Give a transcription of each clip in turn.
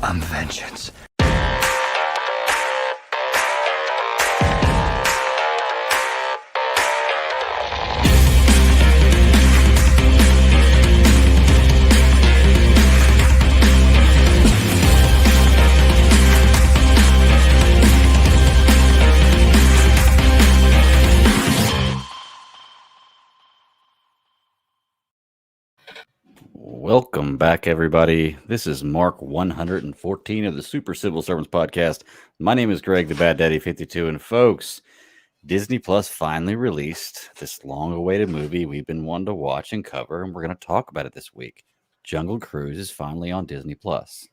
I'm vengeance. Welcome back, everybody. This is Mark 114 of the Super Civil Servants Podcast. My name is Greg, the Bad Daddy 52, and folks, Disney Plus finally released this long-awaited movie we've been wanting to watch and cover, and we're going to talk about it this week. Jungle Cruise is finally on Disney Plus.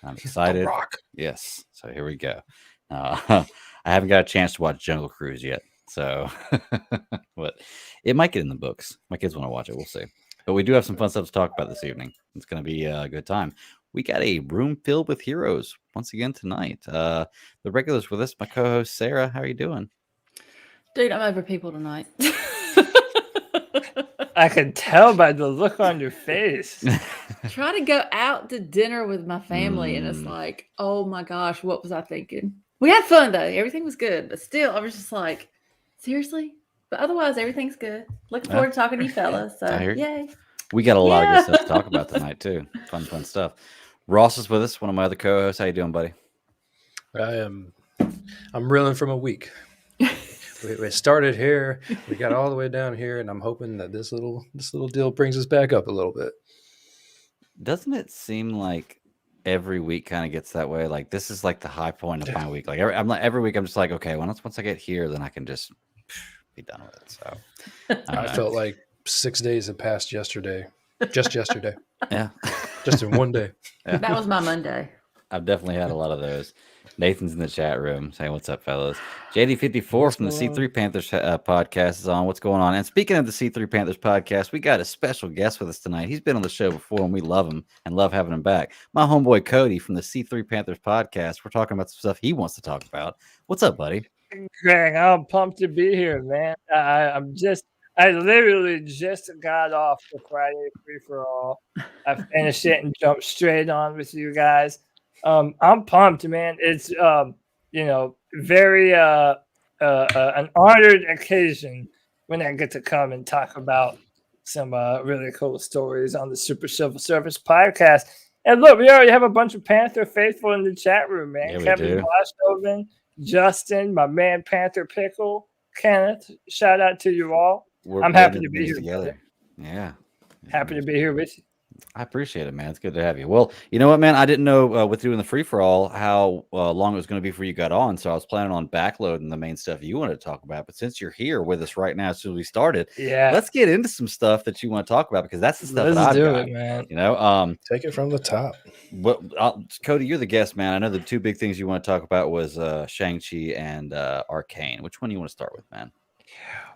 I'm excited. The Rock. Yes, so here we go. I haven't got a chance to watch Jungle Cruise yet, so but it might get in the books. My kids want to watch it. We'll see. But we do have some fun stuff to talk about this evening. It's going to be a good time. We got a room filled with heroes once again tonight. The regulars with us, my co-host Sarah. How are you doing? Dude, I'm over people tonight. I can tell by the look on your face. Trying to go out to dinner with my family, and it's like, oh my gosh, what was I thinking? We had fun though. Everything was good, but still, I was just like, seriously? But otherwise, everyth's good. Looking forward to talking to you fellas. So, yay. We got a lot of good stuff to talk about tonight, too. Fun stuff. Ross is with us, one of my other co-hosts. How you doing, buddy? I'm reeling from a week. we started here, we got all the way down here, and I'm hoping that this little deal brings us back up a little bit. Doesn't it seem like every week kind of gets that way? Like this is like the high point of my week. Like every week, I'm just like, okay, once I get here, then I can just be done with it. So I felt like 6 days had passed yesterday. Just yesterday. Yeah. Just in one day. Yeah. That was my Monday. I've definitely had a lot of those. Nathan's in the chat room saying, what's up, fellas? JD54 from the C3 Panthers podcast is on. What's going on? And speaking of the C3 Panthers podcast, we got a special guest with us tonight. He's been on the show before, and we love him and love having him back. My homeboy, Cody, from the C3 Panthers podcast. We're talking about some stuff he wants to talk about. What's up, buddy? Greg, I'm pumped to be here, man. I literally just got off the Friday free-for-all. I finished it and jumped straight on with you guys. I'm pumped, man. It's very an honored occasion when I get to come and talk about some really cool stories on the Super Civil Service podcast. And look, we already have a bunch of Panther faithful in the chat room, man. Yeah, Kevin Washington, Justin, my man Panther Pickle, Kenneth. Shout out to you all. I'm happy to be here together. Yeah. Happy to be here with you. I appreciate it, man. It's good to have you. Well, you know what, man? I didn't know with doing the free-for-all how long it was going to be before you got on, so I was planning on backloading the main stuff you wanted to talk about. But since you're here with us right now, as soon as we started, let's get into some stuff that you want to talk about, because that's the stuff that I've got. Man. You know, take it from the top. Cody, you're the guest, man. I know the two big things you want to talk about was Shang Chi and Arcane. Which one do you want to start with, man?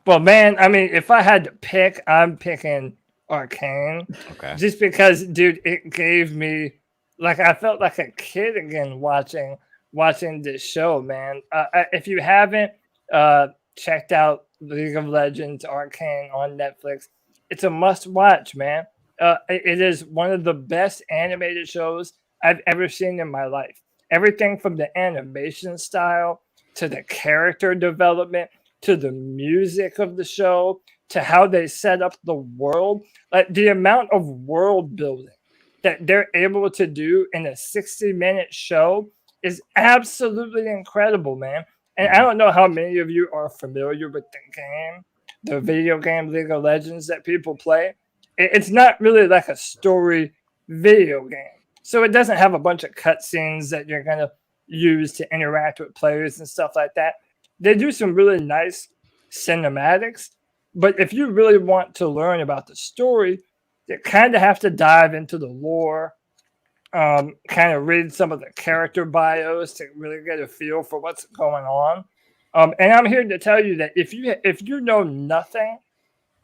Well, man, I mean, if I had to pick, I'm picking Arcane. Okay. Just because, dude, it gave me, like, I felt like a kid again watching this show, man. If you haven't checked out League of Legends Arcane on Netflix, it's a must watch, man. It is one of the best animated shows I've ever seen in my life. Everything from the animation style to the character development to the music of the show, to how they set up the world, like the amount of world building that they're able to do in a 60-minute show is absolutely incredible, man. And I don't know how many of you are familiar with the game, the video game League of Legends that people play. It's not really like a story video game. So it doesn't have a bunch of cutscenes that you're going to use to interact with players and stuff like that. They do some really nice cinematics, but if you really want to learn about the story, you kind of have to dive into the lore, kind of read some of the character bios to really get a feel for what's going on. And I'm here to tell you that if you know nothing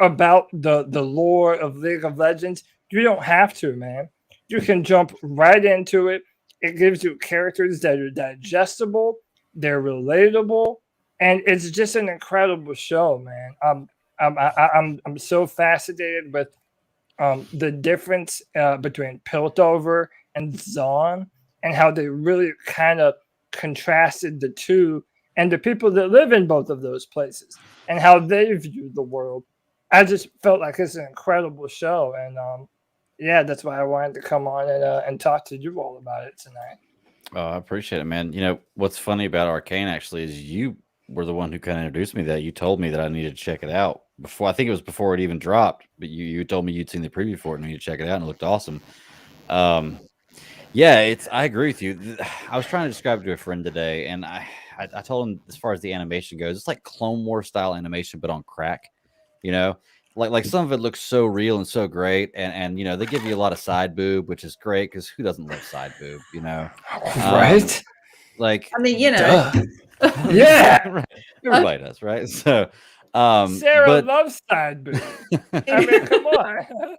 about the lore of League of Legends, you don't have to, man. You can jump right into it. It gives you characters that are digestible, they're relatable, and it's just an incredible show, man. I'm so fascinated with the difference between Piltover and Zaun, and how they really kind of contrasted the two and the people that live in both of those places and how they view the world. I just felt like it's an incredible show, and yeah, that's why I wanted to come on and talk to you all about it tonight. Oh, I appreciate it, man. You know, what's funny about Arcane actually is you were the one who kind of introduced me to that. You told me that I needed to check it out before. I think it was before it even dropped, but you told me you'd seen the preview for it and you check it out and it looked awesome. Yeah, I agree with you. I was trying to describe it to a friend today, and I told him as far as the animation goes, it's like Clone Wars style animation, but on crack. You know, like some of it looks so real and so great, and you know they give you a lot of side boob, which is great because who doesn't love side boob? You know, Right? Like, I mean, you know, Yeah. right. Everybody does, right? So, Sarah but loves side boob. I mean, come on.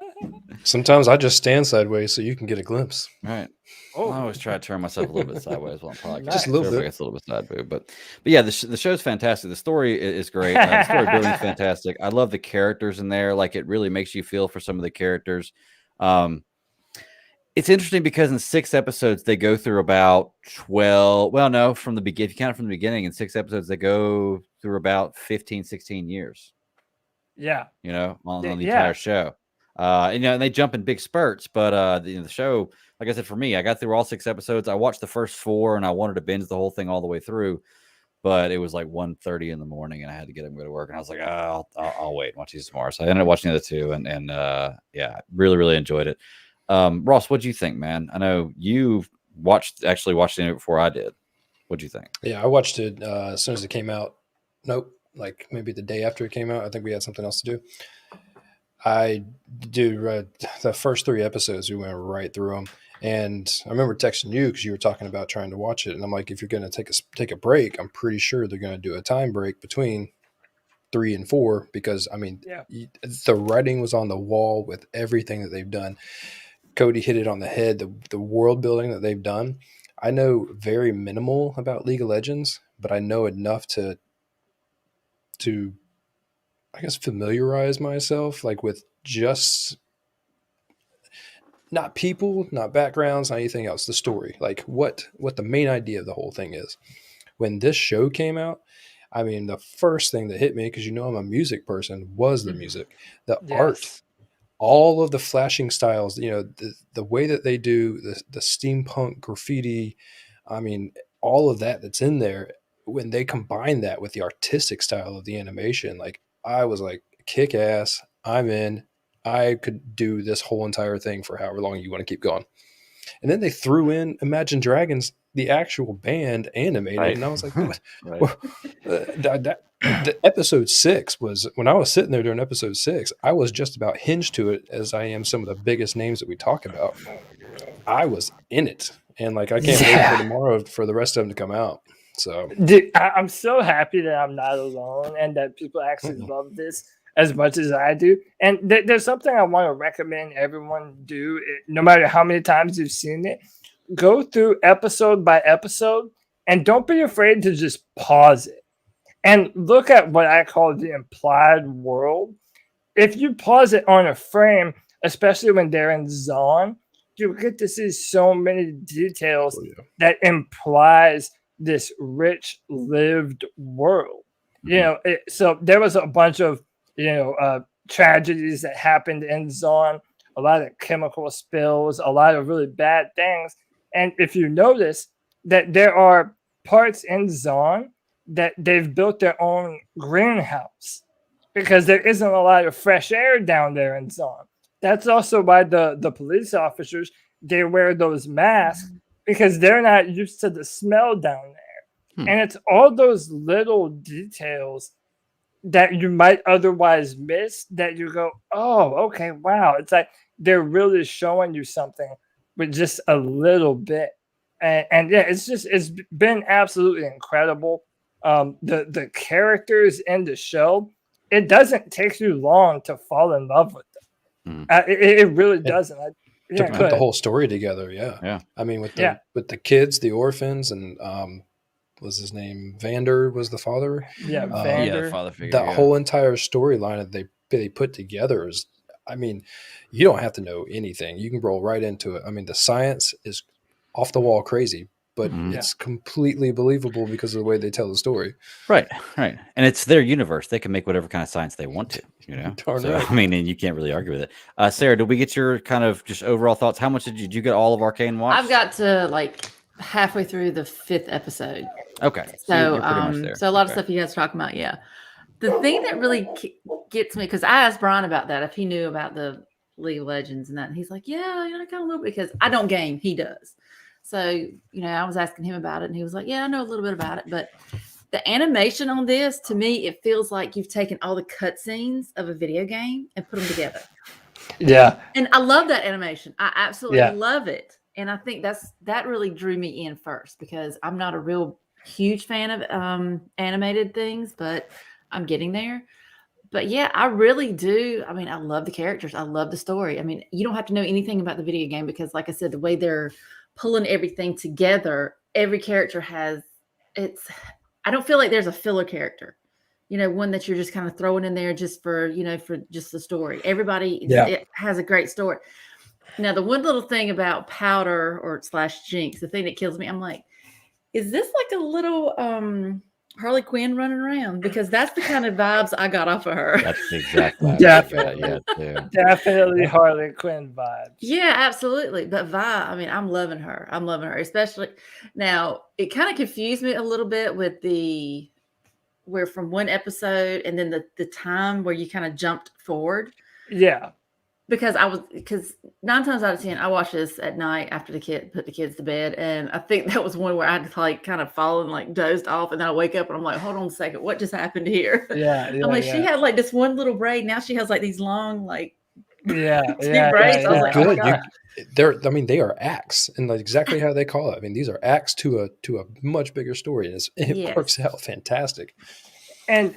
Sometimes I just stand sideways so you can get a glimpse. right. Oh. I always try to turn myself a little bit sideways while I'm podcasting. Just a little so bit. everybody gets a little bit side boob, but yeah, the show's fantastic. The story is great. The story building is fantastic. I love the characters in there. Like, it really makes you feel for some of the characters. It's interesting because in 6 episodes they go through about 12. Well, no, from the beginning. If you count it from the beginning, in 6 episodes they go through about 15, 16 years. Yeah. You know, on the Yeah. entire show. And, you know, and they jump in big spurts, but the show, like I said, for me, I got through all 6 episodes. I watched the first 4 and I wanted to binge the whole thing all the way through, but it was like 1:30 in the morning and I had to get up and go to work. And I was like, oh, I'll wait and watch these tomorrow. So I ended up watching the other 2 and yeah, really, really enjoyed it. Ross, what'd you think, man? I know you actually watched it before I did. What'd you think? Yeah, I watched it as soon as it came out. Nope, like maybe the day after it came out. I think we had something else to do. I did the first 3 episodes. We went right through them, and I remember texting you because you were talking about trying to watch it, and I'm like, if you're going to take a break, I'm pretty sure they're going to do a time break between 3 and 4 because I mean, Yeah. the writing was on the wall with everything that they've done. Cody hit it on the head. The world building that they've done. I know very minimal about League of Legends, but I know enough to I guess familiarize myself like with just not people, not backgrounds, not anything else. The story, like what the main idea of the whole thing is. When this show came out, I mean, the first thing that hit me, because you know I'm a music person, was the music, the art. Yes. All of the flashing styles, you know, the way that they do the steampunk graffiti, I mean, all of that's in there. When they combine that with the artistic style of the animation, like I was like, kick ass, I'm in. I could do this whole entire thing for however long you want to keep going. And then they threw in Imagine Dragons, the actual band animated, Right. and I was like, what? Right. Well, the episode 6 was when I was sitting there during episode 6, I was just about hinged to it as I am some of the biggest names that we talk about. I was in it, and like I can't wait for tomorrow for the rest of them to come out. So, Dude, I'm so happy that I'm not alone and that people actually love this as much as I do. And there's something I want to recommend everyone do, no matter how many times you've seen it. Go through episode by episode and don't be afraid to just pause it and look at what I call the implied world. If you pause it on a frame, especially when they're in Zon, you get to see so many details that implies this rich lived world. You know, so there was a bunch of tragedies that happened in Zon, a lot of chemical spills, a lot of really bad things. And if you notice that there are parts in Zon that they've built their own greenhouse because there isn't a lot of fresh air down there in Zon. That's also why the police officers, they wear those masks because they're not used to the smell down there. And it's all those little details that you might otherwise miss that you go, oh, okay, wow. It's like they're really showing you something with just a little bit. And yeah, it's been absolutely incredible. The characters in the show, it doesn't take you long to fall in love with them. It really doesn't. To put the whole story together, yeah. I mean, with the kids, the orphans, and was his name Vander was the father? Yeah, Vander. The father figure. That whole entire storyline that they put together is, I mean, you don't have to know anything. You can roll right into it. I mean, the science is off the wall crazy, but Mhm. it's completely believable because of the way they tell the story. Right. And it's their universe. They can make whatever kind of science they want to, Darn So, right. I mean, and you can't really argue with it. Sarah, did we get your kind of just overall thoughts? How much did you get all of Arcane watched? I've got to like halfway through the 5th episode. Okay. So, you're pretty much there. so a lot of Okay. stuff you guys are talking about, yeah. The thing that really gets me, because I asked Brian about that, if he knew about the League of Legends and that, and he's like, yeah, kind of a little bit, because I don't game, he does. So, I was asking him about it, and he was like, yeah, I know a little bit about it, but the animation on this, to me, it feels like you've taken all the cutscenes of a video game and put them together. Yeah. And I love that animation. I absolutely love it. And I think that really drew me in first, because I'm not a real huge fan of animated things, but I'm getting there. But yeah, I really do. I mean, I love the characters. I love the story. I mean, you don't have to know anything about the video game, because like I said, the way they're pulling everything together, every character I don't feel like there's a filler character, one that you're just kind of throwing in there just for just the story. Everybody it has a great story. Now, the one little thing about Powder or / Jinx, the thing that kills me, I'm like, is this like a little Harley Quinn running around? Because that's the kind of vibes I got off of her. That's the exact vibe. Definitely Harley Quinn vibes. Yeah, absolutely. But Vi, I mean, I'm loving her. Especially now. It kind of confused me a little bit with where from one episode and then the time where you kind of jumped forward. Yeah. Because 9 times out of 10, I watch this at night after put the kids to bed. And I think that was one where I had like kind of fallen, like dozed off. And then I wake up and I'm like, hold on a second, what just happened here? Yeah. I'm like, she had like this one little braid. Now she has like these long, like, braids. I was like, good. oh my God. They are acts, and like exactly how they call it. I mean, these are acts to a much bigger story, and it works out fantastic. And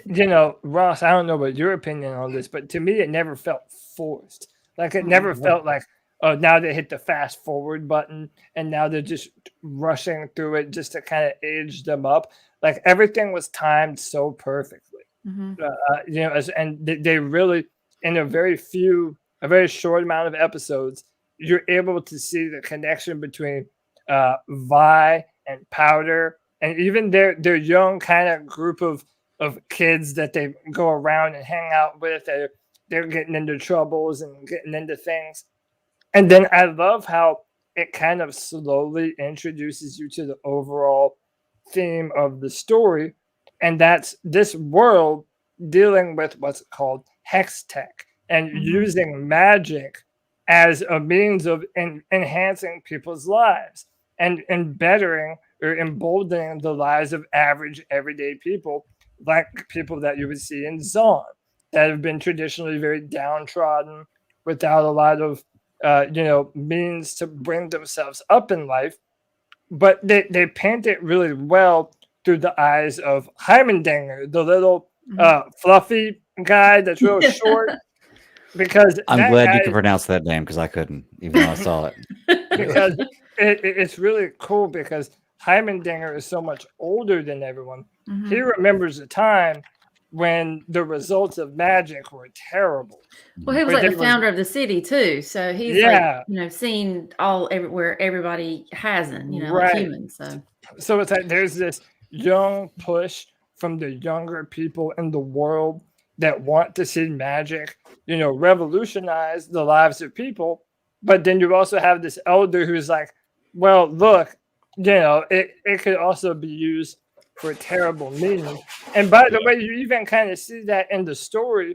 Ross, I don't know what your opinion on this, but to me, it never felt forced. Like it never felt like, oh, now they hit the fast forward button and now they're just rushing through it just to kind of age them up. Like everything was timed so perfectly. Mm-hmm. And they really, in a very short amount of episodes, you're able to see the connection between Vi and Powder, and even their young kind of group of kids that they go around and hang out with. They're getting into troubles and getting into things. And then I love how it kind of slowly introduces you to the overall theme of the story. And that's this world dealing with what's called hex tech and using magic as a means of enhancing people's lives and bettering or emboldening the lives of average everyday people, like people that you would see in Zon, that have been traditionally very downtrodden without a lot of, means to bring themselves up in life. But they paint it really well through the eyes of Heimendinger, the little fluffy guy that's real short. Because I'm glad you can pronounce that name, because I couldn't, even though I saw it. Because it's really cool, because Heimendinger is so much older than everyone. Mm-hmm. He remembers a time when the results of magic were terrible. Well, he was like the founder of the city too, so he's like, seen everywhere everybody hasn't, like humans. So it's like there's this young push from the younger people in the world that want to see magic, revolutionize the lives of people. But then you also have this elder who's like, well, look, it could also be used for terrible meaning. And by the way, you even kind of see that in the story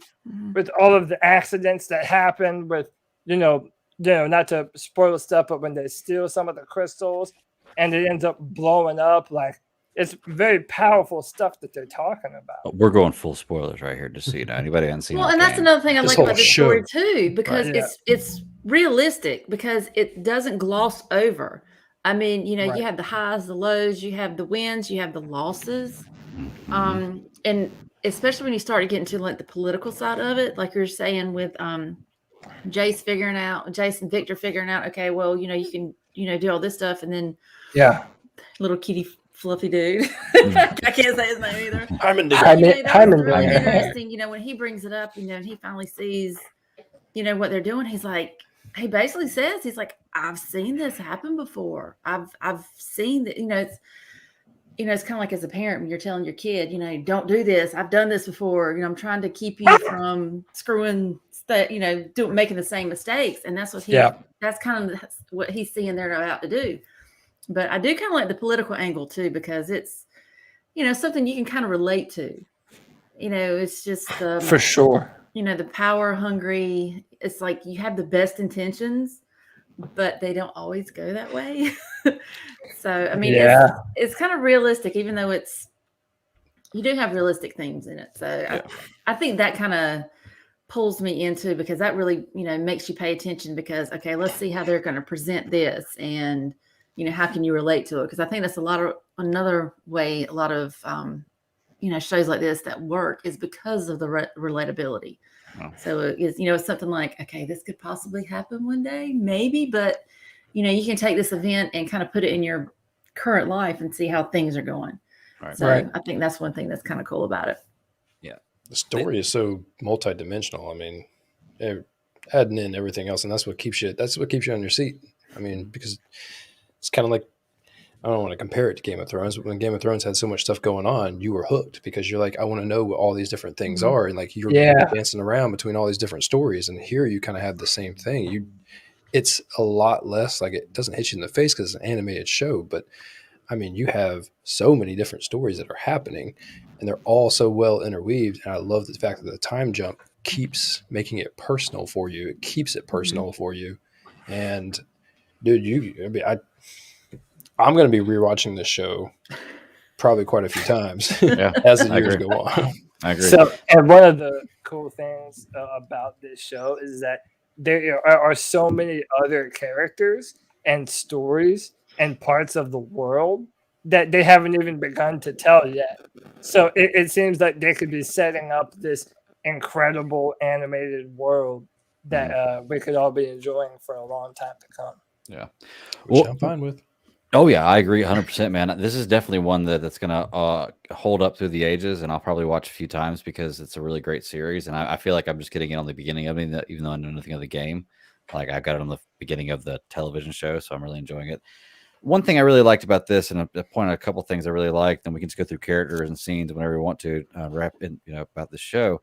with all of the accidents that happen with, not to spoil stuff, but when they steal some of the crystals and it ends up blowing up, like it's very powerful stuff that they're talking about. We're going full spoilers right here, just so you know. Anybody hasn't seen and that's another thing I like about this story too, because Right, it's realistic, because it doesn't gloss over. I mean, you have the highs, the lows, you have the wins, you have the losses. And especially when you start getting to like the political side of it, like you're saying with Jace and Victor figuring out, okay, well, you can, do all this stuff. And then little kitty fluffy dude. I can't say his name either. Heimendinger. Interesting, when he brings it up, and he finally sees, what they're doing, he's like, he basically says, he's like, I've seen this happen before. I've seen that, it's kind of like as a parent when you're telling your kid, don't do this. I've done this before. I'm trying to keep you from screwing, making the same mistakes. And that's what that's kind of what he's seeing they're about to do. But I do kind of like the political angle too, because it's, something you can kind of relate to. It's just for sure. The power hungry. It's like you have the best intentions, but they don't always go that way. So, I mean, it's kind of realistic, even though you do have realistic themes in it. So I think that kind of pulls me into, because that really, makes you pay attention, because, okay, let's see how they're going to present this. And, how can you relate to it? Because I think that's another way a lot of, shows like this that work is because of the relatability. Oh. So it's something like, okay, this could possibly happen one day, maybe, but you can take this event and kind of put it in your current life and see how things are going. Right. So I think that's one thing that's kind of cool about it. Yeah. The story is so multidimensional. I mean, adding in everything else, and that's what keeps you on your seat. I mean, because it's kind of like, I don't want to compare it to Game of Thrones, but when Game of Thrones had so much stuff going on, you were hooked because you're like, I want to know what all these different things are. And like, you're dancing around between all these different stories. And here you kind of have the same thing. It's a lot less, like, it doesn't hit you in the face because it's an animated show, but I mean, you have so many different stories that are happening and they're all so well interweaved. And I love the fact that the time jump keeps making it personal for you. It keeps it personal for you. And dude, I'm going to be rewatching this show probably quite a few times as the years go on. I agree. So, and one of the cool things about this show is that there are so many other characters and stories and parts of the world that they haven't even begun to tell yet. So it seems like they could be setting up this incredible animated world that we could all be enjoying for a long time to come. Yeah. Which I'm fine with. Oh yeah, I agree 100%, man. This is definitely one that's gonna hold up through the ages, and I'll probably watch a few times because it's a really great series. And I feel like I'm just getting in on the beginning of it, even though I know nothing of the game. Like, I got it on the beginning of the television show, so I'm really enjoying it. One thing I really liked about this, and I pointed out a couple things I really liked, and we can just go through characters and scenes whenever we want to wrap in, about the show.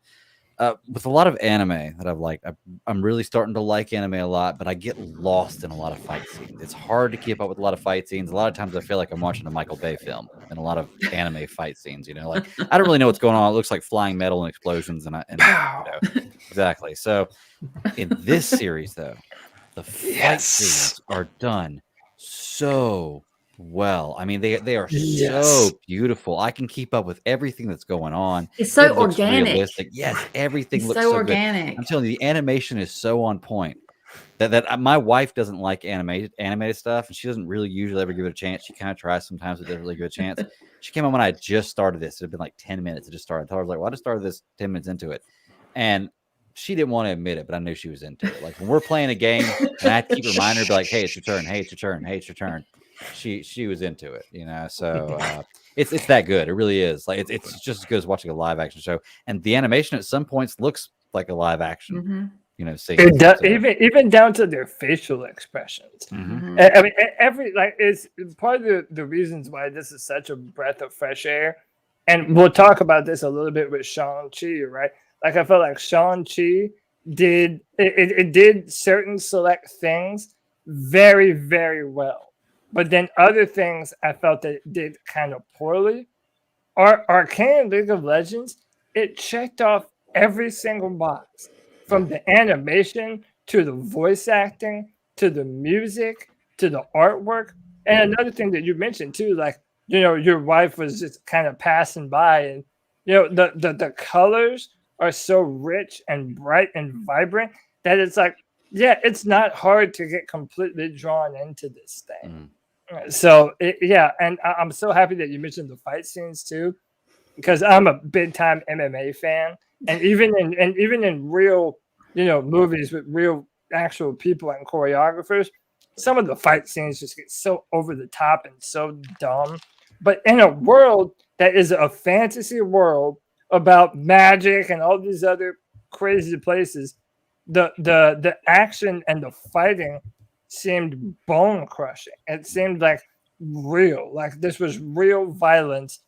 With a lot of anime that I've liked, I'm really starting to like anime a lot, but I get lost in a lot of fight scenes. It's hard to keep up with a lot of fight scenes. A lot of times I feel like I'm watching a Michael Bay film and a lot of anime fight scenes, like, I don't really know what's going on. It looks like flying metal and explosions exactly. So in this series, though, the fight scenes are done so well. I mean, they are so beautiful. I can keep up with everything that's going on. It's so organic. Realistic. Yes, everything looks so so organic. Good. I'm telling you, the animation is so on point that my wife doesn't like animated stuff, and she doesn't really usually ever give it a chance. She kind of tries sometimes, but doesn't really give it a chance. She came on when I just started this. It had been like 10 minutes. It just started. I told her, like, well, I just started this 10 minutes into it, and she didn't want to admit it, but I knew she was into it. Like, when we're playing a game, and I have to keep reminding her, be like, hey, it's your turn. Hey, it's your turn. Hey, it's your turn. She was into it, so it's that good. It really is. Like, it's just as good as watching a live action show, and the animation at some points looks like a live action scene. It does, so. even down to their facial expressions. I mean, it's part of the reasons why this is such a breath of fresh air. And we'll talk about this a little bit with Shang Chi, right? Like, I felt like Shang Chi did certain select things very, very well. But then other things I felt that it did kind of poorly. Arcane League of Legends, it checked off every single box, from the animation to the voice acting to the music to the artwork. And another thing that you mentioned too, like, your wife was just kind of passing by, and the colors are so rich and bright and vibrant that it's like, it's not hard to get completely drawn into this thing. So and I'm so happy that you mentioned the fight scenes too, because I'm a big time MMA fan, and even in real movies with real actual people and choreographers, some of the fight scenes just get so over the top and so dumb. But in a world that is a fantasy world about magic and all these other crazy places, the action and the fighting seemed bone crushing. It seemed like real, like this was real violence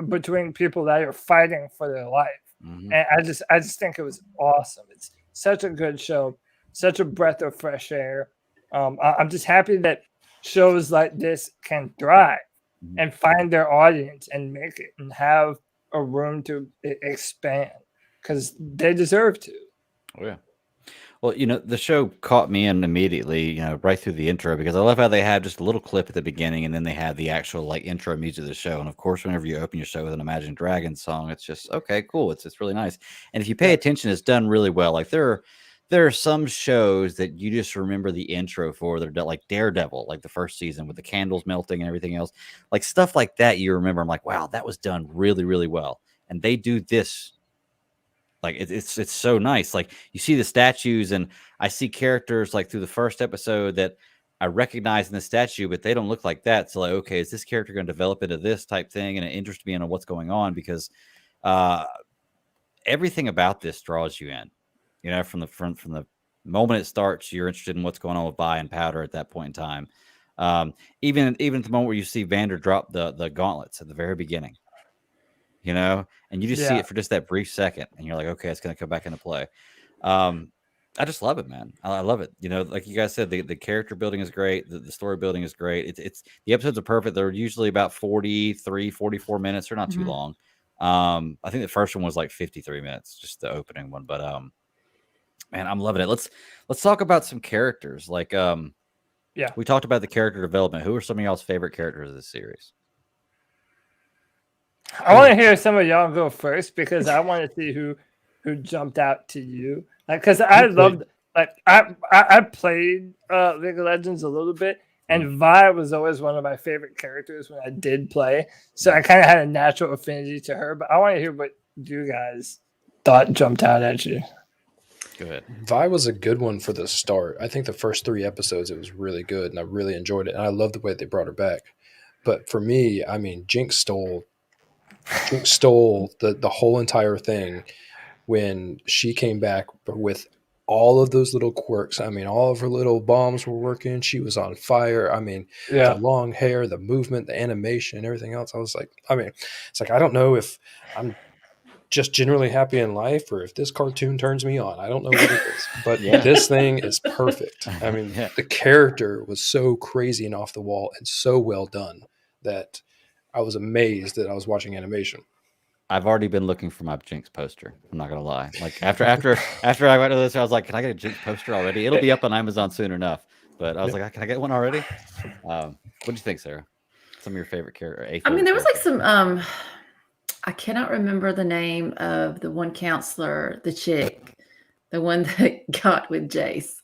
between people that are fighting for their life. Mhm. And I just think it was awesome. It's such a good show, such a breath of fresh air. I'm just happy that shows like this can thrive Mhm. and find their audience and make it and have a room to expand because they deserve to. Oh, yeah. Well, the show caught me in immediately, right through the intro, because I love how they have just a little clip at the beginning and then they have the actual like intro music of the show. And of course, whenever you open your show with an Imagine Dragons song, it's just okay, cool. It's really nice. And if you pay attention, it's done really well. Like there are some shows that you just remember the intro for. They're like Daredevil, like the first season with the candles melting and everything else, like stuff like that. You remember, I'm like, wow, that was done really, really well. And they do this. Like it's so nice. Like you see the statues, and I see characters like through the first episode that I recognize in the statue, but they don't look like that. So like, okay, is this character going to develop into this type thing? And it interests me in what's going on because everything about this draws you in. From the moment it starts, you're interested in what's going on with Vi and Powder at that point in time. Even at the moment where you see Vander drop the gauntlets at the very beginning. And you just see it for just that brief second, and you're like, okay, it's going to come back into play. I just love it, man. I love it. Like you guys said, the character building is great. The story building is great. It's the episodes are perfect. They're usually about 43, 44 minutes. They're not too long. I think the first one was like 53 minutes, just the opening one. But man, I'm loving it. Let's talk about some characters. Like we talked about the character development. Who are some of y'all's favorite characters of this series? I want to hear some of y'all go first because I want to see who jumped out to you. Like, because I loved, like, I played League of Legends a little bit, and Vi was always one of my favorite characters when I did play. So I kind of had a natural affinity to her. But I want to hear what you guys thought jumped out at you. Go ahead. Vi was a good one for the start. I think the first 3 episodes, it was really good, and I really enjoyed it. And I love the way they brought her back. But for me, I mean, Jinx stole the whole entire thing when she came back with all of those little quirks. I mean, all of her little bombs were working. She was on fire. I mean, the long hair, the movement, the animation, everything else. I was like, it's like, I don't know if I'm just generally happy in life or if this cartoon turns me on. I don't know what it is, but this thing is perfect. I mean, the character was so crazy and off the wall and so well done that I was amazed that I was watching animation. I've already been looking for my Jinx poster. I'm not gonna lie. Like after I went to this, I was like, can I get a Jinx poster already? It'll be up on Amazon soon enough. But I was like, can I get one already? What do you think, Sarah? Some of your favorite characters? I mean, there was like some I cannot remember the name of the one counselor, the chick, the one that got with Jace.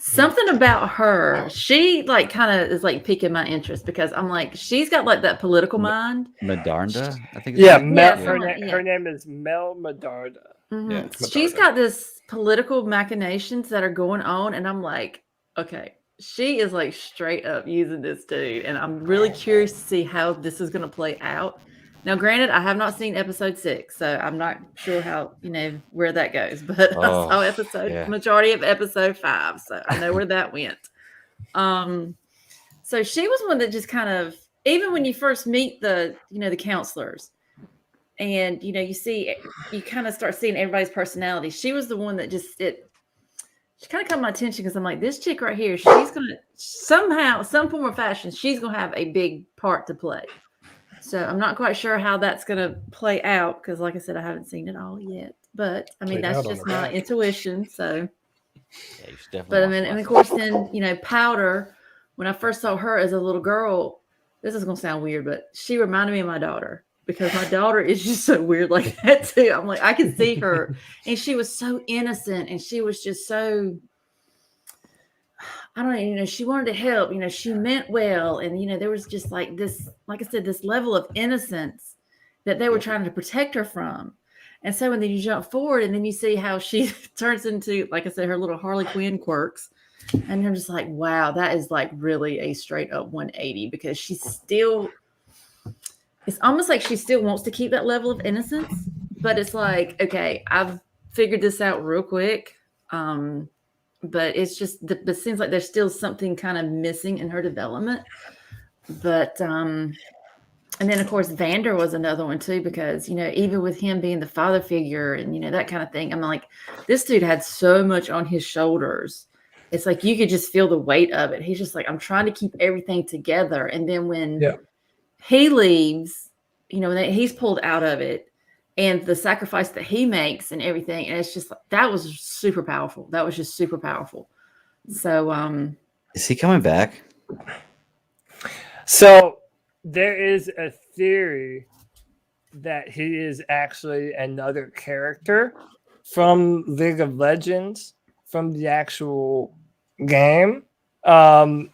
Something about her, she like kind of is like piquing my interest because I'm like, she's got like that political mind. Medarda, I think. Her name is Mel Medarda. Mm-hmm. Yeah, she's got this political machinations that are going on, and I'm like, okay, she is like straight up using this dude, and I'm really curious to see how this is going to play out. Now, granted, I have not seen episode 6, so I'm not sure how, where that goes, but I saw majority of episode 5, so I know where that went. So she was one that just kind of, even when you first meet the counselors and, you kind of start seeing everybody's personality. She was the one that she kind of caught my attention because I'm like, this chick right here, she's going to somehow, some form or fashion, she's going to have a big part to play. So I'm not quite sure how that's going to play out because, like I said, I haven't seen it all yet. But I mean, that's just my intuition. So, but I mean, and of course, then Powder. When I first saw her as a little girl, this is going to sound weird, but she reminded me of my daughter because my daughter is just so weird like that too. I'm like, I can see her, and she was so innocent, and she was just so. I don't know, she wanted to help, she meant well. And, there was just like this, like I said, this level of innocence that they were trying to protect her from. And so when then you jump forward and then you see how she turns into, like I said, her little Harley Quinn quirks. And I'm just like, wow, that is like really a straight up 180 because she's still, it's almost like she still wants to keep that level of innocence. But it's like, okay, I've figured this out real quick. but it's just, it seems like there's still something kind of missing in her development. But, and then of course, Vander was another one too, because, even with him being the father figure and, that kind of thing, I'm like, this dude had so much on his shoulders. It's like, you could just feel the weight of it. He's just like, I'm trying to keep everything together. And then when he leaves, when he's pulled out of it, and the sacrifice that he makes and everything. And it's just, that was super powerful. That was just super powerful. So, is he coming back? So there is a theory that he is actually another character from League of Legends, from the actual game. So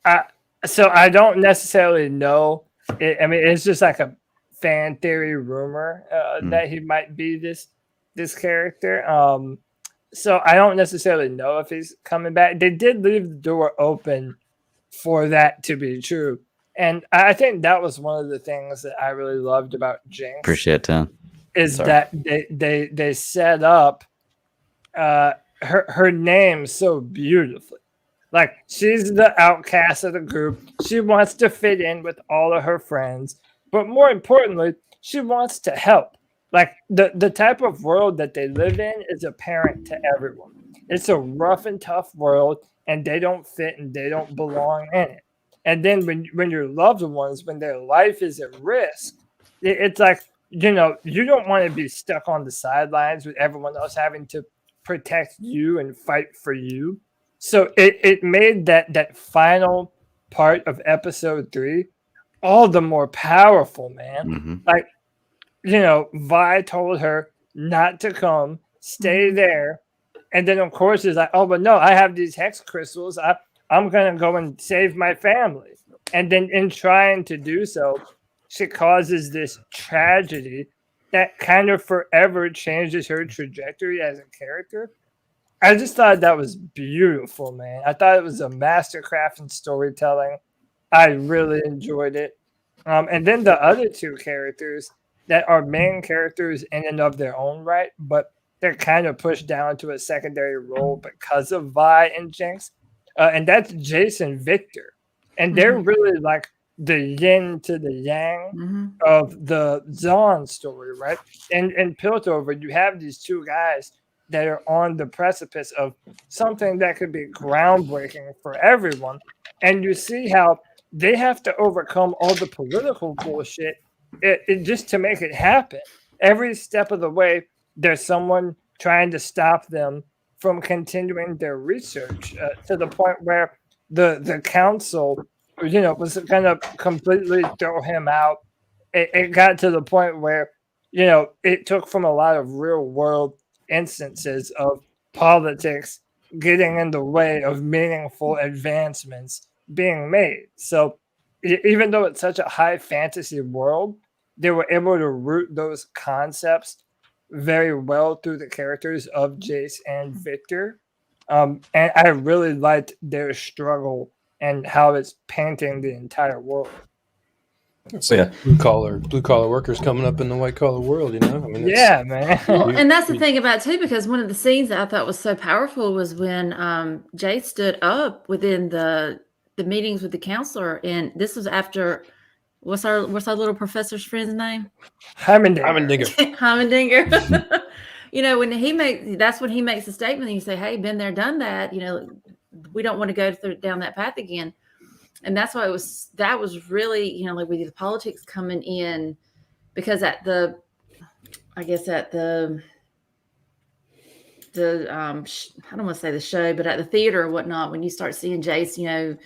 I don't necessarily know. It's just like a fan theory rumor that he might be this character. So I don't necessarily know if he's coming back. They did leave the door open for that to be true, and I think that was one of the things that I really loved about Jinx. Appreciate it, Tom. That they set up her name so beautifully. Like, she's the outcast of the group. She wants to fit in with all of her friends. But more importantly, she wants to help. Like, the type of world that they live in is apparent to everyone. It's a rough and tough world, and they don't fit and they don't belong in it. And then when your loved ones, when their life is at risk, it's like, you don't want to be stuck on the sidelines with everyone else having to protect you and fight for you. So it made that final part of episode 3 all the more powerful, man. Mm-hmm. Like, Vi told her not to come, stay there. And then, of course, it's like, oh, but no, I have these hex crystals. I'm going to go and save my family. And then in trying to do so, she causes this tragedy that kind of forever changes her trajectory as a character. I just thought that was beautiful, man. I thought it was a mastercraft in storytelling. I really enjoyed it. And then the other two characters that are main characters in and of their own right, but they're kind of pushed down to a secondary role because of Vi and Jinx. And that's Jace and Victor. And they're really like the yin to the yang of the Zon story, right? And in Piltover, you have these two guys that are on the precipice of something that could be groundbreaking for everyone. And you see how they have to overcome all the political bullshit just to make it happen. Every step of the way, there's someone trying to stop them from continuing their research to the point where the council, was going to completely throw him out. It got to the point where, it took from a lot of real world instances of politics getting in the way of meaningful advancements being made. So even though it's such a high fantasy world, they were able to root those concepts very well through the characters of Jace and Victor. And I really liked their struggle and how it's painting the entire world. So blue collar workers coming up in the white collar world, Man. Well, and that's the thing about it too, because one of the scenes that I thought was so powerful was when Jace stood up within the meetings with the counselor, and this was after what's our little professor's friend's name? Heimendinger. Heimendinger. When that's when he makes the statement, and you say, "Hey, been there, done that." We don't want to go down that path again. And that's why that was really, like with the politics coming in, because at the I don't want to say the show, but at the theater or whatnot, when you start seeing Jace,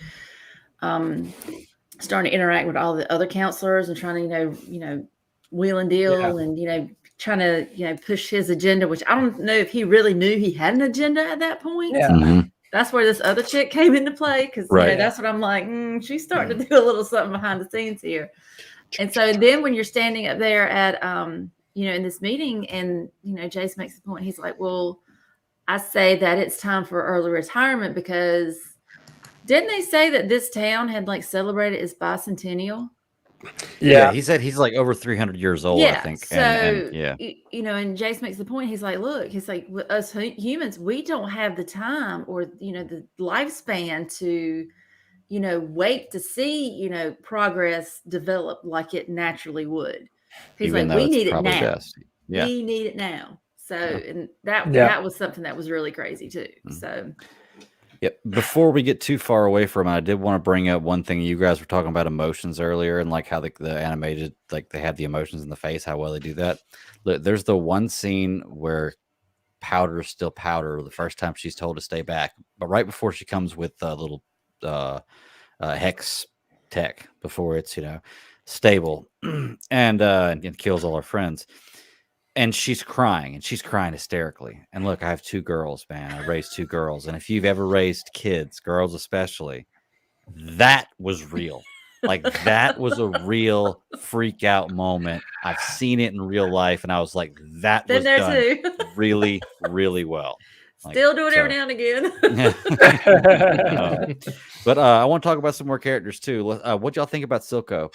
starting to interact with all the other counselors and trying to, wheel and deal and, trying to, push his agenda, which I don't know if he really knew he had an agenda at that point. Yeah. Mm-hmm. That's where this other chick came into play, because that's what I'm like, she's starting to do a little something behind the scenes here. And so then when you're standing up there at, in this meeting, and, Jace makes the point, he's like, well, I say that it's time for early retirement, because didn't they say that this town had celebrated its bicentennial? Yeah, he said he's like over 300 years old, I think. So, and yeah, and Jace makes the point. He's like, look, with us humans, we don't have the time or, the lifespan to, wait to see, progress develop like it naturally would. He's even like, though we it's need it probably now. best. Yeah. We need it now. So, and that was something that was really crazy too. So. Yeah. Before we get too far away from it, I did want to bring up one thing. You guys were talking about emotions earlier, and like how the animated, like they have the emotions in the face, how well they do that. Look, there's the one scene where Powder is still Powder the first time she's told to stay back, but right before she comes with a little hex tech before it's stable and kills all her friends. And she's crying hysterically. And look, I have 2 girls, man. I raised 2 girls. And if you've ever raised kids, girls especially, that was real. Like, that was a real freak out moment. I've seen it in real life. And I was like, that was done too. really, really well. Still do it every now and again. But I want to talk about some more characters too. What y'all think about Silco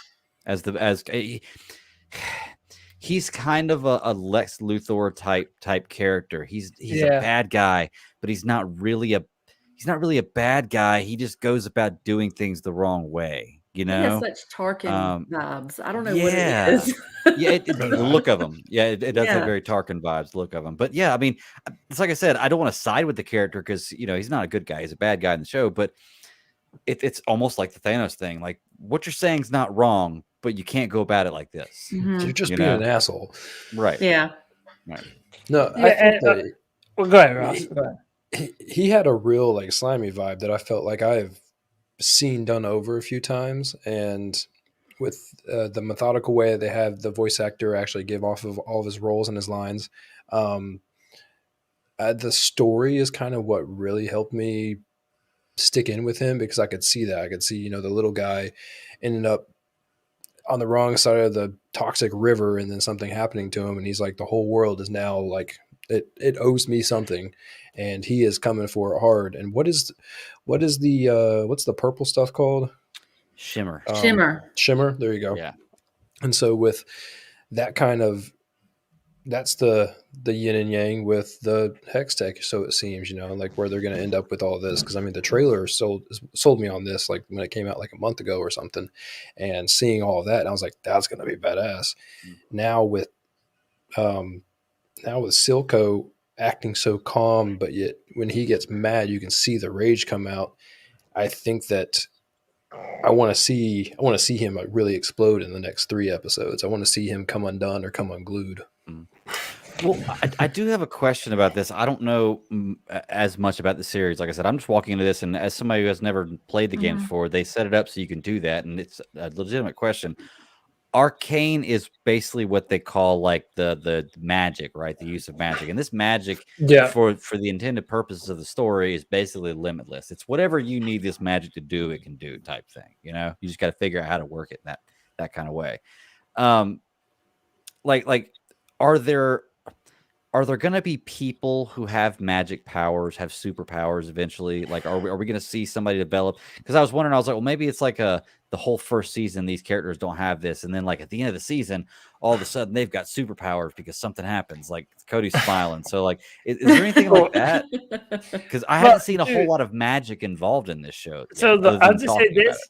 he's kind of a Lex Luthor type character. He's a bad guy, but he's not really a bad guy. He just goes about doing things the wrong way. He has such Tarkin vibes. I don't know what it is. The look of him. Yeah, it does have very Tarkin vibes. Look of him, but yeah, I mean, it's like I said, I don't want to side with the character because he's not a good guy. He's a bad guy in the show, but it's almost like the Thanos thing. Like, what you're saying is not wrong, but you can't go about it like this. Mm-hmm. You're just being an asshole, right? Yeah. Right. No, I think that, well, go ahead, Ross. Go ahead. He had a real like slimy vibe that I felt like I've seen done over a few times, and with the methodical way they have the voice actor actually give off of all of his roles and his lines, the story is kind of what really helped me stick in with him, because I could see the little guy ended up on the wrong side of the toxic river, and then something happening to him, and he's like, the whole world is now like it owes me something, and he is coming for it hard. And what's the purple stuff called? Shimmer. Shimmer. There you go. Yeah. And so with that kind of, that's the yin and yang with the hex tech. So it seems, like where they're going to end up with all this. Cause I mean, the trailer sold me on this, like when it came out like a month ago or something, and seeing all of that, and I was like, that's going to be badass. Now with Silco acting so calm, but yet when he gets mad, you can see the rage come out. I think that I want to see him really explode in the next 3 episodes. I want to see him come undone or come unglued. Well, I do have a question about this. I don't know as much about the series. Like I said, I'm just walking into this, and as somebody who has never played the games before, they set it up so you can do that, and it's a legitimate question. Arcane is basically what they call like the magic, right? The use of magic, and this magic, for the intended purposes of the story, is basically limitless. It's whatever you need this magic to do, it can do, type thing. You just got to figure out how to work it in that kind of way. Like, are there going to be people who have magic powers, have superpowers eventually? Like, are we going to see somebody develop? Because I was wondering, I was like, well, maybe it's like the whole first season, these characters don't have this. And then like at the end of the season, all of a sudden they've got superpowers because something happens. Like Cody's smiling. So like, is there anything like that? Because I haven't seen a whole lot of magic involved in this show. So I'll just say this.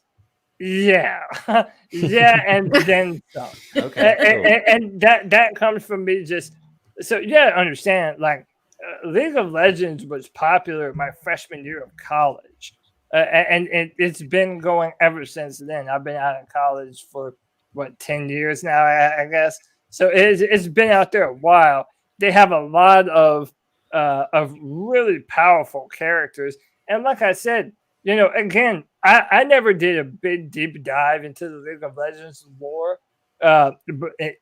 Yeah. Yeah. And then some. Okay. And that comes from me just, so you gotta understand, like League of Legends was popular my freshman year of college, and it's been going ever since then. I've been out of college for 10 years now, I guess. So it's been out there a while. They have a lot of really powerful characters, and like I said, again, I never did a big deep dive into the League of Legends lore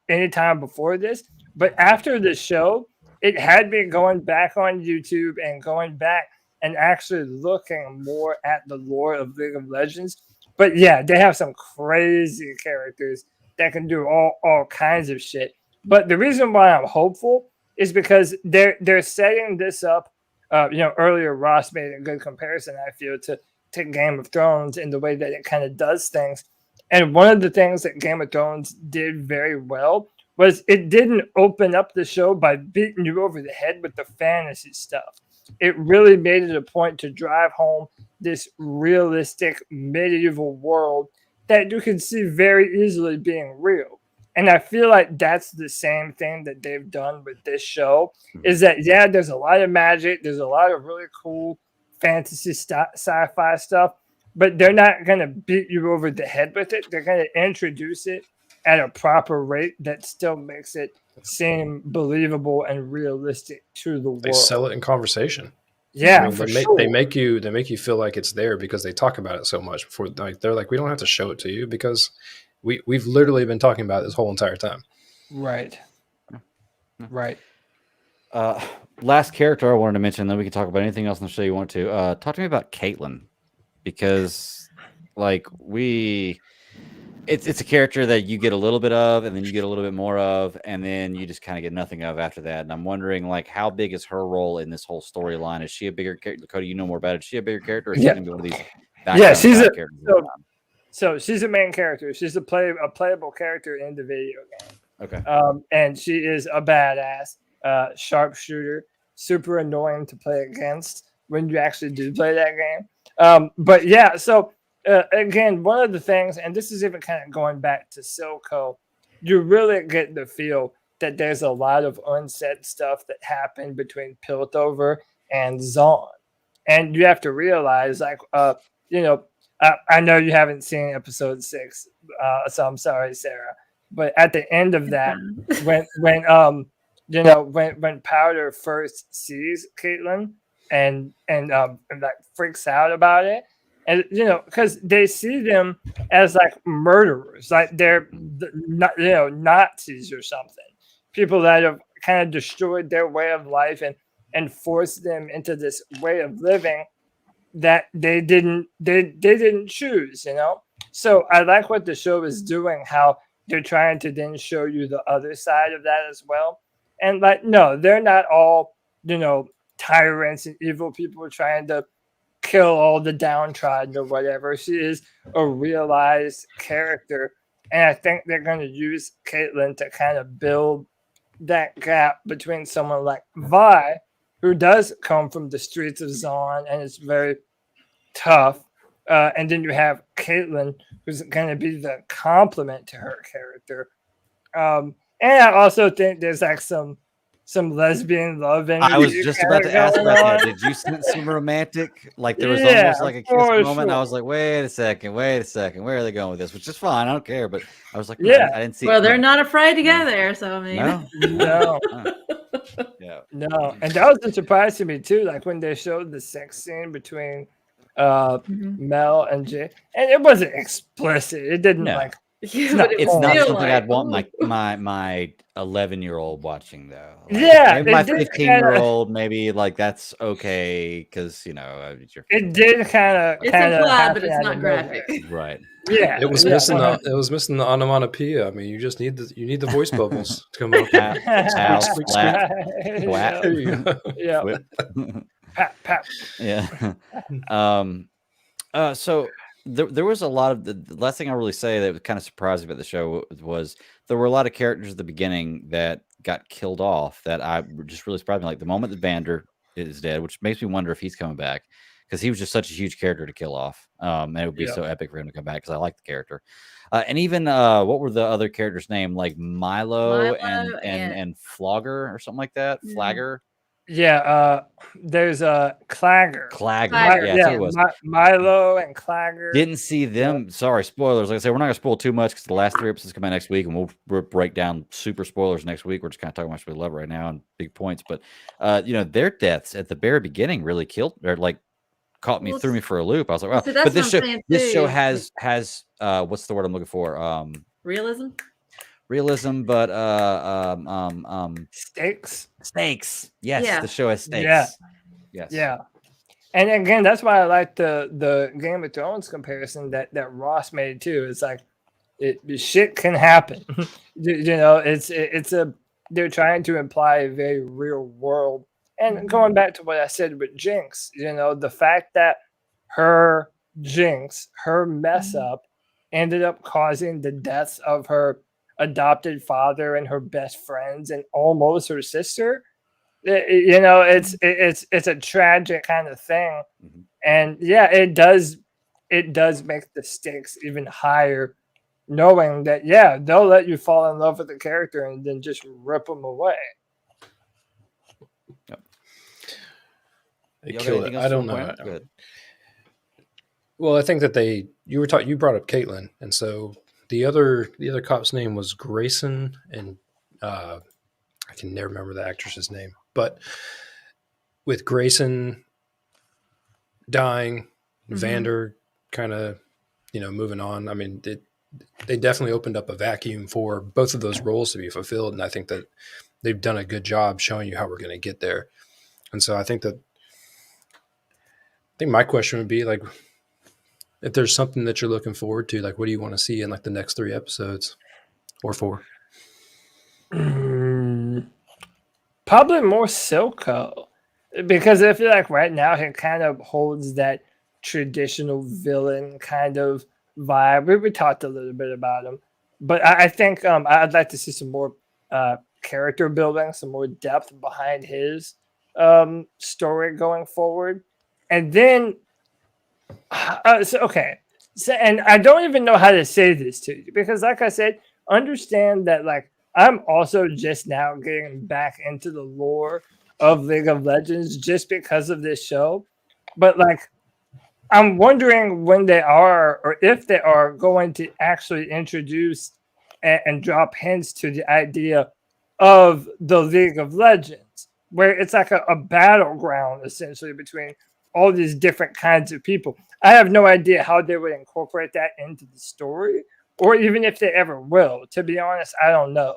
anytime before this. But after the show, it had me going back on YouTube and going back and actually looking more at the lore of League of Legends. But yeah, they have some crazy characters that can do all kinds of shit. But the reason why I'm hopeful is because they're setting this up. Earlier Ross made a good comparison, I feel, to Game of Thrones in the way that it kind of does things. And one of the things that Game of Thrones did very well was it didn't open up the show by beating you over the head with the fantasy stuff. It really made it a point to drive home this realistic medieval world that you can see very easily being real. And I feel like that's the same thing that they've done with this show is that, yeah, there's a lot of magic. There's a lot of really cool fantasy sci-fi stuff, but they're not going to beat you over the head with it. They're going to introduce it at a proper rate that still makes it seem believable and realistic to the world. They sell it in conversation. Yeah, they make you feel like it's there because they talk about it so much before. Like they're like, we don't have to show it to you because we've literally been talking about it this whole entire time. Right. Last character I wanted to mention, then we can talk about anything else in the show you want to. Talk to me about Caitlyn, because like it's a character that you get a little bit of, and then you get a little bit more of, and then you just kind of get nothing of after that. And I'm wondering, like, how big is her role in this whole storyline? Is she a bigger character? Cody, you know more about it. Is she a bigger character? Or is she going to be one of these? Yeah, she's a characters. So she's a main character. She's a playable character in the video game. Okay. And she is a badass sharpshooter, super annoying to play against when you actually do play that game. But yeah, so. Again, one of the things, and this is even kind of going back to Silco, you really get the feel that there's a lot of unsaid stuff that happened between Piltover and Zahn. And you have to realize, like, I know you haven't seen episode 6, so I'm sorry, Sarah. But at the end of that, when Powder first sees Caitlyn and like freaks out about it. And because they see them as like murderers, like they're not, Nazis or something, people that have kind of destroyed their way of life and forced them into this way of living that they didn't choose. So I like what the show is doing, how they're trying to then show you the other side of that as well. And like, no, they're not all tyrants and evil people trying to kill all the downtrodden or whatever. She is a realized character, and I think they're going to use Caitlyn to kind of build that gap between someone like Vi, who does come from the streets of Zahn and is very tough, and then you have Caitlyn, who's going to be the complement to her character. And I also think there's like some lesbian love energy. I was just about to ask about that. Did you sense some romantic? Like there was almost like a kiss moment. Sure. I was like, wait a second, where are they going with this? Which is fine, I don't care. But I was like, yeah, I didn't see. Well, they're not afraid to go there. So I mean, no. Yeah, no, and that was a surprise to me too. Like when they showed the sex scene between Mel and Jay, and it wasn't explicit. It didn't like. It's not something like, I'd want my 11-year-old watching though. Like, yeah, maybe my 15-year-old, maybe like that's okay because it did kind of implied, but it's not graphic, right? Yeah, it was missing the onomatopoeia. I mean, you just need the voice bubbles to come up. Yeah. Pat. Yeah. So. There was a lot of the last thing I really say that was kind of surprising about the show was there were a lot of characters at the beginning that got killed off that I just really surprised me. Like the moment that Vander is dead, which makes me wonder if he's coming back because he was just such a huge character to kill off. And it would be so epic for him to come back because I like the character. And even what were the other characters' name? Like Milo and Flogger or something like that. Mm-hmm. Flagger. Yeah, there's a Clagger. Yeah, it was. Milo and Clagger. Didn't see them. Sorry, spoilers. Like I said, we're not gonna spoil too much because the last 3 episodes come out next week, and we'll break down super spoilers next week. We're just kind of talking about what we love right now and big points. But their deaths at the very beginning really killed or like caught me, threw me for a loop. I was like, well, but this show has what's the word I'm looking for? Realism, but stakes. Yes, the show has stakes. Yeah. And again, that's why I like the Game of Thrones comparison that Ross made too. It's like shit can happen. They're trying to imply a very real world. And going back to what I said with Jinx, the fact that her Jinx, her mess up ended up causing the deaths of her adopted father and her best friends and almost her sister. It's a tragic kind of thing. Mm-hmm. And yeah, it does make the stakes even higher, knowing that they'll let you fall in love with the character and then just rip them away. Yep. They kill it. I don't know. Good. Well, I think that you brought up Caitlin, and so the other cop's name was Grayson, and I can never remember the actress's name, but with Grayson dying, Vander kind of, moving on. I mean, they definitely opened up a vacuum for both of those roles to be fulfilled, and I think that they've done a good job showing you how we're going to get there. And so I think my question would be, like, if there's something that you're looking forward to, like, what do you want to see in like the next 3 episodes or 4? Probably more Silco, because I feel like right now he kind of holds that traditional villain kind of vibe. We talked a little bit about him, but I think I'd like to see some more character building, some more depth behind his story going forward. And then and I don't even know how to say this to you, because like I said, understand that like I'm also just now getting back into the lore of League of Legends just because of this show. But like, I'm wondering when they are, or if they are going to actually introduce and drop hints to the idea of the League of Legends, where it's like a battleground essentially between all these different kinds of people. I have no idea how they would incorporate that into the story, or even if they ever will. To be honest, I don't know.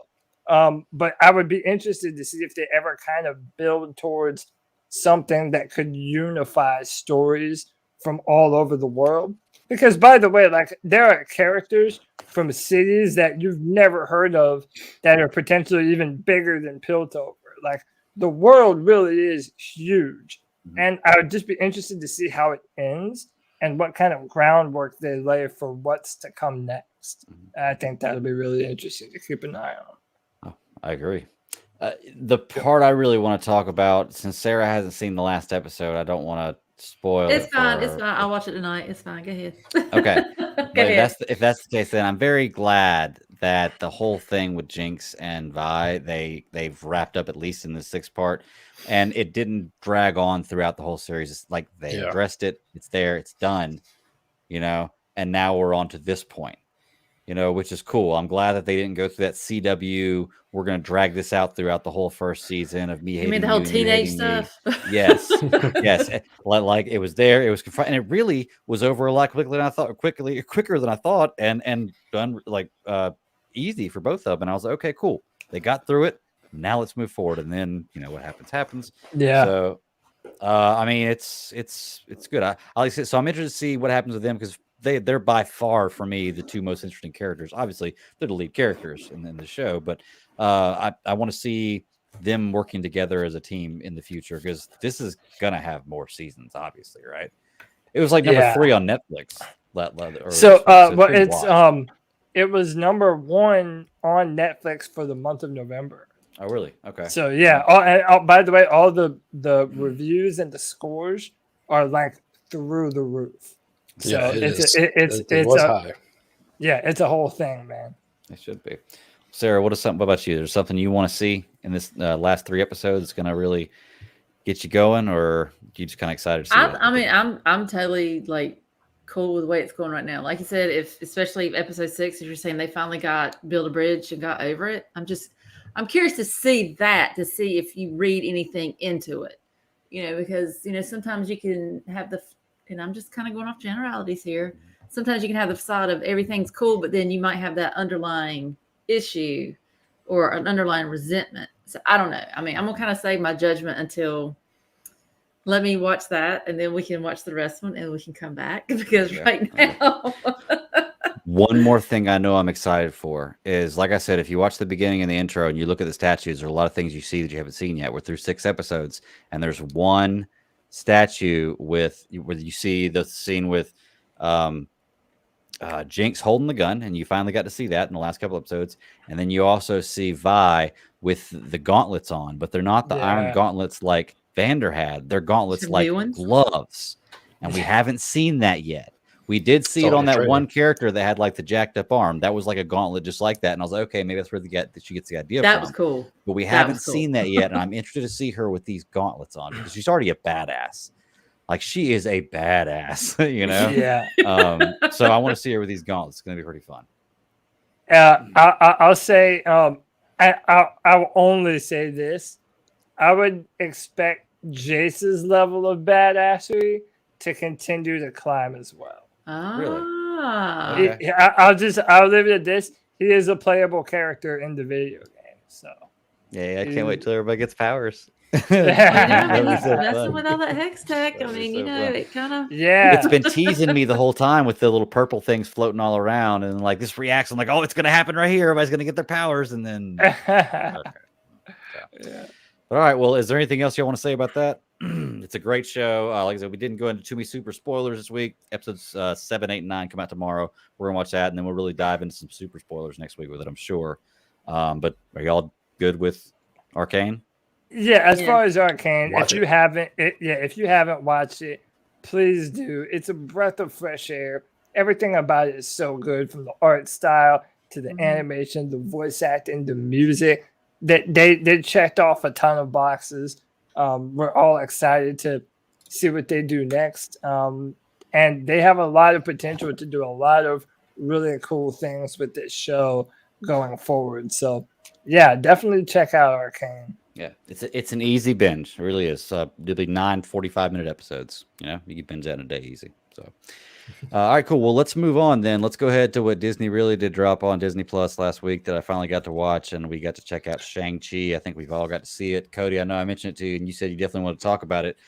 But I would be interested to see if they ever kind of build towards something that could unify stories from all over the world. Because, by the way, like, there are characters from cities that you've never heard of that are potentially even bigger than Piltover. Like, the world really is huge. And I would just be interested to see how it ends and what kind of groundwork they lay for what's to come next. I think that'll be really interesting to keep an eye on. Oh, I agree. The part I really want to talk about, since Sarah hasn't seen the last episode, I don't want to spoil it. It's fine. It's fine. I'll watch it tonight. It's fine. Go ahead. Okay. Go ahead. If that's the case, then I'm very glad that the whole thing with Jinx and Vi, they've wrapped up at least in the 6th part, and it didn't drag on throughout the whole series. It's like they addressed it. It's there. It's done. And now we're on to this point. Which is cool. I'm glad that they didn't go through that CW. We're going to drag this out throughout the whole first season of me hating you. Mean the whole teenage stuff? Yes. Yes. Like it was there. It was confronting. And it really was over a lot quicker than I thought, and done like easy for both of them. And I was like, okay, cool. They got through it. Now let's move forward. And then, what happens. Yeah. So, I mean, it's good. I like I said, so I'm interested to see what happens with them, because they're by far, for me, the 2 most interesting characters. Obviously, they're the lead characters in the show, but I want to see them working together as a team in the future, because this is gonna have more seasons, obviously, right? It was like number 3 on Netflix. It was number 1 on Netflix for the month of November. Oh, really? Okay. So yeah. By the way, all the reviews and the scores are like through the roof. So yeah, it was high. Yeah, it's a whole thing, man. It should be. Sarah, what about you? There's something you want to see in this last 3 episodes that's going to really get you going, or are you just kind of excited to see it? I'm totally like cool with the way it's going right now. Like you said, especially episode 6, if you're saying they finally built a bridge and got over it, I'm curious to see if you read anything into it, because sometimes you can have and I'm just kind of going off generalities here. Sometimes you can have the facade of everything's cool, but then you might have that underlying issue or an underlying resentment. So I don't know. I mean, I'm going to kind of save my judgment until let me watch that, and then we can watch the rest of it, and we can come back, because right now. One more thing I know I'm excited for is, like I said, if you watch the beginning and the intro and you look at the statues, there are a lot of things you see that you haven't seen yet. We're through 6 episodes, and there's one statue where you see the scene with Jinx holding the gun, and you finally got to see that in the last couple episodes. And then you also see Vi with the gauntlets on, but they're not the iron gauntlets like Vander had. They're gauntlets Some like new ones? gloves, and we haven't seen that yet. We did see It's it all on in the that trailer. one character that had like the jacked up arm. That was like a gauntlet just like that. And I was like, okay, maybe that's where she gets the idea That from. was cool. But we That haven't was cool. seen that yet. And I'm interested to see her with these gauntlets on because she's already a badass. Like she is a badass, you know? Yeah. So I want to see her with these gauntlets. It's going to be pretty fun. I'll say, I'll only say this. I would expect Jace's level of badassery to continue to climb as well. Ah. Okay. I'll leave it at this. He is a playable character in the video game. So Yeah, I can't wait till everybody gets powers. Yeah. Well, That'd be so messing fun. with all that hex tech. I That'd be mean, so you know, fun. it kind of. yeah. It's been teasing me the whole time with the little purple things floating all around, and like this reacts. I'm like, oh, it's gonna happen right here. Everybody's gonna get their powers, and then okay. Yeah. All right. Well, is there anything else you want to say about that? It's a great show. Like I said, we didn't go into too many super spoilers this week. Episodes 7, 8, and 9 come out tomorrow. We're gonna watch that, and then we'll really dive into some super spoilers next week with it, I'm sure. But are y'all good with Arcane? Yeah, as Yeah. far as Arcane, Watch if you haven't watched it, please do. It's a breath of fresh air. Everything about it is so good, from the art style to the animation, the voice acting, the music. That they checked off a ton of boxes. We're all excited to see what they do next. And they have a lot of potential to do a lot of really cool things with this show going forward. So yeah, definitely check out Arcane. Yeah, it's an easy binge. It really is. It'll be 9 45-minute episodes. You know, you can binge that in a day easy. So, all right, cool. Well, let's move on then. Let's go ahead to what Disney really did drop on Disney Plus last week that I finally got to watch, and we got to check out Shang Chi. I think we've all got to see it. Cody, I know I mentioned it to you, and you said you definitely want to talk about it.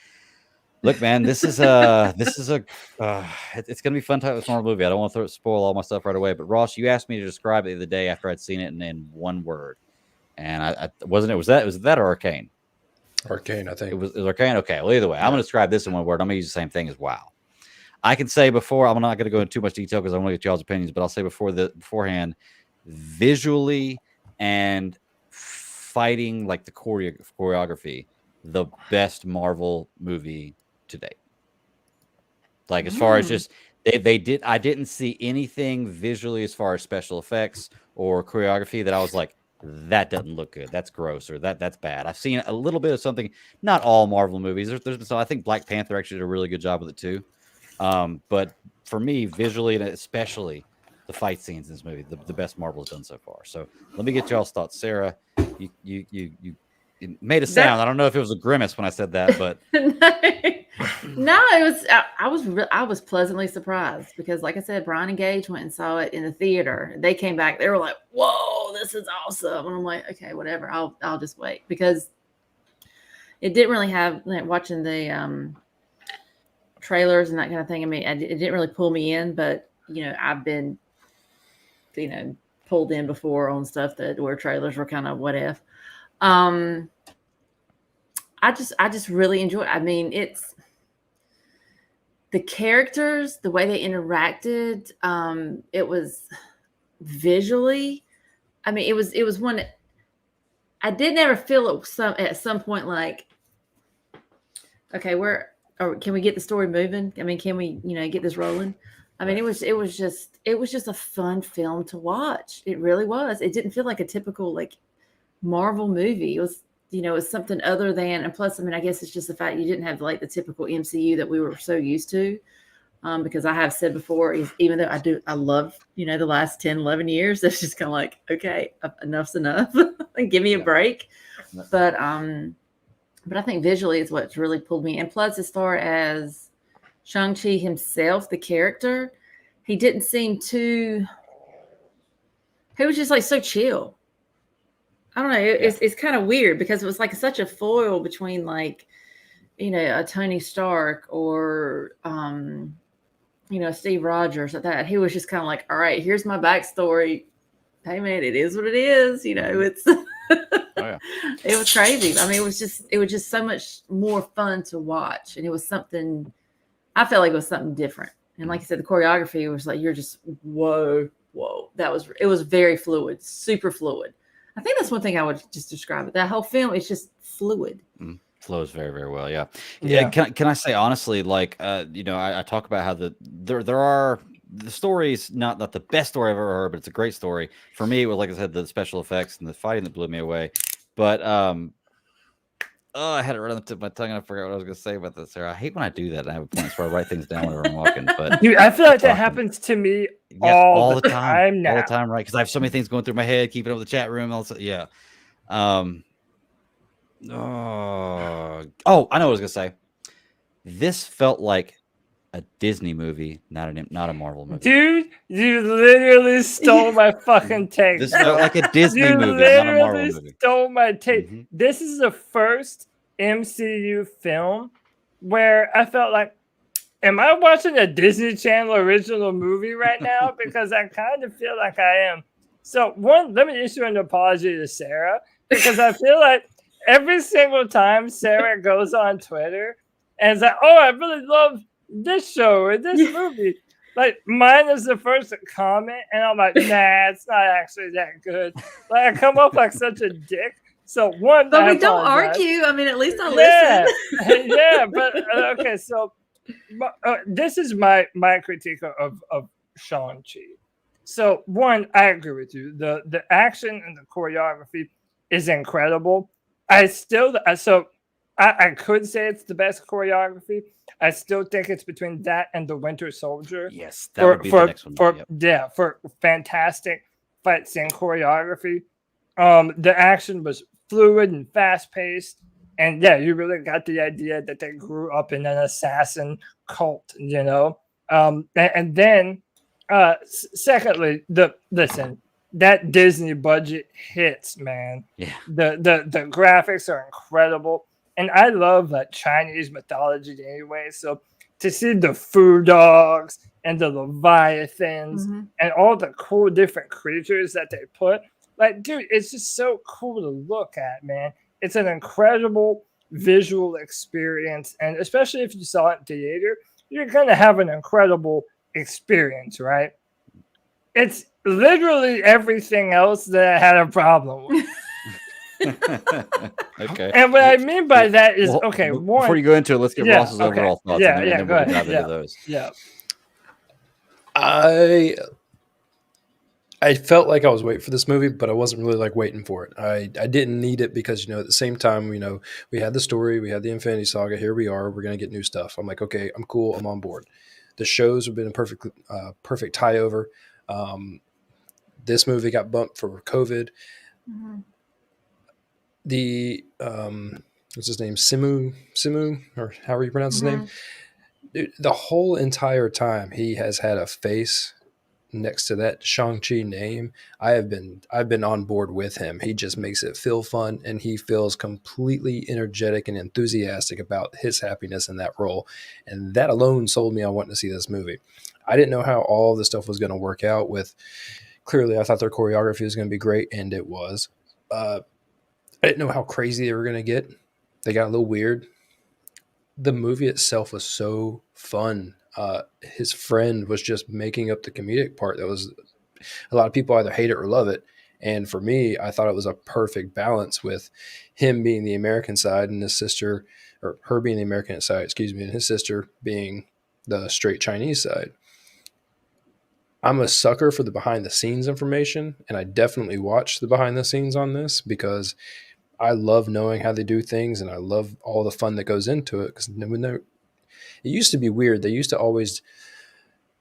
Look, man, it's gonna be fun type of Marvel movie. I don't want to spoil all my stuff right away, but Ross, you asked me to describe it the other day after I'd seen it in one word. And I wasn't it. Was that or Arcane? Arcane, I think. It was Arcane. Okay. Well, either way, I'm going to describe this in one word. I'm going to use the same thing as wow. I can say before. I'm not going to go into too much detail because I want to get y'all's opinions. But I'll say beforehand, visually and fighting like the choreography, the best Marvel movie to date. Like as far as just they did. I didn't see anything visually as far as special effects or choreography that I was like, that doesn't look good. That's gross, or that's bad. I've seen a little bit of something. Not all Marvel movies. There's been some. I think Black Panther actually did a really good job with it too. But for me, visually and especially the fight scenes in this movie, the best Marvel has done so far. So let me get y'all's thoughts, Sarah. You made a sound. I don't know if it was a grimace when I said that, but No, it was. I was pleasantly surprised because, like I said, Brian and Gage went and saw it in the theater. They came back. They were like, "Whoa, this is awesome!" And I'm like, "Okay, whatever. I'll just wait," because it didn't really have watching the trailers and that kind of thing. I mean, it didn't really pull me in, but I've been pulled in before on stuff where trailers were kind of what if. I just really enjoy it. I mean, it's the characters, the way they interacted. It was visually. I mean, it was one. I did never feel at some point like, okay, can we get the story moving? I mean, can we get this rolling? I mean, it was just a fun film to watch. It really was. It didn't feel like a typical like Marvel movie. It was. It was something other than, and plus, I mean, I guess it's just the fact you didn't have like the typical MCU that we were so used to. Because I have said before, even though I love, the last 10, 11 years, it's just kind of like, okay, enough's enough. Give me a break. But I think visually is what's really pulled me. And plus, as far as Shang-Chi himself, the character, he didn't seem he was just like so chill. I don't know. It's kind of weird because it was like such a foil between like, a Tony Stark or, Steve Rogers or that. He was just kind of like, all right, here's my backstory. Hey man, it is what it is. It's, It was crazy. I mean, it was just so much more fun to watch. And it was something, I felt like it was something different. And like you said, the choreography was like, you're just, whoa. It was very fluid, super fluid. I think that's one thing I would just describe it. That whole film is just fluid. Flows very, very well. Yeah. Can I say honestly, like, I talk about how there are the stories, not the best story I've ever heard, but it's a great story. For me, it was, like I said, the special effects and the fighting that blew me away. But I had it right on the tip of my tongue and I forgot what I was going to say about this. Sarah, I hate when I do that. I have a point where I write things down whenever I'm walking. But dude, I feel like that happens to me all the time now. All the time, right? Because I have so many things going through my head, keeping up with the chat room. Also, yeah. I know what I was going to say. This felt like a Disney movie, not a Marvel movie. Dude, you literally stole my fucking take. This felt like a Disney movie, not a Marvel movie. Stole my take. Mm-hmm. This is the first MCU film where I felt like, am I watching a Disney Channel original movie right now? Because I kind of feel like I am. So one, let me issue an apology to Sarah, because I feel like every single time Sarah goes on Twitter and is like, oh, I really love this show or this movie, like mine is the first to comment, and I'm like, nah, it's not actually that good. Like I come up like such a dick. So one, but we don't argue. I mean, at least I listen. Yeah, but okay. So this is my critique of Shang Chi. So one, I agree with you. The action and the choreography is incredible. I could say it's the best choreography. I still think it's between that and the Winter Soldier. Yes, that would be the next one. For fantastic fight scene choreography. The action was fluid and fast paced, and yeah, you really got the idea that they grew up in an assassin cult, you know. And then, secondly, that Disney budget hits, man. Yeah, the graphics are incredible. And I love Chinese mythology anyway. So to see the Fu Dogs and the Leviathans and all the cool different creatures that they put, like, dude, it's just so cool to look at, man. It's an incredible visual experience. And especially if you saw it in theater, you're going to have an incredible experience, right? It's literally everything else that I had a problem with. Okay. And what I mean by that is, before you go into it, let's get Ross's overall thoughts. Yeah, and then go ahead. Dive into those. Yeah. I felt like I was waiting for this movie, but I wasn't really waiting for it. I didn't need it because, at the same time, we had the story, we had the Infinity Saga. Here we are. We're going to get new stuff. I'm like, okay, I'm cool. I'm on board. The shows have been a perfect tie over. This movie got bumped for COVID. Mm-hmm. The what's his name? Simu, or however you pronounce his name. Dude, the whole entire time he has had a face next to that Shang Chi name. I've been on board with him. He just makes it feel fun, and he feels completely energetic and enthusiastic about his happiness in that role. And that alone sold me on wanting to see this movie. I didn't know how all this stuff was going to work out with. Clearly, I thought their choreography was going to be great, and it was. I didn't know how crazy they were going to get. They got a little weird. The movie itself was so fun. His friend was just making up the comedic part. That was a lot of people either hate it or love it. And for me, I thought it was a perfect balance with him being the American side and his sister, or her being the American side, and his sister being the straight Chinese side. I'm a sucker for the behind the scenes information, and I definitely watch the behind the scenes on this because I love knowing how they do things, and I love all the fun that goes into it. Because it used to be weird. They used to always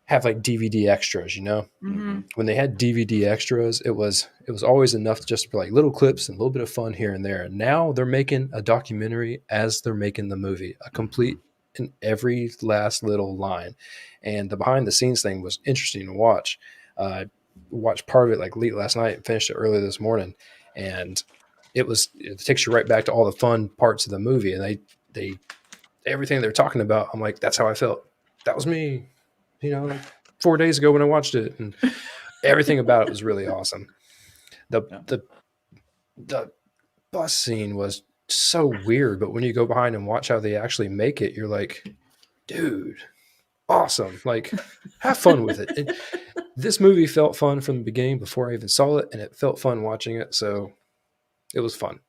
have DVD extras, Mm-hmm. When they had DVD extras, it was always enough just for little clips and a little bit of fun here and there. And now they're making a documentary as they're making the movie, a complete in every last little line. And the behind the scenes thing was interesting to watch. Watched part of it late last night and finished it early this morning, and it takes you right back to all the fun parts of the movie. And they everything they're talking about, I'm like, that's how I felt. That was me, 4 days ago when I watched it, and everything about it was really awesome. The bus scene was so weird, but when you go behind and watch how they actually make it, you're like, dude, awesome. Like, have fun with it. This movie felt fun from the beginning before I even saw it, and it felt fun watching it. So it was fun.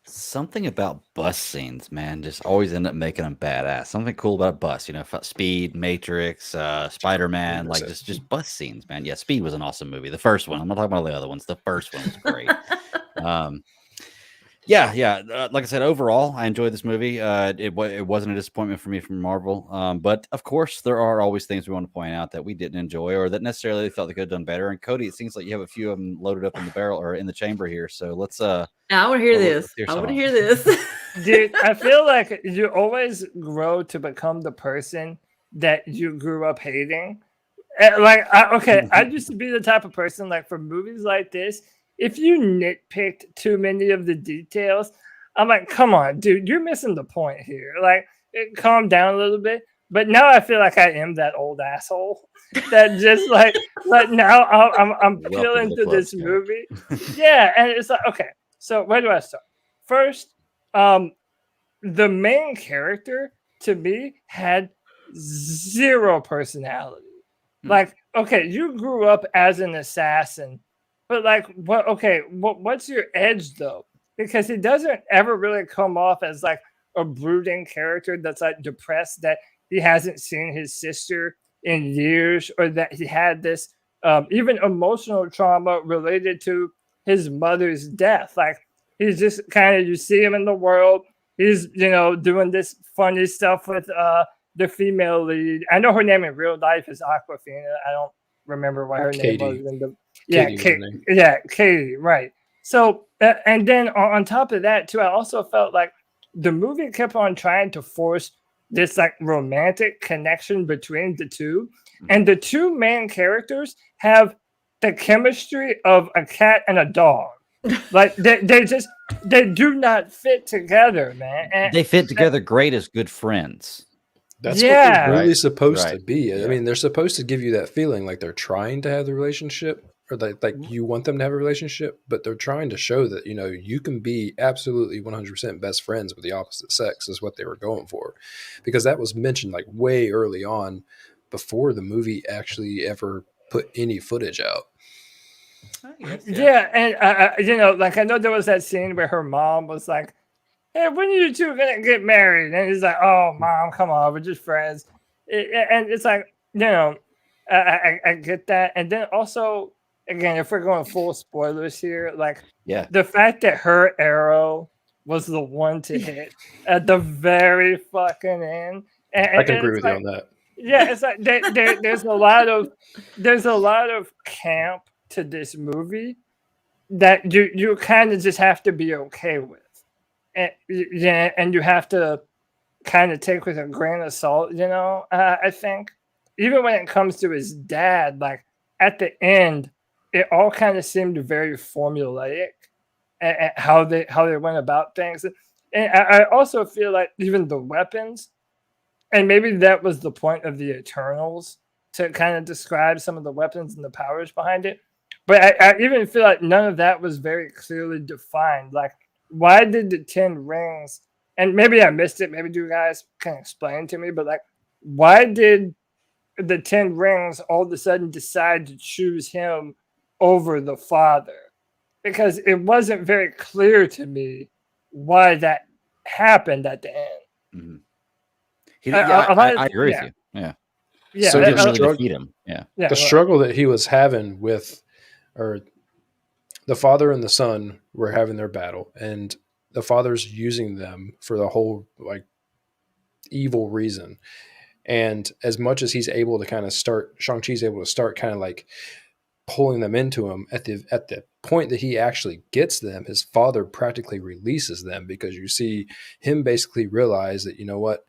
Something about bus scenes, man, just always end up making them badass. Something cool about a bus, Speed, Matrix, Spider-Man, like 100%. just bus scenes, man. Yeah, Speed was an awesome movie. The first one, I'm not talking about the other ones. The first one was great. Yeah. Like I said, overall, I enjoyed this movie. It wasn't a disappointment for me from Marvel. But of course, there are always things we want to point out that we didn't enjoy or that necessarily felt they could have done better. And Cody, it seems like you have a few of them loaded up in the barrel or in the chamber here. So let's I want to hear this. I want to hear this. Dude, I feel like you always grow to become the person that you grew up hating. I used to be the type of person, like, for movies like this, if you nitpicked too many of the details, I'm like, come on, dude, you're missing the point here. Like, calm down a little bit. But now I feel like I am that old asshole that just like now I'm feeling to this movie. Yeah, and it's like, okay, so where do I start? First, the main character to me had zero personality. Like, okay, you grew up as an assassin, but like, what's your edge though? Because he doesn't ever really come off as like a brooding character that's like depressed that he hasn't seen his sister in years, or that he had this even emotional trauma related to his mother's death. Like, he's just kind of, you see him in the world. He's, doing this funny stuff with the female lead. I know her name in real life is Aquafina. I don't remember what her name was in the Katie, right. So and then on top of that too, I also felt like the movie kept on trying to force this like romantic connection between the two, and the two main characters have the chemistry of a cat and a dog. Like, they do not fit together, man. And they fit together great as good friends. That's what they're really supposed to be. I mean, they're supposed to give you that feeling like they're trying to have the relationship, or like you want them to have a relationship, but they're trying to show that, you can be absolutely 100% best friends with the opposite sex is what they were going for. Because that was mentioned like way early on before the movie actually ever put any footage out. Yeah, and like, I know there was that scene where her mom was like, hey, when are you two gonna get married? And he's like, oh, mom, come on, we're just friends. And it's like, I get that. And then also, again, if we're going full spoilers here, like, the fact that her arrow was the one to hit at the very fucking end. And I can agree with you on that. Yeah, it's like there's a lot of camp to this movie that you kind of just have to be okay with. And you have to kind of take with a grain of salt, I think. Even when it comes to his dad, like, at the end, it all kind of seemed very formulaic and how they went about things. And I also feel like even the weapons, and maybe that was the point of the Eternals, to kind of describe some of the weapons and the powers behind it. But I even feel like none of that was very clearly defined. Like, why did the 10 rings, and maybe I missed it, maybe you guys can explain to me, but like, why did the 10 rings all of a sudden decide to choose him over the father? Because it wasn't very clear to me why that happened at the end. I agree with you. Yeah. So didn't really defeat him. The struggle that he was having with, or the father and the son were having their battle, and the father's using them for the whole like evil reason. And as much as he's able to kind of Shang-Chi's able to start kind of like pulling them into him, at the point that he actually gets them, his father practically releases them, because you see him basically realize that, you know what,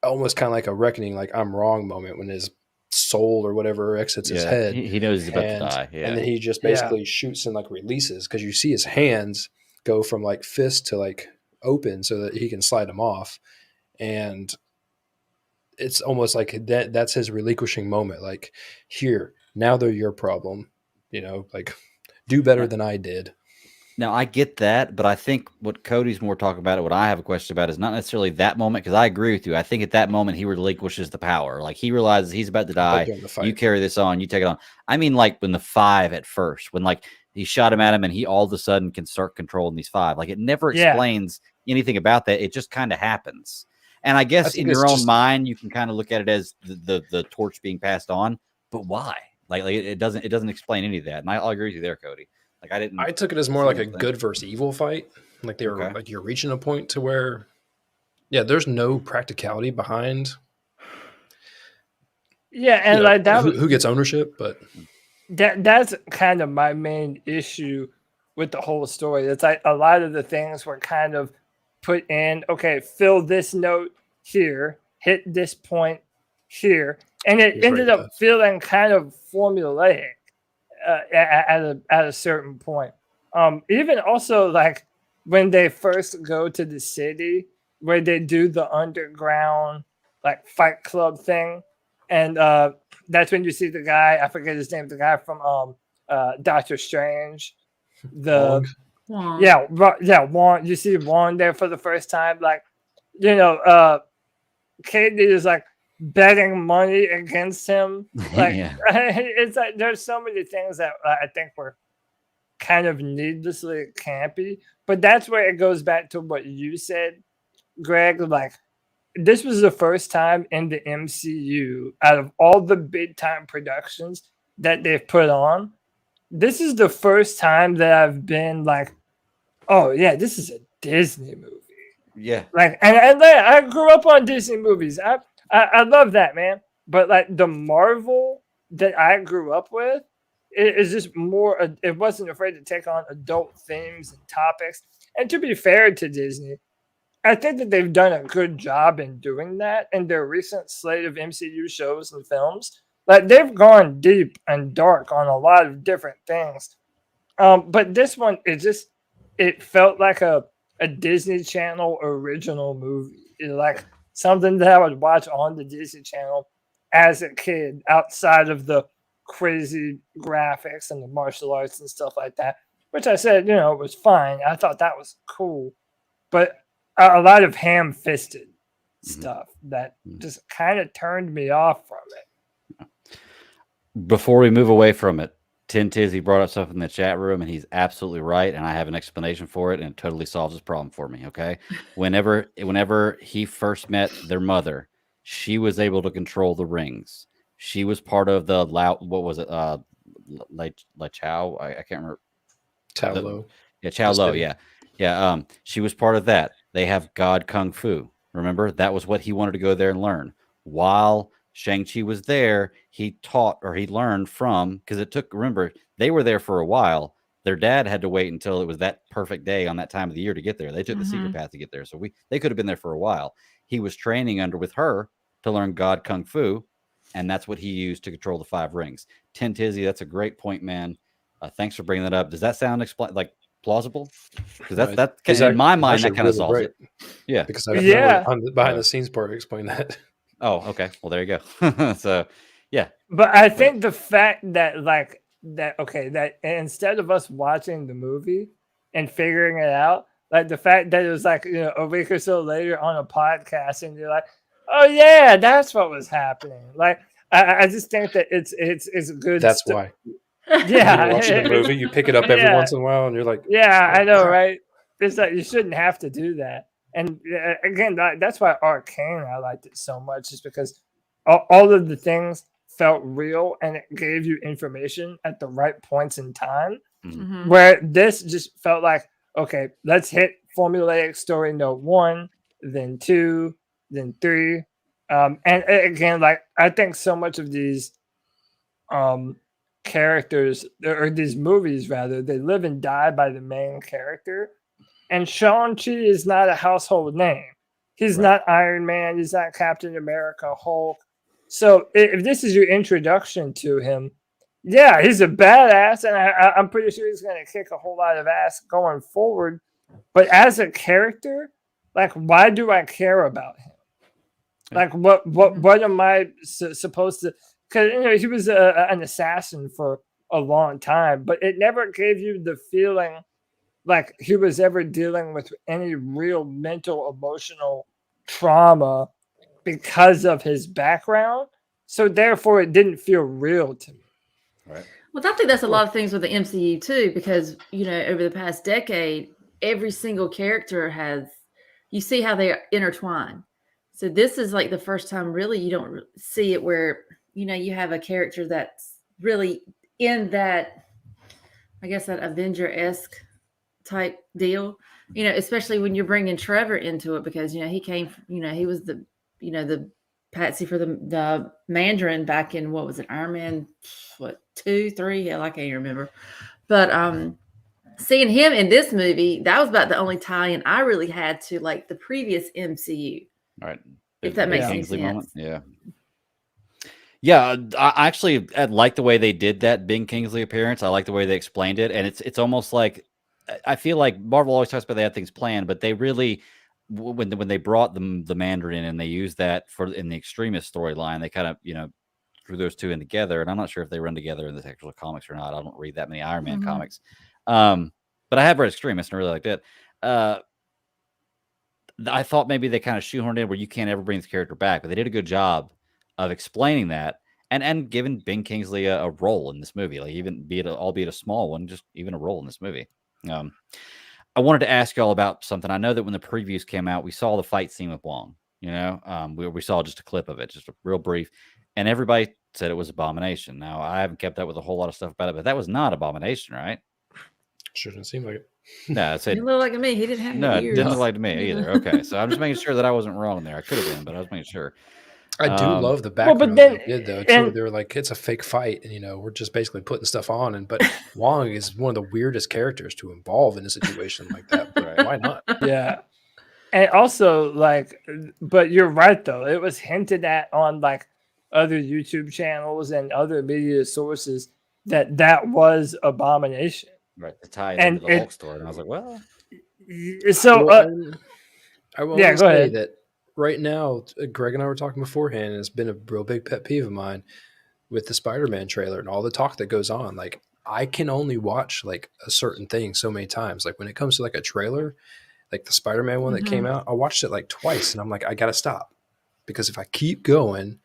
almost kind of like a reckoning, like I'm wrong moment, when his soul or whatever exits his head. He knows he's about to die. Yeah. And then he just basically shoots and like releases, because you see his hands go from like fist to like open so that he can slide them off. And it's almost like that's his relinquishing moment. Like, here, now they're your problem, like, do better than I did. Now I get that, but I think what Cody's more talking about, what I have a question about, is not necessarily that moment, because I agree with you. I think at that moment he relinquishes the power. Like he realizes he's about to die. during the You fight. carry this on, you take it on. I mean, like when the 5 at first, when like he shot him at him and he all of a sudden can start controlling these 5. Like it never Yeah. explains anything about that. It just kind of happens. And I guess think in your it's own just- mind, you can kind of look at it as the torch being passed on. But why? Like it doesn't explain any of that. And I'll agree with you there, Cody. Like I took it as more see like what a I'm saying. good versus evil fight. Like they were Okay. like you're reaching a point to where, yeah, there's no practicality behind. Yeah, and like that who gets ownership, but that's kind of my main issue with the whole story. It's like a lot of the things were kind of put in, okay, fill this note here, hit this point here, and it He's ended right up feeling kind of formulaic at a certain point. Even also like when they first go to the city where they do the underground like fight club thing, and that's when you see the guy, I forget his name, the guy from Doctor Strange. The Wong. Wow. Wong. You see Wong there for the first time. Like, Katie is like betting money against him. Like, Yeah. it's like there's so many things that I think were kind of needlessly campy. But that's where it goes back to what you said, Greg. Like, this was the first time in the MCU out of all the big time productions that they've put on. This is the first time that I've been like, oh yeah, this is a Disney movie. Yeah. Like, and I grew up on Disney movies. I love that, man. But like the Marvel that I grew up with, it is just more. It wasn't afraid to take on adult themes and topics. And to be fair to Disney, I think that they've done a good job in doing that in their recent slate of MCU shows and films. Like they've gone deep and dark on a lot of different things. But this one, it felt like a Disney Channel original movie. Like something that I would watch on the Disney Channel as a kid, outside of the crazy graphics and the martial arts and stuff like that. Which I said, was fine. I thought that was cool, but a lot of ham-fisted stuff that just kind of turned me off from it. Before we move away from it, Tin Tizzy brought up something in the chat room, and he's absolutely right, and I have an explanation for it, and it totally solves this problem for me, okay? Whenever he first met their mother, she was able to control the rings. She was part of the what was it? La Chow? I can't remember. Tao Lo. Yeah, Chow Lo, yeah. She was part of that. They have God Kung Fu. Remember? That was what he wanted to go there and learn. While Shang-Chi was there, he taught or he learned from, because remember, they were there for a while. Their dad had to wait until it was that perfect day on that time of the year to get there. They took the secret path to get there. So they could have been there for a while. He was training with her to learn God Kung Fu, and that's what he used to control the 5 rings. Tin Tizzy, that's a great point, man. Thanks for bringing that up. Does that sound plausible? Because that's in my mind that kind of solves it. Yeah, because on the behind the scenes part explain that. Oh, okay. Well, there you go. So, yeah. But I think the fact that that instead of us watching the movie and figuring it out, like the fact that it was like a week or so later on a podcast, and you're like, oh yeah, that's what was happening. Like I just think that it's good. That's why. Yeah, you're watching the movie, you pick it up every once in a while, and you're like, yeah, I know, right? It's like you shouldn't have to do that. And again, that's why Arcane, I liked it so much, is because all of the things felt real and it gave you information at the right points in time. Mm-hmm. Where this just felt like, okay, let's hit formulaic story note 1, then 2, then 3. And again, like I think so much of these characters, or these movies rather, they live and die by the main character. And Shang-Chi is not a household name. He's not Iron Man. He's not Captain America, Hulk. So if this is your introduction to him, yeah, he's a badass, and I'm pretty sure he's going to kick a whole lot of ass going forward. But as a character, like, why do I care about him? Like, what am I supposed to? Because he was an assassin for a long time, but it never gave you the feeling like he was ever dealing with any real mental, emotional trauma because of his background. So therefore, it didn't feel real to me. Right. Well, I think that's a lot of things with the MCU too, because over the past decade, every single character you see how they intertwine. So this is like the first time really you don't see it where, you have a character that's really in that, I guess, that Avenger-esque type deal, especially when you're bringing Trevor into it, because, he came, he was the patsy for the Mandarin back in, what was it, Iron Man, 2, 3? Hell, I can't remember. But seeing him in this movie, that was about the only tie-in I really had to like the previous MCU. Right. If that makes any Kingsley sense. moment. Yeah. Yeah, I actually like the way they did that Ben Kingsley appearance. I like the way they explained it, and it's almost like I feel like Marvel always talks about they had things planned, but they really when they brought the Mandarin in and they used that in the Extremist storyline, they kind of threw those two in together. And I'm not sure if they run together in the actual comics or not. I don't read that many Iron Man comics, but I have read Extremist and I really liked it. I thought maybe they kind of shoehorned in where you can't ever bring this character back, but they did a good job of explaining that and giving Ben Kingsley a role in this movie, like even albeit a small one, just even a role in this movie. I wanted to ask y'all about something. I know that when the previews came out, we saw the fight scene with Wong. We saw just a clip of it, just a real brief, and everybody said it was Abomination. Now I haven't kept up with a whole lot of stuff about it, but that was not Abomination, right? Shouldn't seem like it. No, I said He looked like me. He didn't have no. any It ears. didn't look like to me either. Okay, so I'm just making sure that I wasn't wrong there. I could have been, but I was making sure. I do love the Well, background but then- they did though too. and- They were like, it's a fake fight, and we're just basically putting stuff on. But Wong is one of the weirdest characters to involve in a situation like that. But Right. why not? Yeah. And also, but you're right, though. It was hinted at on, other YouTube channels and other media sources that was Abomination. Right, to tie it And into the Hulk story, and I was like, well, So, I will yeah, only go say ahead. that right now, Greg and I were talking beforehand, and it's been a real big pet peeve of mine with the Spider-Man trailer and all the talk that goes on. Like, I can only watch a certain thing so many times. Like when it comes to a trailer, like the Spider-Man one that came out, I watched it twice, and I'm like, I gotta stop, because if I keep going,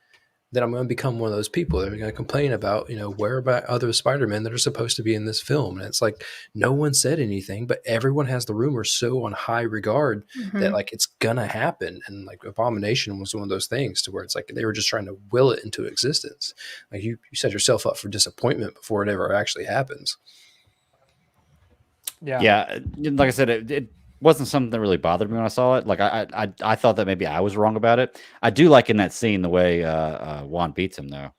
then I'm going to become one of those people that are going to complain about, where about other Spider-Men that are supposed to be in this film. And it's like, no one said anything, but everyone has the rumor so on high regard that it's going to happen. And Abomination was one of those things to where it's like, they were just trying to will it into existence. Like you set yourself up for disappointment before it ever actually happens. yeah. Like I said, it wasn't something that really bothered me when I saw it. Like I thought that maybe I was wrong about it. I do like in that scene the way Juan beats him though.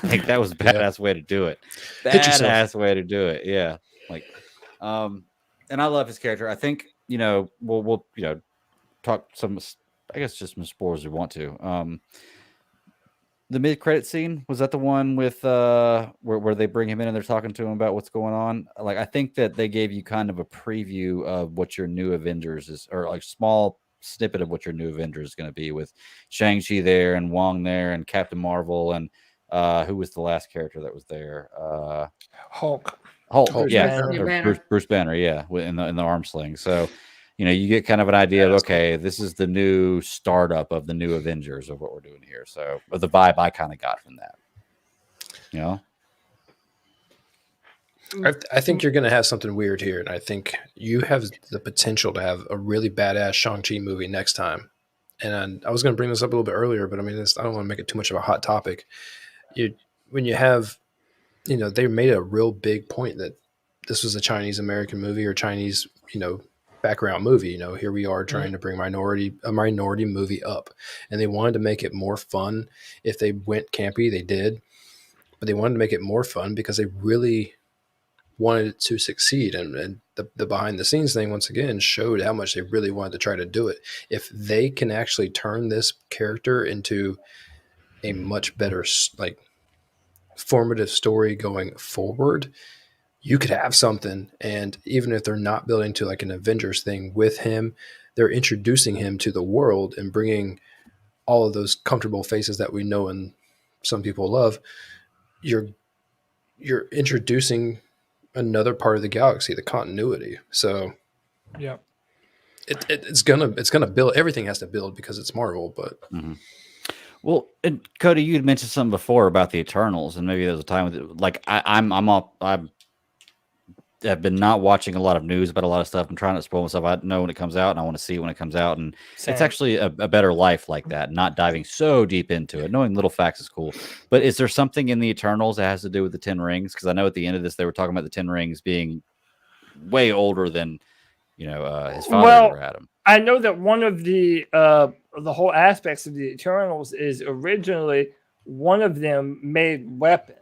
Like that was a badass way to do it. Hit yourself. Badass way to do it. Yeah. And I love his character. I think we'll talk some. I guess just some spoilers we want to. The mid-credit scene, was that the one with where they bring him in and they're talking to him about what's going on? Like, I think that they gave you kind of a preview of what your new Avengers is, or small snippet of what your new Avengers is going to be, with Shang-Chi there and Wong there and Captain Marvel and who was the last character that was there? Hulk. Bruce yeah, Banner. or Bruce Banner, yeah, in the arm sling. So you get kind of an idea of, okay, this is the new startup of the new Avengers of what we're doing here. So, but the vibe I kind of got from that, I think you're going to have something weird here. And I think you have the potential to have a really badass Shang-Chi movie next time. And I was going to bring this up a little bit earlier, but I mean, I don't want to make it too much of a hot topic. When you have, they made a real big point that this was a Chinese American movie or Chinese, background movie. Here we are trying to bring a minority movie up, and they wanted to make it more fun. If they went campy, they did, but they wanted to make it more fun because they really wanted it to succeed. And the behind the scenes thing, once again, showed how much they really wanted to try to do it. If they can actually turn this character into a much better, formative story going forward, you could have something. And even if they're not building to an Avengers thing with him, they're introducing him to the world and bringing all of those comfortable faces that we know and some people love. You're introducing another part of the galaxy, the continuity. So Yeah. It's gonna build. Everything has to build because it's Marvel. But Well, and Cody, you had mentioned something before about the Eternals, and maybe there was a time with it, like I've been not watching a lot of news about a lot of stuff. I'm trying to spoil myself. I know when it comes out, and I want to see it when it comes out. And Same. it's actually a better life like that, not diving so deep into it. Knowing little facts is cool. But is there something in the Eternals that has to do with the 10 Rings? Because I know at the end of this, they were talking about the 10 Rings being way older than, his father ever had them. I know that one of the whole aspects of the Eternals is originally one of them made weapons.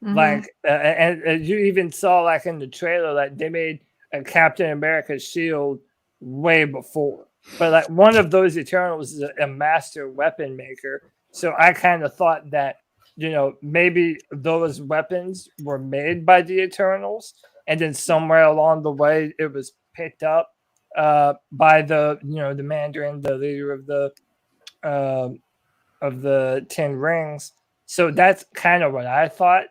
Like, and you even saw like in the trailer, like they made a Captain America shield way before. But like one of those Eternals is a master weapon maker. So I kind of thought that, maybe those weapons were made by the Eternals, and then somewhere along the way it was picked up by the the Mandarin, the leader of the 10 Rings. So that's kind of what I thought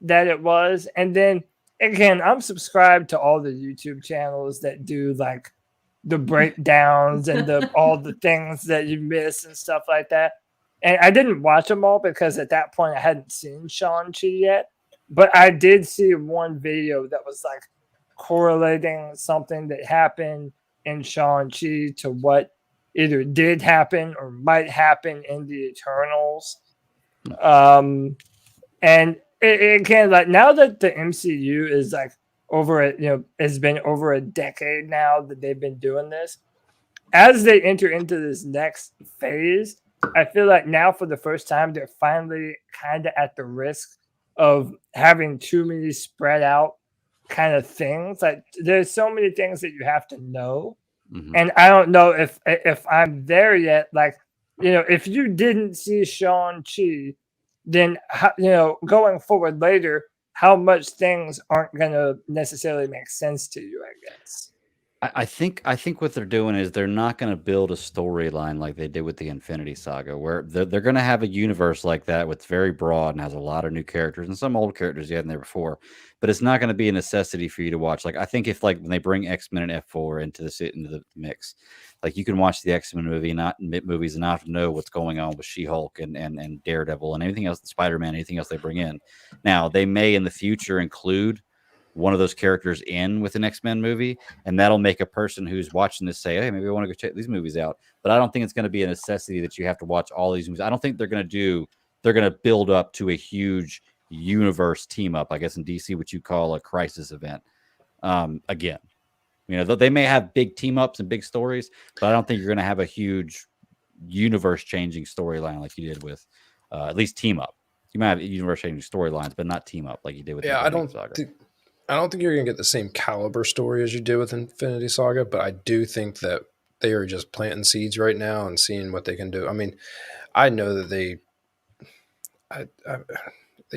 that it was. And then again, I'm subscribed to all the YouTube channels that do like the breakdowns and all the things that you miss and stuff like that. And I didn't watch them all because at that point I hadn't seen Shang Chi yet. But I did see one video that was like correlating something that happened in Shang Chi to what either did happen or might happen in the Eternals. And again, like now that the MCU is like has been over a decade now that they've been doing this, as they enter into this next phase, I feel like now for the first time they're finally kind of at the risk of having too many spread out kind of things. Like there's so many things that you have to know, and I don't know if I'm there yet. Like if you didn't see Shang-Chi, then going forward later, how much things aren't gonna necessarily make sense to you, I guess. I think what they're doing is they're not going to build a storyline like they did with the Infinity Saga, where they're going to have a universe like that with very broad and has a lot of new characters and some old characters you had in there before, but it's not going to be a necessity for you to watch. Like I think if like when they bring X-Men and F4 into the mix, like you can watch the X-Men movies and not have to know what's going on with She-Hulk and Daredevil and anything else, Spider-Man, anything else they bring in. Now they may in the future include one of those characters in with an X-Men movie, and that'll make a person who's watching this say, hey, maybe I want to go check these movies out. But I don't think it's going to be a necessity that you have to watch all these movies. I don't think they're going to build up to a huge universe team up, I guess in DC, what you call a crisis event. Again, they may have big team ups and big stories, but I don't think you're going to have a huge universe changing storyline like you did with at least team up. You might have universe changing storylines, but not team up like you did with I don't think you're going to get the same caliber story as you did with Infinity Saga, but I do think that they are just planting seeds right now and seeing what they can do. I mean, I know that they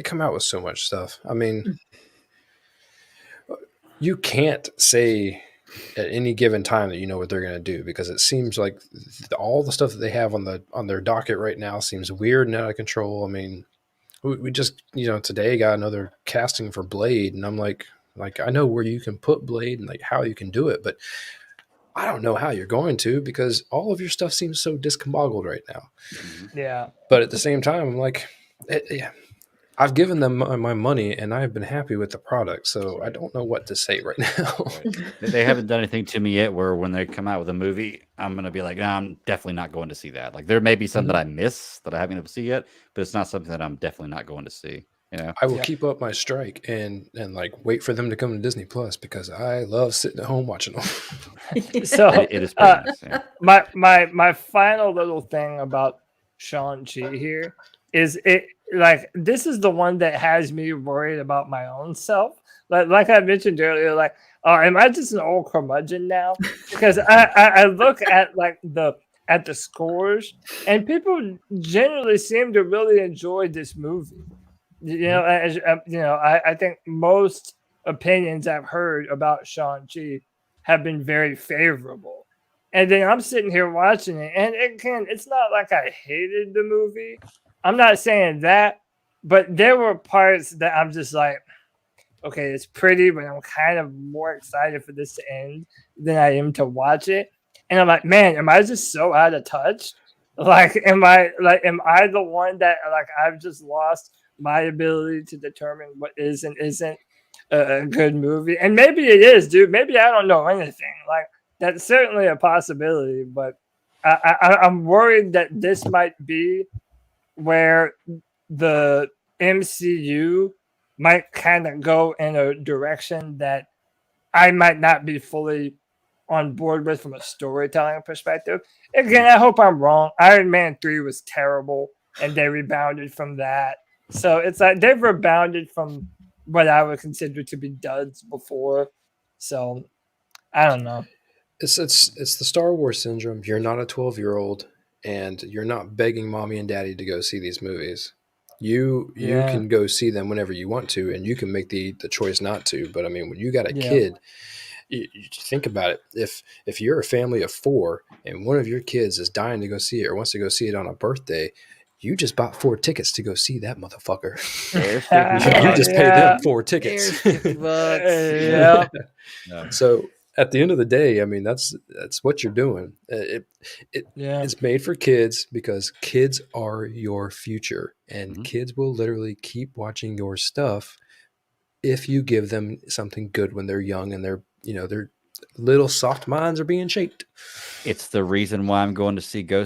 come out with so much stuff. I mean, you can't say at any given time that you know what they're going to do because it seems like all the stuff that they have on their docket right now seems weird and out of control. I mean, we just today got another casting for Blade, and I'm like I know where you can put Blade and like how you can do it, but I don't know how you're going to because all of your stuff seems so discombobulated right now. Yeah. But at the same time, I'm like, I've given them my money and I've been happy with the product, so I don't know what to say right now. They haven't done anything to me yet where when they come out with a movie, I'm going to be like, I'm definitely not going to see that. Like there may be some that I miss that I haven't been able to see yet, but it's not something that I'm definitely not going to see. I will keep up my strike and like wait for them to come to Disney Plus because I love sitting at home watching them. So it is pretty nice, yeah. my final little thing about Shang-Chi here is this is the one that has me worried about my own self. Like I mentioned earlier, like, am I just an old curmudgeon now? Because I look at at the scores and people generally seem to really enjoy this movie. I think most opinions I've heard about Shang-Chi have been very favorable. And then I'm sitting here watching it, and again, it's not like I hated the movie. I'm not saying that, but there were parts that I'm just like, okay, it's pretty, but I'm kind of more excited for this to end than I am to watch it. And I'm like, man, am I just so out of touch? Like, am I the one that like I've just lost my ability to determine what is and isn't a good movie? And maybe it is, dude. Maybe I don't know anything. Like, that's certainly a possibility, but I'm worried that this might be where the MCU might kind of go in a direction that I might not be fully on board with from a storytelling perspective. Again, I hope I'm wrong. Iron Man 3 was terrible and they rebounded from that. So it's like they've rebounded from what I would consider to be duds before. So I don't know. It's the Star Wars syndrome. You're not a 12-year-old and you're not begging mommy and daddy to go see these movies. You can go see them whenever you want to, and you can make the choice not to. But I mean, when you got a kid, you think about it. If you're a family of 4 and one of your kids is dying to go see it or wants to go see it on a birthday, you just bought 4 tickets to go see that motherfucker. You just paid them 4 tickets. $50. Yeah. So at the end of the day, I mean, that's what you're doing. It's made for kids because kids are your future, and kids will literally keep watching your stuff if you give them something good when they're young and their little soft minds are being shaped. It's the reason why I'm going to see so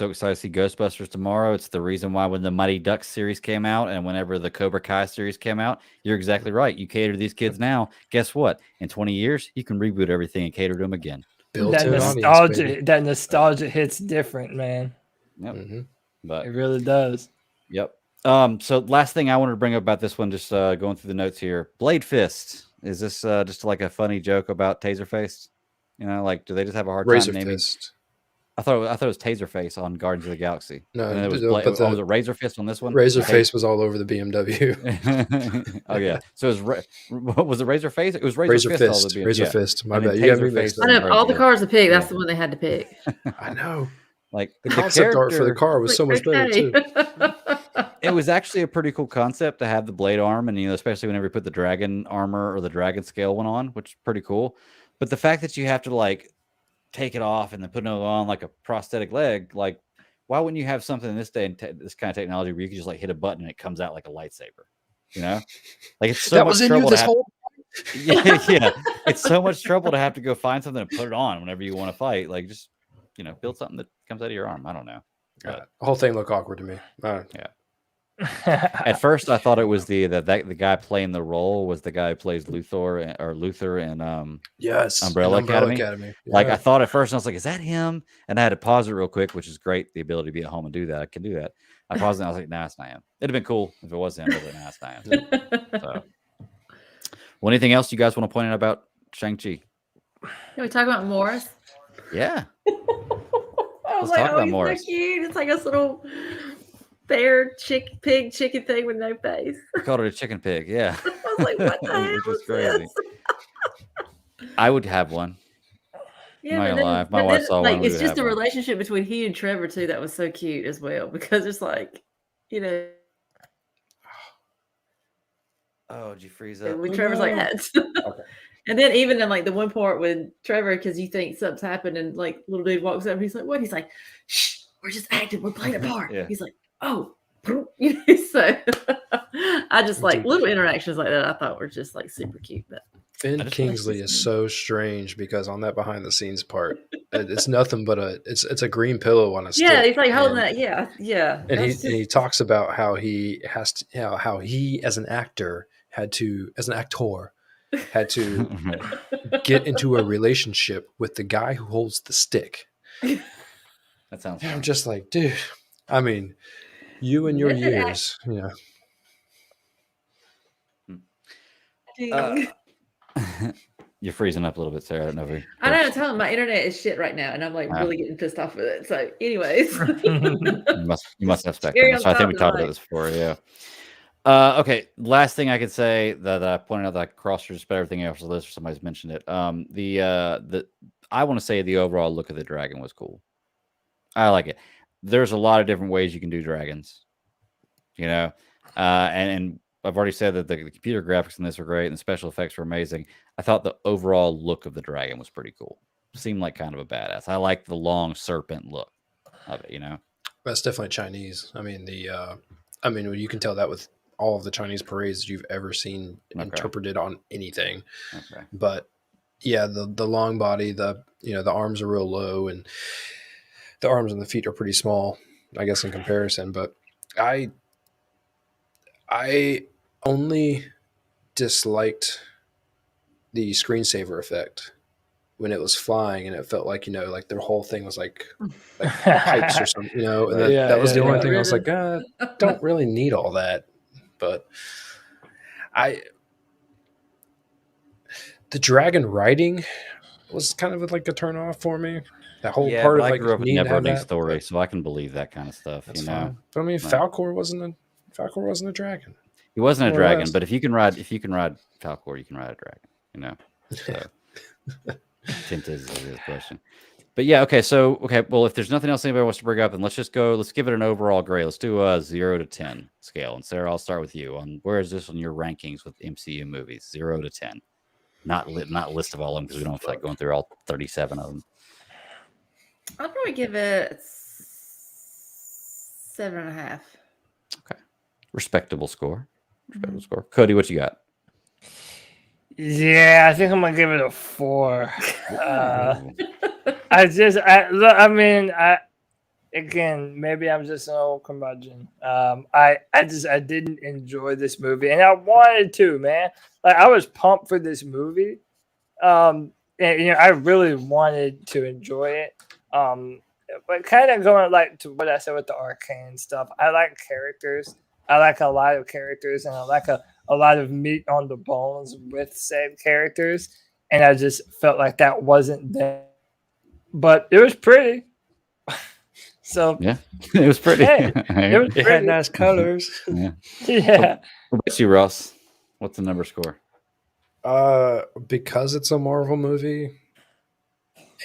excited to see Ghostbusters tomorrow. It's the reason why when the Mighty Ducks series came out and whenever the Cobra Kai series came out, you're exactly right. You cater to these kids now. Guess what? In 20 years, you can reboot everything and cater to them again. That nostalgia hits different, man. Yep. But it really does. Yep. So last thing I wanted to bring up about this one, just going through the notes here. Blade Fist. Is this just like a funny joke about Taserface? You know, like, do they just have a hard time naming? Fist. I thought it was Taserface on Guardians of the Galaxy. No, and it was was it Razor Fist on this one? Razor Face was all over the BMW. Oh yeah. So was it Razor Face? It was Razor Fist. All the Razor Fist. My bad. You got me mixed up. I know all the cars to pick. That's the one they had to pick. I know. Like the concept art for the car was so much better too. It was actually a pretty cool concept to have the blade arm, and especially whenever you put the dragon armor or the dragon scale one on, which is pretty cool. But the fact that you have to like take it off and then put it on like a prosthetic leg, like why wouldn't you have something in this day and this kind of technology where you can just like hit a button and it comes out like a lightsaber? You know, like it's so that much was in trouble you this whole. yeah, it's so much trouble to have to go find something and put it on whenever you want to fight. Like just build something that comes out of your arm. I don't know. The whole thing looked awkward to me. Yeah. At first, I thought it was the guy playing the role was the guy who plays Luther in Umbrella Academy. Yeah. Like I thought at first, and I was like, "Is that him?" And I had to pause it real quick, which is great. The ability to be at home and do that, I can do that. I paused it, and I was like, "Nah, it's not him." It'd have been cool if it was him, but nah, it's not him. So, well, anything else you guys want to point out about Shang-Chi? Can we talk about Morris? Yeah. I was like, he's so cute. It's like a little bear pig chicken thing with no face. I called it a chicken pig. Yeah. I was like, what the hell is crazy. I would have one. Yeah, I'm not gonna lie. If my wife saw one, it's just the relationship between he and Trevor too that was so cute as well, because it's like, oh, did you freeze up? When Trevor's like that. Okay. And then even in like the one part with Trevor, because you think something's happened, and like little dude walks up, and he's like, "What?" He's like, "Shh, we're just acting. We're playing a part." Yeah. He's like, "Oh," so I just like little interactions like that. I thought were just like super cute. But Ben Kingsley is so strange because on that behind the scenes part, it's nothing but it's a green pillow on a stick. Yeah, he's like holding that. Yeah. And he talks about how he has to, how he as an actor had to get into a relationship with the guy who holds the stick. That sounds. I'm just like, dude. I mean, you and your years, You're freezing up a little bit, Sarah. I don't know if I know. I'm telling my internet is shit right now, and I'm like really getting pissed off with it. So, anyways, you must have spectrum. So I think we talked about this before. Yeah. Okay. Last thing I could say that I pointed out that I crossed just about everything else on the list, or somebody's mentioned it. I want to say the overall look of the dragon was cool. I like it. There's a lot of different ways you can do dragons, and I've already said that the computer graphics in this are great and the special effects were amazing. I thought the overall look of the dragon was pretty cool. Seemed like kind of a badass. I like the long serpent look of it, you know. That's definitely Chinese. I mean, you can tell that with all of the Chinese parades you've ever seen interpreted on anything. Okay. But yeah, the long body, the arms are real low, and the arms and the feet are pretty small, I guess, in comparison. But I only disliked the screensaver effect when it was flying, and it felt like, like their whole thing was like pipes or something, and that was the only thing I was like, don't really need all that. But the dragon riding was kind of like a turn off for me. That whole part of I like grew up with needing to have never-ending that, story, but so I can believe that kind of stuff. that's You know, fine. But I mean, Right. Falcor wasn't a dragon. he wasn't a More or dragon, less. but if you can ride Falcor, you can ride a dragon. You know, so hint is the question. But yeah, okay. So well, if there's nothing else anybody wants to bring up, then let's just go. Let's give it an overall grade. Let's do a 0 to 10 scale. And Sarah, I'll start with you. On where is this on your rankings with MCU movies? 0 to 10. Not list of all of them, because we don't feel like going through all 37 of them. I'll probably give it 7.5. Okay, respectable score. Respectable score. Cody, what you got? Yeah, I think I'm gonna give it a 4. Ooh. Again, maybe I'm just an old curmudgeon. I didn't enjoy this movie, and I wanted to, man. Like, I was pumped for this movie. And I really wanted to enjoy it. But kind of going like to what I said with the Arcane stuff, I like characters. I like a lot of characters, and I like a lot of meat on the bones with said characters. And I just felt like that wasn't there. But it was pretty. So Yeah, it was pretty. Hey, it was It had pretty. nice colors. Yeah. Yeah. What about you, Ross? What's the number score? Because it's a Marvel movie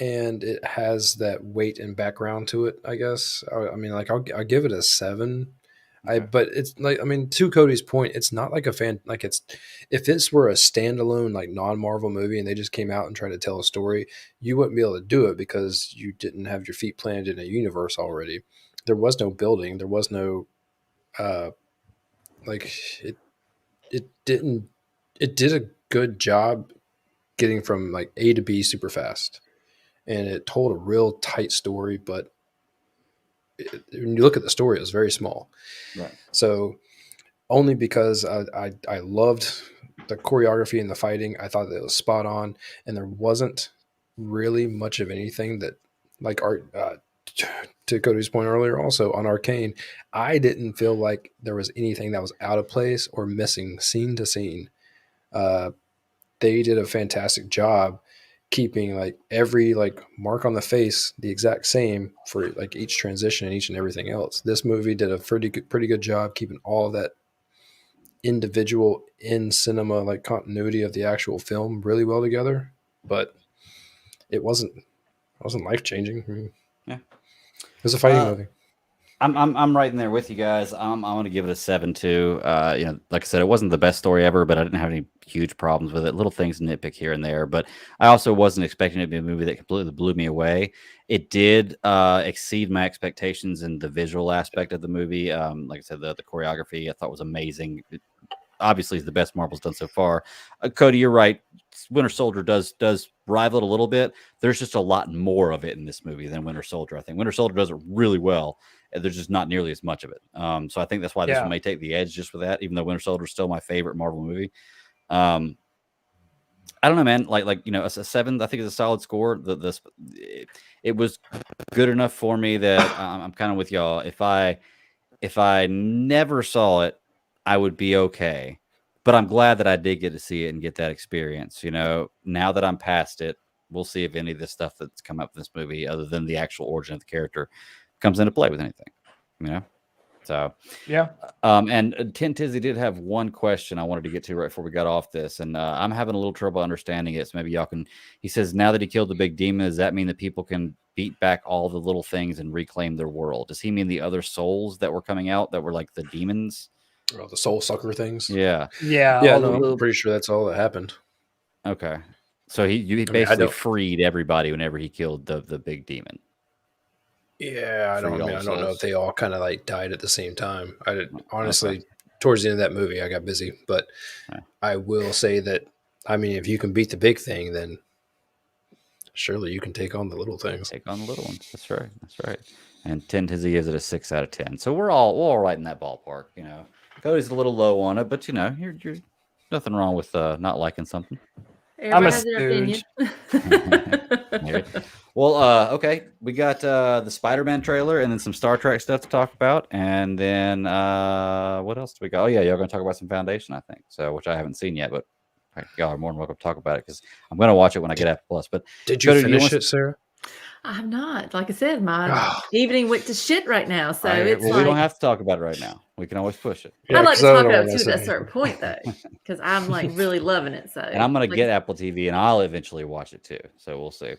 and it has that weight and background to it, I guess. I mean, like, I'll give it a 7. But it's like, I mean, to Cody's point, it's not like if this were a standalone, like, non-Marvel movie and they just came out and tried to tell a story, you wouldn't be able to do it because you didn't have your feet planted in a universe already. There was no building. There was no, it did a good job getting from like A to B super fast. And it told a real tight story, but when you look at the story, it was very small. Right. So only because I loved the choreography and the fighting, I thought that it was spot on, and there wasn't really much of anything that, like, to Cody's point earlier, also on Arcane, I didn't feel like there was anything that was out of place or missing scene to scene. They did a fantastic job keeping like every like mark on the face the exact same for like each transition and each and everything else. This movie did a pretty good job keeping all of that individual in cinema like continuity of the actual film really well together, but it wasn't life-changing. Yeah, it was a fighting movie. I'm right in there with you guys. I'm going to give it a 7 too. Like I said, it wasn't the best story ever, but I didn't have any huge problems with it. Little things to nitpick here and there, but I also wasn't expecting it to be a movie that completely blew me away. It did exceed my expectations in the visual aspect of the movie. Like I said, the choreography I thought was amazing. It obviously is the best Marvel's done so far. Cody, you're right. Winter Soldier does rival it a little bit. There's just a lot more of it in this movie than Winter Soldier. I think Winter Soldier does it really well. There's just not nearly as much of it. So I think that's why this one may take the edge just with that, even though Winter Soldier is still my favorite Marvel movie. I don't know, man. Like a 7, I think is a solid score. It was good enough for me that I'm kind of with y'all. If I never saw it, I would be okay. But I'm glad that I did get to see it and get that experience. Now that I'm past it, we'll see if any of this stuff that's come up in this movie, other than the actual origin of the character, comes into play with anything. So Yeah. And Tin Tizzy did have one question I wanted to get to right before we got off this, and I'm having a little trouble understanding it. So maybe y'all can. He says, now that he killed the big demon, does that mean that people can beat back all the little things and reclaim their world? Does he mean the other souls that were coming out that were like the demons Oh, the soul sucker things. Yeah. Yeah, Yeah, all no, the I'm loop. pretty sure that's all that happened. Okay. So he I basically don't- freed everybody whenever he killed the big demon. Yeah, I Freed all the don't know if souls. they all kind of like died at the same time. Honestly, Okay. towards the end of that movie, I got busy. But Yeah. I will say that, I mean, if you can beat the big thing, then surely you can take on the little things. Take on the little ones. That's right. That's right. And Tentazi gives it a 6 out of 10. So we're all right in that ballpark. You know, Cody's a little low on it, but you know, you're nothing wrong with not liking something. I'm Everybody a has their opinion. Maybe. Well, okay, we got the Spider-Man trailer and then some Star Trek stuff to talk about, and then what else do we got? Oh yeah, y'all gonna talk about some Foundation, I think. So, which I haven't seen yet, but y'all are more than welcome to talk about it because I'm gonna watch it when I get Apple Plus. But Did you Cody, finish it, Sarah? I'm not. Like I said, my Ah. evening went to shit right now. So it's well, like we don't have to talk about it right now. We can always push it. Yeah, I'd like to 'cause I talk don't about it wanna too at a say- certain point though, because I'm like really loving it. So And I'm gonna like, get Apple TV, and I'll eventually watch it too. So we'll see.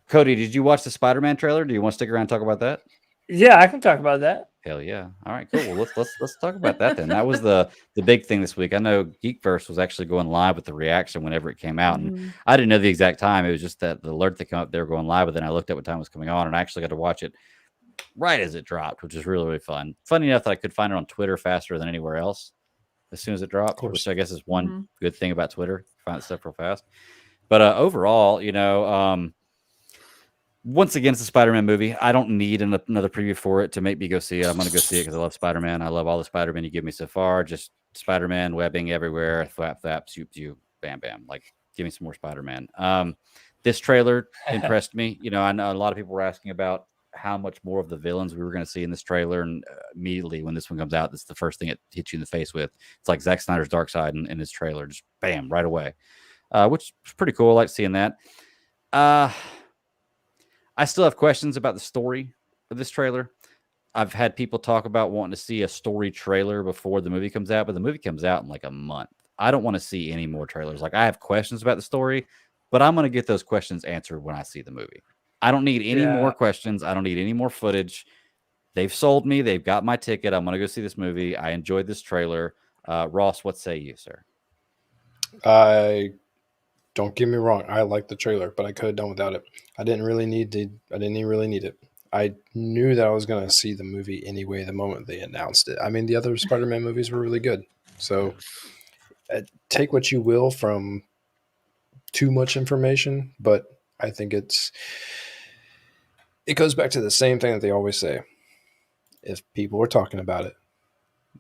Cody, did you watch the Spider-Man trailer? Do you want to stick around and talk about that? Yeah, I can talk about that. Hell yeah! All right, cool. Well, let's talk about that then. That was the big thing this week. I know Geekverse was actually going live with the reaction whenever it came out, and mhm. I didn't know the exact time. It was just that the alert that came up, they were going live, but then I looked at what time it was coming on, and I actually got to watch it right as it dropped, which was really, really fun. Funny enough that I could find it on Twitter faster than anywhere else as soon as it dropped, course. which I guess is one Mhm. good thing about Twitter. Find stuff real fast. But overall, you know, once again, it's a Spider-Man movie. I don't need another preview for it to make me go see it. I'm going to go see it because I love Spider-Man. I love all the Spider-Man you give me so far. Just Spider-Man, webbing everywhere, flap, flap, zoop, zoop, bam, bam. Like, give me some more Spider-Man. This trailer impressed me. You know, I know a lot of people were asking about how much more of the villains we were going to see in this trailer. And immediately when this one comes out, that's the first thing it hits you in the face with. It's like Zack Snyder's Darkseid in his trailer. Just bam, right away. Which is pretty cool. I like seeing that. I still have questions about the story of this trailer. I've had people talk about wanting to see a story trailer before the movie comes out, but the movie comes out in like a month. I don't want to see any more trailers. Like, I have questions about the story, but I'm going to get those questions answered when I see the movie. I don't need any more questions. I don't need any more footage. They've sold me. They've got my ticket. I'm going to go see this movie. I enjoyed this trailer. Ross, what say you, sir? Don't get me wrong. I like the trailer, but I could have done without it. I didn't even really need it. I knew that I was going to see the movie anyway the moment they announced it. I mean, the other Spider-Man movies were really good. So take what you will from too much information, but I think it goes back to the same thing that they always say. If people are talking about it,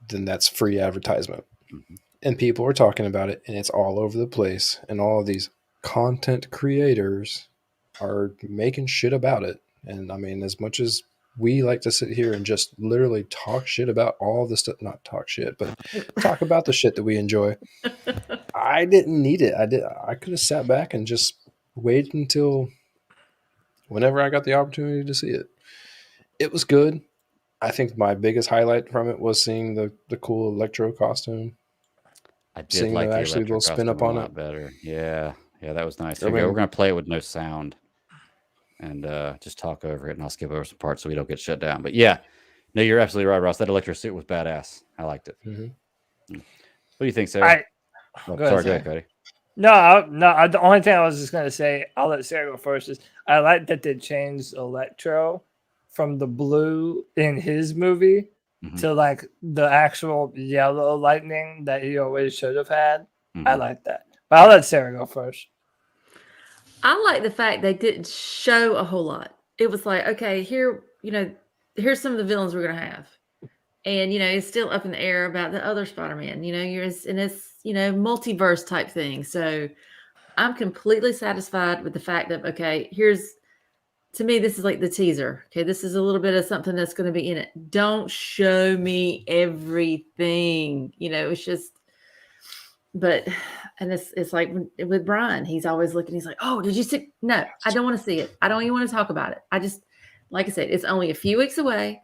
then that's free advertisement. Mm-hmm. And people are talking about it, and it's all over the place. And all of these content creators are making shit about it. And I mean, as much as we like to sit here and just literally talk shit about all the stuff, not talk shit, but talk about the shit that we enjoy. I didn't need it. I could have sat back and just waited until whenever I got the opportunity to see it. It was good. I think my biggest highlight from it was seeing the cool Electro costume. I did Seeing like the the actually electric little spin up costume on a lot it. better. Yeah, that was nice. I Okay, mean- we're gonna play it with no sound and just talk over it, and I'll skip over some parts so we don't get shut down. But yeah, no, you're absolutely right, Ross. That electro suit was badass. I liked it. Mhm. What do you think, Sarah? Go Sorry, ahead, go ahead, Cody. The only thing I was just gonna say, I'll let Sarah go first. Is I like that they changed Electro from the blue in his movie Mhm. to like the actual yellow lightning that he always should have had. I Mhm. like that. But I'll let Sarah go first. I like the fact they didn't show a whole lot. It was like, okay, here, here's some of the villains we're gonna have, and it's still up in the air about the other Spider-Man. It's multiverse type thing. So I'm completely satisfied with the fact that okay, to me this is like the teaser. Okay, this is a little bit of something that's going to be in it. Don't show me everything. It's just. But and it's like with Brian, he's always looking. He's like, "Oh, did you see?" No, I don't want to see it. I don't even want to talk about it. I just, like I said, it's only a few weeks away.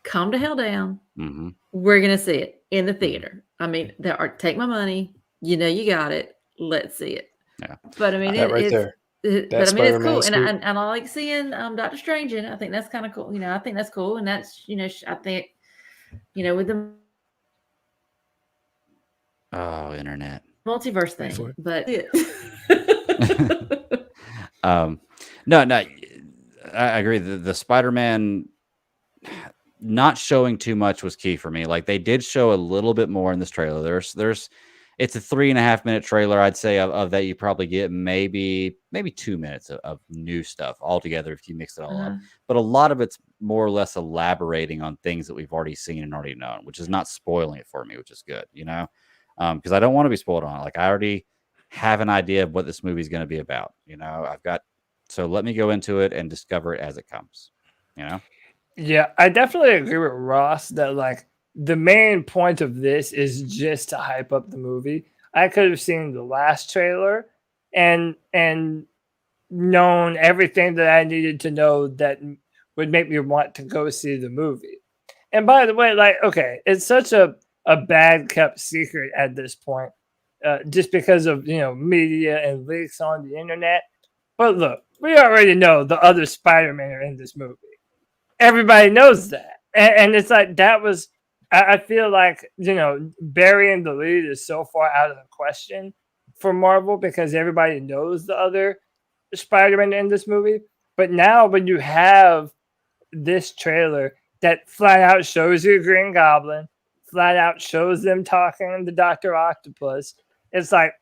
Calm the hell down. Mhm. We're gonna see it in the theater. I mean, take my money. You got it. Let's see it. Yeah. But I mean, That right there. But I mean, it's cool, Spider-Man and I like seeing Doctor Strange in it. I think that's kind of cool. I think that's cool, and that's I think with the Oh, internet. Multiverse Wait for thing, it. but No, I agree. The Spider-Man not showing too much was key for me. Like they did show a little bit more in this trailer. It's a 3.5 minute trailer. I'd say of that you probably get maybe 2 minutes of new stuff altogether if you mix it all up. But a lot of it's more or less elaborating on things that we've already seen and already known, which is not spoiling it for me, which is good, because I don't want to be spoiled on it. Like I already have an idea of what this movie is going to be about. So let me go into it and discover it as it comes. Yeah, I definitely agree with Ross that like the main point of this is just to hype up the movie. I could have seen the last trailer and known everything that I needed to know that would make me want to go see the movie. And by the way, like, okay, it's such a bad kept secret at this point, just because of media and leaks on the internet. But look, we already know the other Spider-Man are in this movie. Everybody knows that, and it's like that was. I feel like burying the lead is so far out of the question for Marvel because everybody knows the other Spider-Man in this movie. But now, when you have this trailer that flat out shows you Green Goblin, flat out shows them talking to Dr. Octopus, it's like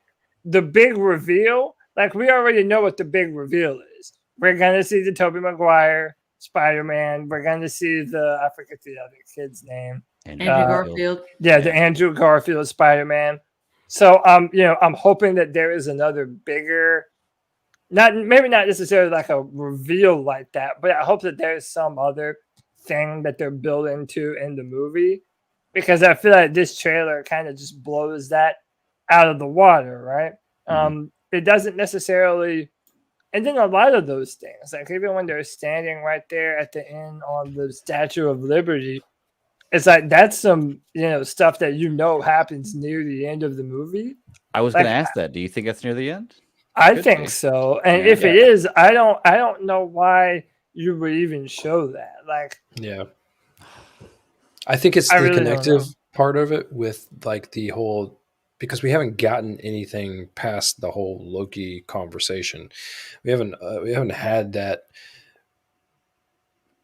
the big reveal. Like we already know what the big reveal is. We're gonna see the Tobey Maguire Spider-Man. We're going to see I forget the other kid's name. Andrew Garfield. Yeah, the Andrew Garfield Spider-Man. So I'm hoping that there is another bigger, maybe not necessarily like a reveal like that, but I hope that there's some other thing that they're building to in the movie, because I feel like this trailer kind of just blows that out of the water, right? It doesn't necessarily. And then a lot of those things, like even when they're standing right there at the end on the Statue of Liberty, it's like that's some stuff that happens near the end of the movie. I was going to ask that. Do you think that's near the end? I think so. And if it is, I don't know why you would even show that. Like, yeah, I think it's the connective part of it with like the whole. Because we haven't gotten anything past the whole Loki conversation, we haven't had that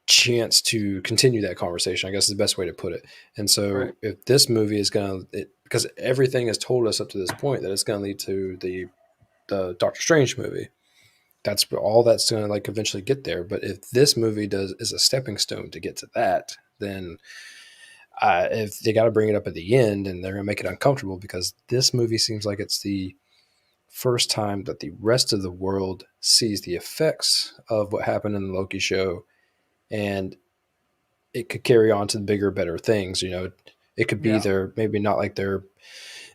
chance to continue that conversation, I guess is the best way to put it. And so if this movie is going to, because everything has told us up to this point that it's going to lead to the Doctor Strange movie, that's all that's going to like eventually get there. But if this movie is a stepping stone to get to that, then if they got to bring it up at the end, and they're going to make it uncomfortable, because this movie seems like it's the first time that the rest of the world sees the effects of what happened in the Loki show, and it could carry on to the bigger, better things. It could be maybe not like their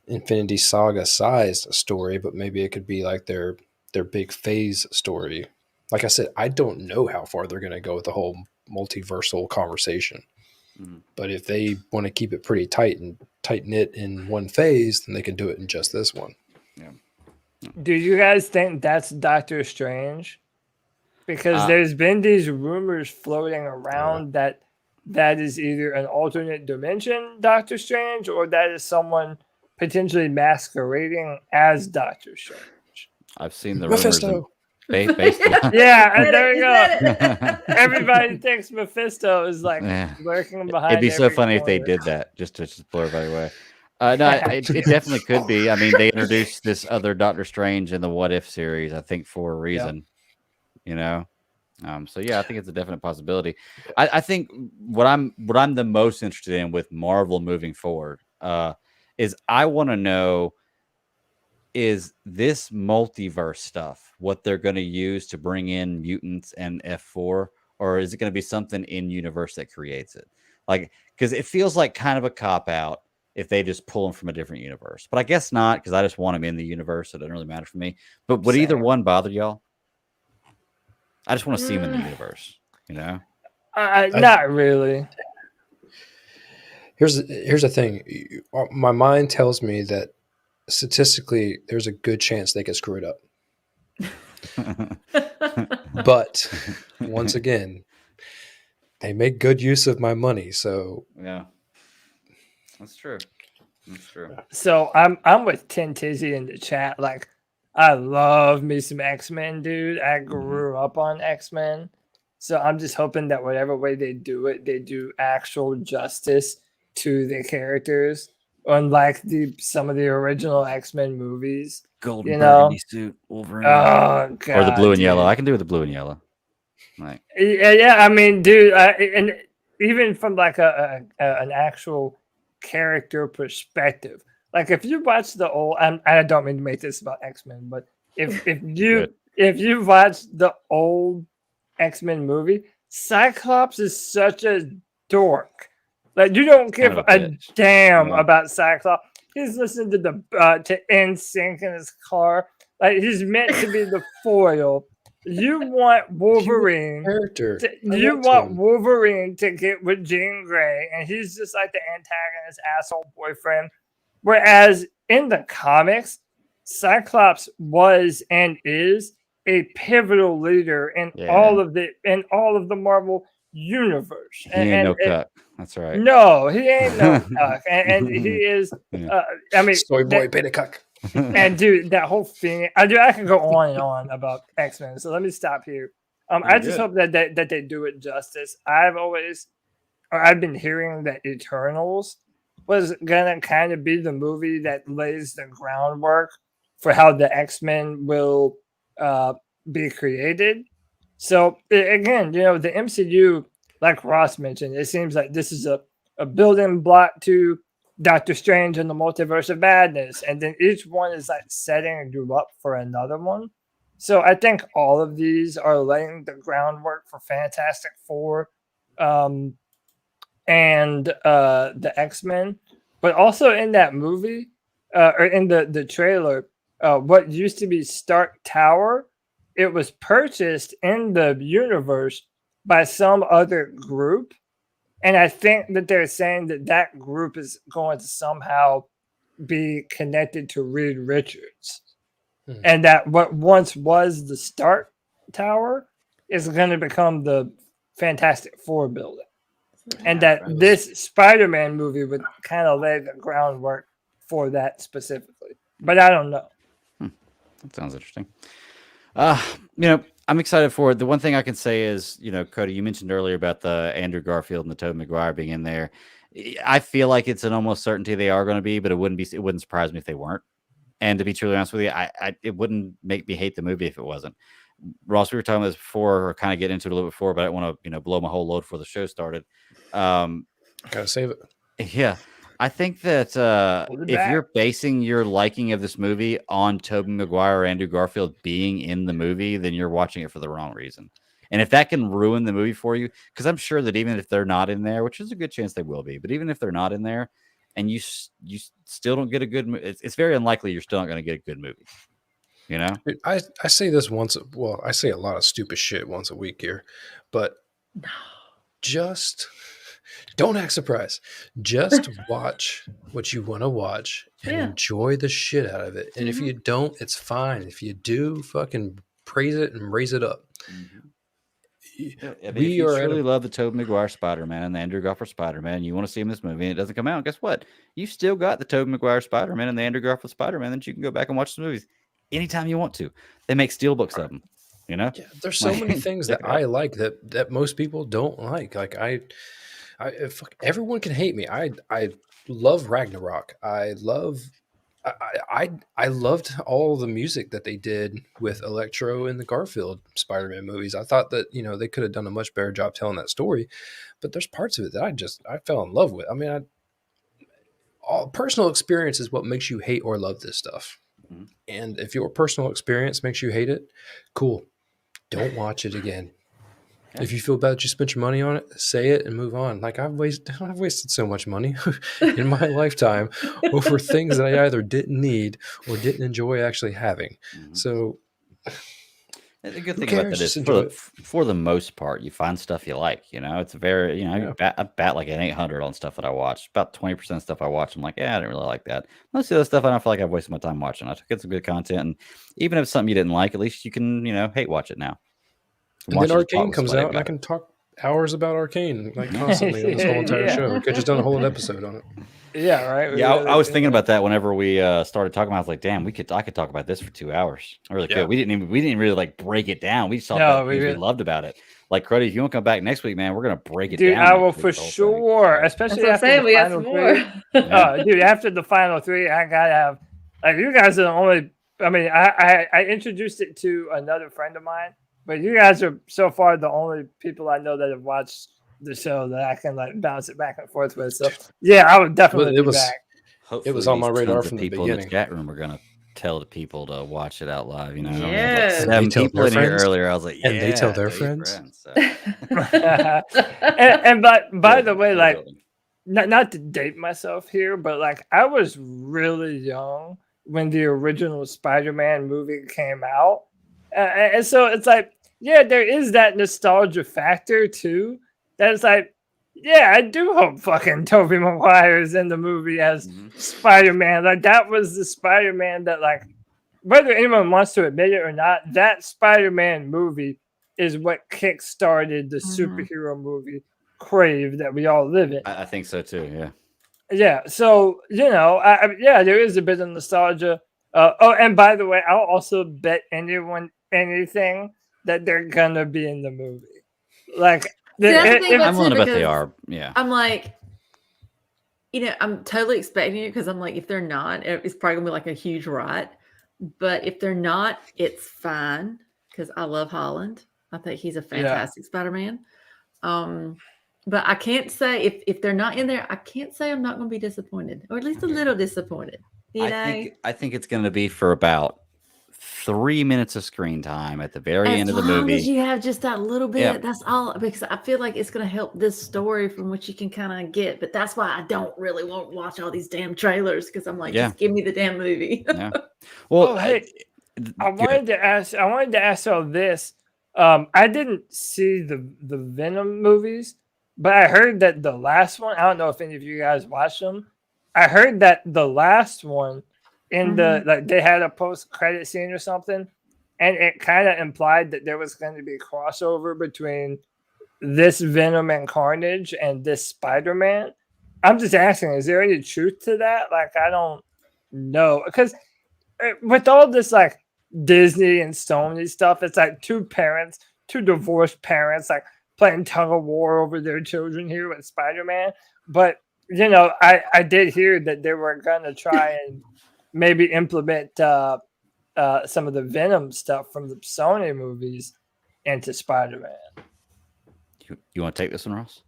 Infinity Saga sized story, but maybe it could be like their big phase story. Like I said, I don't know how far they're going to go with the whole multiversal conversation. But if they want to keep it pretty tight and tight knit in one phase, then they can do it in just this one. Yeah. Do you guys think that's Doctor Strange? Because there's been these rumors floating around that is either an alternate dimension Doctor Strange, or that is someone potentially masquerading as Doctor Strange. I've seen the Mephisto. rumors. Based on... Yeah, and there you go. Everybody thinks Mephisto is like lurking behind. It'd be so funny corner. if they did that, just to blur everybody away. No, it definitely could be. I mean, they introduced this other Doctor Strange in the What If series, I think, for a reason. So yeah, I think it's a definite possibility. I think what I'm the most interested in with Marvel moving forward is I want to know, is this multiverse stuff what they're going to use to bring in mutants and F4, or is it going to be something in universe that creates it? Like, because it feels like kind of a cop out if they just pull them from a different universe, but I guess not, because I just want them in the universe. So it doesn't really matter for me. But would either one bother y'all? I just want to see them in the universe, Not really. Here's the thing. My mind tells me that statistically, there's a good chance they could screw it up. But once again, they make good use of my money. So yeah, that's true. That's true. So I'm with Tin Tizzy in the chat. Like, I love me some X-Men, dude. I grew up on X-Men. So I'm just hoping that whatever way they do it, they do actual justice to the characters. Unlike some of the original X-Men movies. Golden You know? burgundy suit, Wolverine. Oh, God. Or the blue and dude. yellow. I can do with the blue and yellow. Like, Yeah, I mean, dude, and even from like an actual character perspective, like if you watch the old, I don't mean to make this about X-Men, but if you watch the old X-Men movie, Cyclops is such a dork. Like, you don't give Kind of a bitch. damn Yeah. about Cyclops. He's listening to to NSYNC in his car. Like, he's meant to be the foil. You want Wolverine. Character. You want Wolverine to get with Jean Grey, and he's just like the antagonist, asshole boyfriend. Whereas in the comics, Cyclops was and is a pivotal leader in all of the Marvel universe. He ain't no cuck. That's right. No, he ain't no cuck, and he is. I mean, Soy boy, beta cuck. and dude, that whole thing, I can go on and on about X-Men. So let me stop here. I just hope that they do it justice. I've been hearing that Eternals was gonna kind of be the movie that lays the groundwork for how the X-Men will be created. So again, the MCU, like Ross mentioned, it seems like this is a building block to Doctor Strange and the Multiverse of Madness, and then each one is like setting you up for another one. So I think all of these are laying the groundwork for Fantastic Four, and the X-Men. But also in that movie, or in the trailer, what used to be Stark Tower, it was purchased in the universe by some other group. And I think that they're saying that group is going to somehow be connected to Reed Richards. And that what once was the Stark Tower is going to become the Fantastic Four building. And that this Spider-Man movie would kind of lay the groundwork for that specifically. But I don't know. That sounds interesting. I'm excited for it. The one thing I can say is, Cody, you mentioned earlier about the Andrew Garfield and the Tobey Maguire being in there. I feel like it's an almost certainty they are going to be, but it wouldn't surprise me if they weren't. And to be truly honest with you, it wouldn't make me hate the movie if it wasn't. Ross, we were talking about this before, or kind of get into it a little bit before, but I don't want to, blow my whole load before the show started. Gotta save it. Yeah. I think that if you're basing your liking of this movie on Tobey Maguire or Andrew Garfield being in the movie, then you're watching it for the wrong reason. And if that can ruin the movie for you, because I'm sure that even if they're not in there, which is a good chance they will be, but even if they're not in there and you still don't get a good movie, it's very unlikely you're still not going to get a good movie. I say this I say a lot of stupid shit once a week here, but just don't act surprised. Just watch what you want to watch and enjoy the shit out of it. And if you don't, it's fine. If you do, fucking praise it and raise it up. If you truly love the Tobey Maguire Spider-Man and the Andrew Garfield Spider-Man, you want to see him in this movie and it doesn't come out, guess what? You still got the Tobey Maguire Spider-Man and the Andrew Garfield Spider-Man that you can go back and watch the movies anytime you want to. They make steelbooks of them, Yeah, there's so many things that I like that most people don't like. Like everyone can hate me. I love Ragnarok. I loved all the music that they did with Electro in the Garfield Spider-Man movies. I thought that, they could have done a much better job telling that story, but there's parts of it that I fell in love with. I mean, all personal experience is what makes you hate or love this stuff. Mm-hmm. And if your personal experience makes you hate it, cool. Don't watch it again. Okay. If you feel bad that you spent your money on it, say it and move on. Like I've wasted so much money in my lifetime over things that I either didn't need or didn't enjoy actually having. Mm-hmm. So the good thing about that is for the most part, you find stuff you like. It's very, I bat like an 800 on stuff that I watch. About 20% of stuff I watch, I'm like, I didn't really like that. Most of the other stuff, I don't feel like I've wasted my time watching. I took in some good content, and even if it's something you didn't like, at least you can, hate watch it now. And then Arcane comes out, and I can talk hours about Arcane like constantly on this whole entire show. We could have just done a whole episode on it. Yeah, right. Yeah, I was thinking about that whenever we started talking about. I was like, "Damn, I could talk about this for 2 hours. I really Yeah. could." We didn't really like break it down. We just talked No, about we things we really- loved about it. Like, Cruddy, if you want to come back next week, man, we're gonna break it Dude, down. I next will week, for the whole thing. sure, So, especially That's what I'm after saying. the We have final some three. more. Dude, after the final three, I gotta have like you guys are the only. I mean, I introduced it to another friend of mine, but you guys are so far the only people I know that have watched the show that I can like bounce it back and forth with. So yeah, I would definitely be back. hopefully, It was on my these radar tons of from the people in the beginning. chat room are gonna tell the people to watch it out live. You know, I only had like Yes. 7 They tell people their in here friends, earlier. I was like, "Yeah, and they tell their tell your friends. So. and by the way, like Building. not to date myself here, but like I was really young when the original Spider-Man movie came out, and so it's like, yeah, there is that nostalgia factor too. That it's like, yeah, I do hope fucking Tobey Maguire is in the movie as Spider-Man. Like that was the Spider-Man that, like, whether anyone wants to admit it or not, that Spider-Man movie is what kick-started the superhero movie crave that we all live in. I think so too. Yeah. Yeah, so yeah, there is a bit of nostalgia. Oh, and by the way, I'll also bet anyone anything that they're gonna be in the movie. Like, that's the thing about I'm willing to bet they because are. Yeah. I'm like, I'm totally expecting it because I'm like, if they're not, it's probably gonna be like a huge riot. But if they're not, it's fine because I love Holland. I think he's a fantastic Spider-Man. But I can't say if they're not in there, I can't say I'm not going to be disappointed, or at least a little disappointed. I think it's going to be for about 3 minutes of screen time at the very end of the movie. As you have just that little bit, that's all, because I feel like it's going to help this story from which you can kind of get. But that's why I don't really want to watch all these damn trailers, because I'm like, just give me the damn movie. Yeah. Well, I wanted to ask all this. I didn't see the Venom movies, but I heard that the last one, I don't know if any of you guys watched them. I heard that the last one in the, like, they had a post-credit scene or something, and it kind of implied that there was going to be a crossover between this Venom and Carnage and this Spider-Man. I'm just asking, is there any truth to that? Like, I don't know. Because with all this, like, Disney and Sony stuff, it's like two divorced parents, like, playing tug of war over their children here with Spider-Man. But, I did hear that they were going to try and maybe implement some of the Venom stuff from the Sony movies into Spider-Man. You want to take this one, Ross?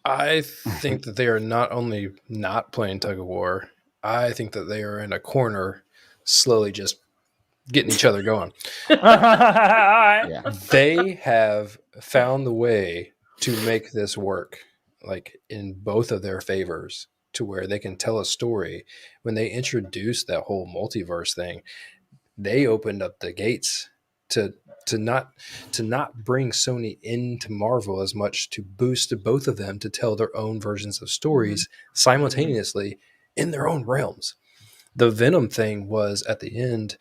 I think that they are not only not playing tug of war, I think that they are in a corner slowly just getting each other going. All right. Yeah. They have found the way to make this work, like, in both of their favors, to where they can tell a story. When they introduced that whole multiverse thing, they opened up the gates to not bring Sony into Marvel as much, to boost both of them to tell their own versions of stories simultaneously in their own realms. The Venom thing was at the end.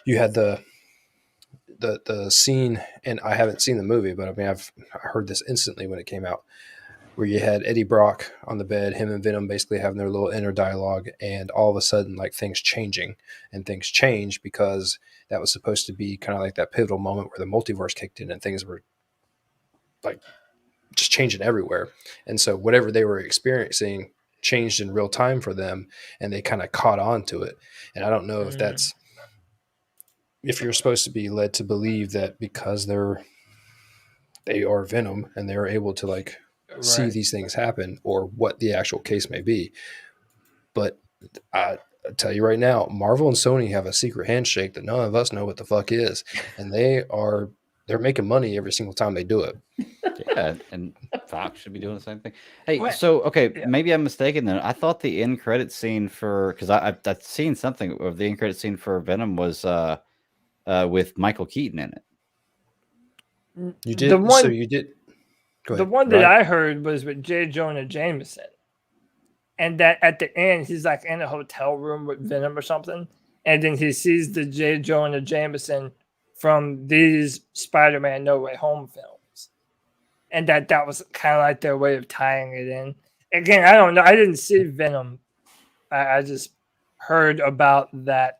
You had the scene, and I haven't seen the movie, but I mean, I heard this instantly when it came out, where you had Eddie Brock on the bed, him and Venom basically having their little inner dialogue, and all of a sudden, like, things changing, and things change because that was supposed to be kind of like that pivotal moment where the multiverse kicked in and things were like just changing everywhere. And so whatever they were experiencing changed in real time for them, and they kind of caught on to it. And I don't know if that's, if you're supposed to be led to believe that because they are Venom and they're able to, like, see these things happen, or what the actual case may be. But I tell you right now, Marvel and Sony have a secret handshake that none of us know what the fuck is, and they're making money every single time they do it. Yeah, and Fox should be doing the same thing. Hey, maybe I'm mistaken then. I thought the end credit scene for, because I've seen something of the end credit scene for Venom was with Michael Keaton in it. You did. So you did. Go ahead. The one that I heard was with J. Jonah Jameson, and that at the end he's like in a hotel room with Venom or something, and then he sees the J. Jonah Jameson from these Spider-Man No Way Home films, and that was kind of like their way of tying it in. again, I don't know. I didn't see Venom. I just heard about that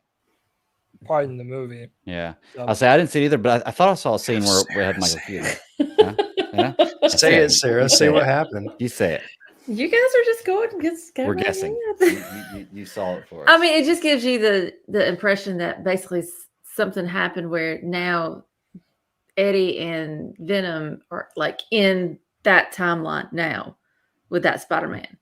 part in the movie. Yeah, So, I'll say I didn't see it either, but I thought I saw a scene where we had Michael Keaton. Huh? Yeah? Say it, Sarah. You Say what it. happened. You say it. You guys are just going. We're guessing. You saw it for us. I mean, it just gives you the impression that basically something happened where now Eddie and Venom are like in that timeline now with that Spider-Man.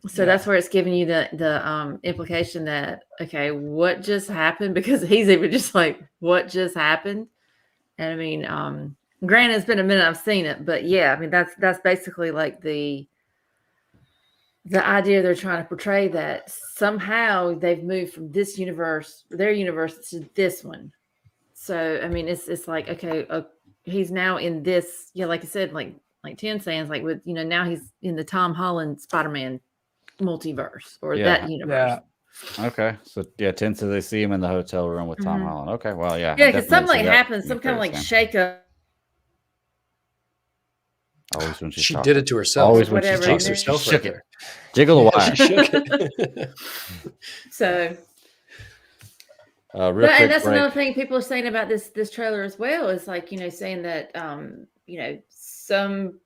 So that's where it's giving you the implication that, okay, what just happened? Because he's even just like, what just happened? And I mean, granted, it's been a minute I've seen it, but yeah, I mean, that's basically like the idea they're trying to portray, that somehow they've moved from this universe, their universe, to this one. So, I mean, it's like, okay, he's now in this, like I said, like Tim saying, like with, now he's in the Tom Holland Spider-Man multiverse or that universe. Yeah. Okay. So, Tim says they see him in the hotel room with Tom Holland. Okay. Well, yeah. Yeah, because something like happens, some kind of like shake up. Always when she did it to herself. Always when Whatever, she Jinx herself shook right it. Jiggle the wire. She shook it. So, real but, quick and that's break. another thing people are saying about this trailer as well, is like, saying that some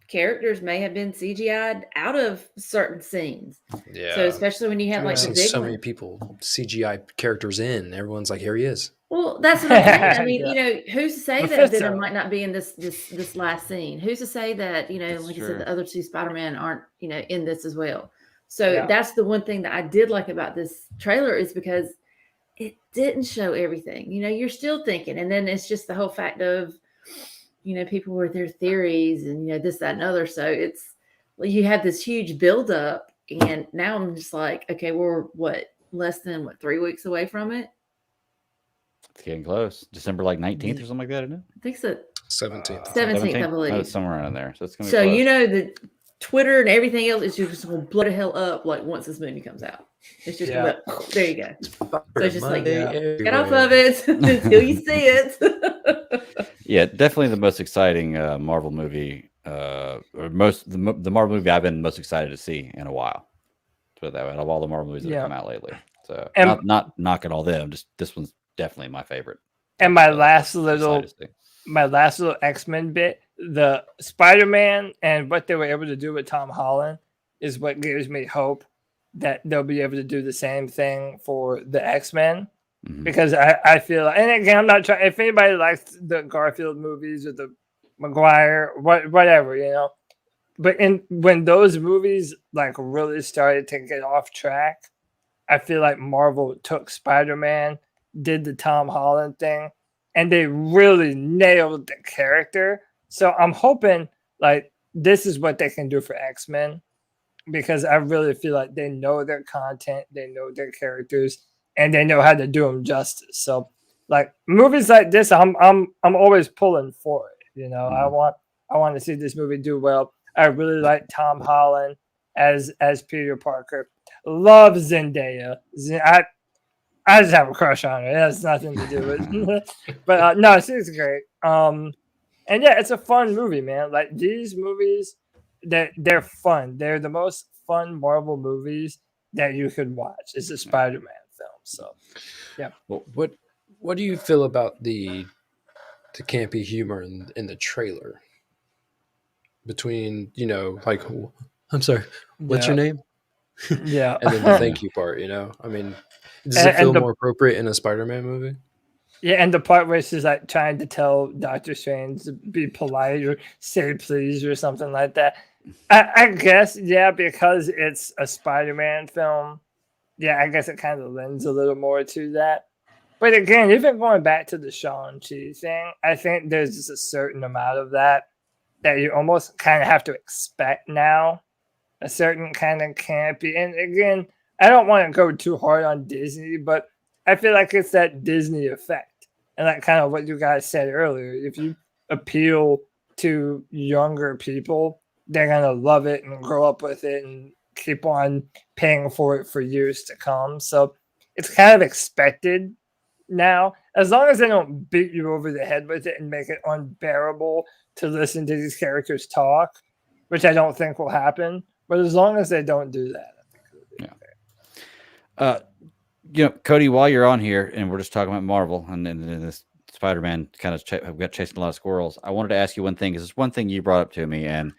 characters may have been CGI'd out of certain scenes. Yeah. So especially when you have like I've the seen big so one. many people CGI characters in. Everyone's like, here he is. Well, that's what I'm saying. I mean, Yeah. who's to say that Mephisto. Venom might not be in this last scene? Who's to say that, That's like true. I said, the other two Spider-Man aren't, in this as well? So Yeah. that's the one thing that I did like about this trailer, is because it didn't show everything. You're still thinking, and then it's just the whole fact of, people with their theories and, this, that, and other. So you have this huge buildup, and now I'm just like, okay, we're less than 3 weeks away from it. It's getting close. December 19th or something like that, isn't it? I think so. 17th. 17th, I believe. Oh, it's somewhere in there. So it's gonna be So close. that Twitter and everything else is just going to blow the hell up like once this movie comes out. It's just Yeah. there you go. So it's just like, get off everywhere. of it until you see it. Yeah, definitely the most exciting Marvel movie, or the Marvel movie I've been most excited to see in a while. Put it that way. Out of all the Marvel movies that have come out lately, so And- not knocking all them. Just this one's definitely my favorite. And my So, last excited little to see. X-Men bit, the Spider-Man and what they were able to do with Tom Holland is what gives me hope that they'll be able to do the same thing for the X-Men. Mhm. Because I feel, and again, I'm not trying, if anybody likes the Garfield movies or the Maguire, whatever, but when those movies like really started to get off track, I feel like Marvel took Spider-Man, did the Tom Holland thing, and they really nailed the character. So I'm hoping like this is what they can do for X-Men, because I really feel like they know their content, they know their characters, and they know how to do them justice. So like movies like this, I'm always pulling for it. I want to see this movie do well. I really like Tom Holland as Peter Parker. Love Zendaya. I just have a crush on her. It has nothing to do with but no, she's great. And yeah, it's a fun movie, man. Like these movies, they're fun. They're the most fun Marvel movies that you could watch. It's a Spider-Man film. So yeah. Well, what do you feel about the campy humor in the trailer? Between, like, I'm sorry, what's your name? Yeah. And then the thank you part, I mean, does it feel more appropriate in a Spider-Man movie? Yeah, and the part where she's like trying to tell Dr. Strange to be polite or say please or something like that. I guess, yeah, because it's a Spider-Man film. Yeah, I guess it kind of lends a little more to that. But again, even going back to the Shang Chi thing, I think there's just a certain amount of that you almost kind of have to expect now. A certain kind of campy. And again, I don't want to go too hard on Disney, but I feel like it's that Disney effect. And like kind of what you guys said earlier. If you appeal to younger people, they're going to love it and grow up with it and keep on paying for it for years to come. So it's kind of expected now. As long as they don't beat you over the head with it and make it unbearable to listen to these characters talk, which I don't think will happen. But as long as they don't do that, I think it'll be okay. Cody, while you're on here and we're just talking about Marvel and this Spider-Man kind of got chasing a lot of squirrels, I wanted to ask you one thing, because it's one thing you brought up to me, and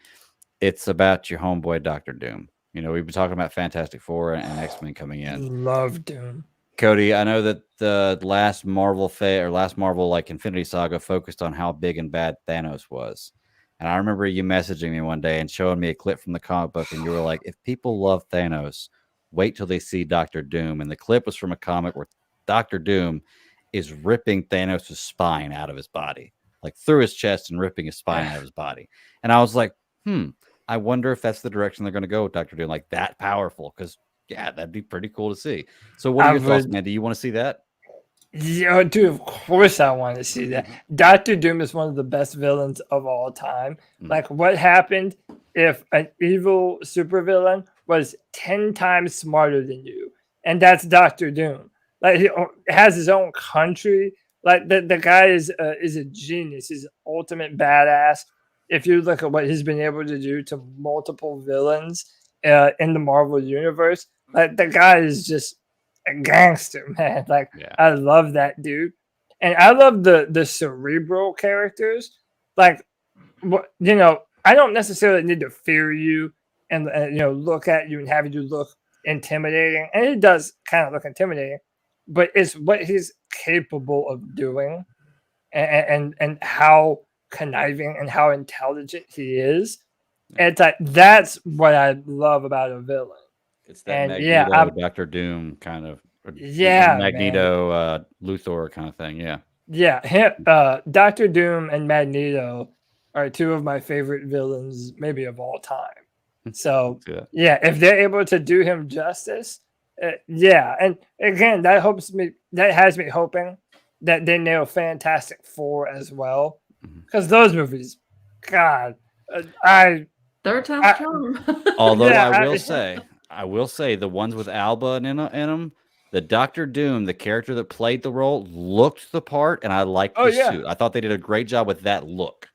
it's about your homeboy Dr. Doom. We've been talking about Fantastic Four and X-Men coming in. Love Doom. Cody, I know that the last Marvel like Infinity Saga focused on how big and bad Thanos was. And I remember you messaging me one day and showing me a clip from the comic book, and you were like, if people love Thanos, wait till they see Dr. Doom. And the clip was from a comic where Dr. Doom is ripping Thanos' spine out of his body, like through his chest and ripping his spine out of his body. And I was like, I wonder if that's the direction they're going to go with Dr. Doom, like that powerful, because that'd be pretty cool to see. So what are your thoughts, man? Do you want to see that? Yeah, dude, of course I want to see that. Dr. Doom is one of the best villains of all time. Like, what happened if an evil supervillain was 10 times smarter than you? And that's Dr. Doom. Like, he has his own country. Like, the guy is a genius. He's ultimate badass. If you look at what he's been able to do to multiple villains in the Marvel universe, like, the guy is just a gangster, man. Like, I love that dude. And I love the cerebral characters. Like, I don't necessarily need to fear you and look at you and have you look intimidating. And it does kind of look intimidating, but it's what he's capable of doing and how conniving and how intelligent he is. And it's like, that's what I love about a villain. It's that Magneto, Dr. Doom kind of, Magneto, Luthor kind of thing. Dr. Doom and Magneto are two of my favorite villains, maybe of all time. So if they're able to do him justice, and again, that has me hoping that they nail Fantastic Four as well, because those movies, God, third time's charm. Although I will say the ones with Alba in them, the Dr. Doom, the character that played the role, looked the part, and I liked the suit. I thought they did a great job with that look.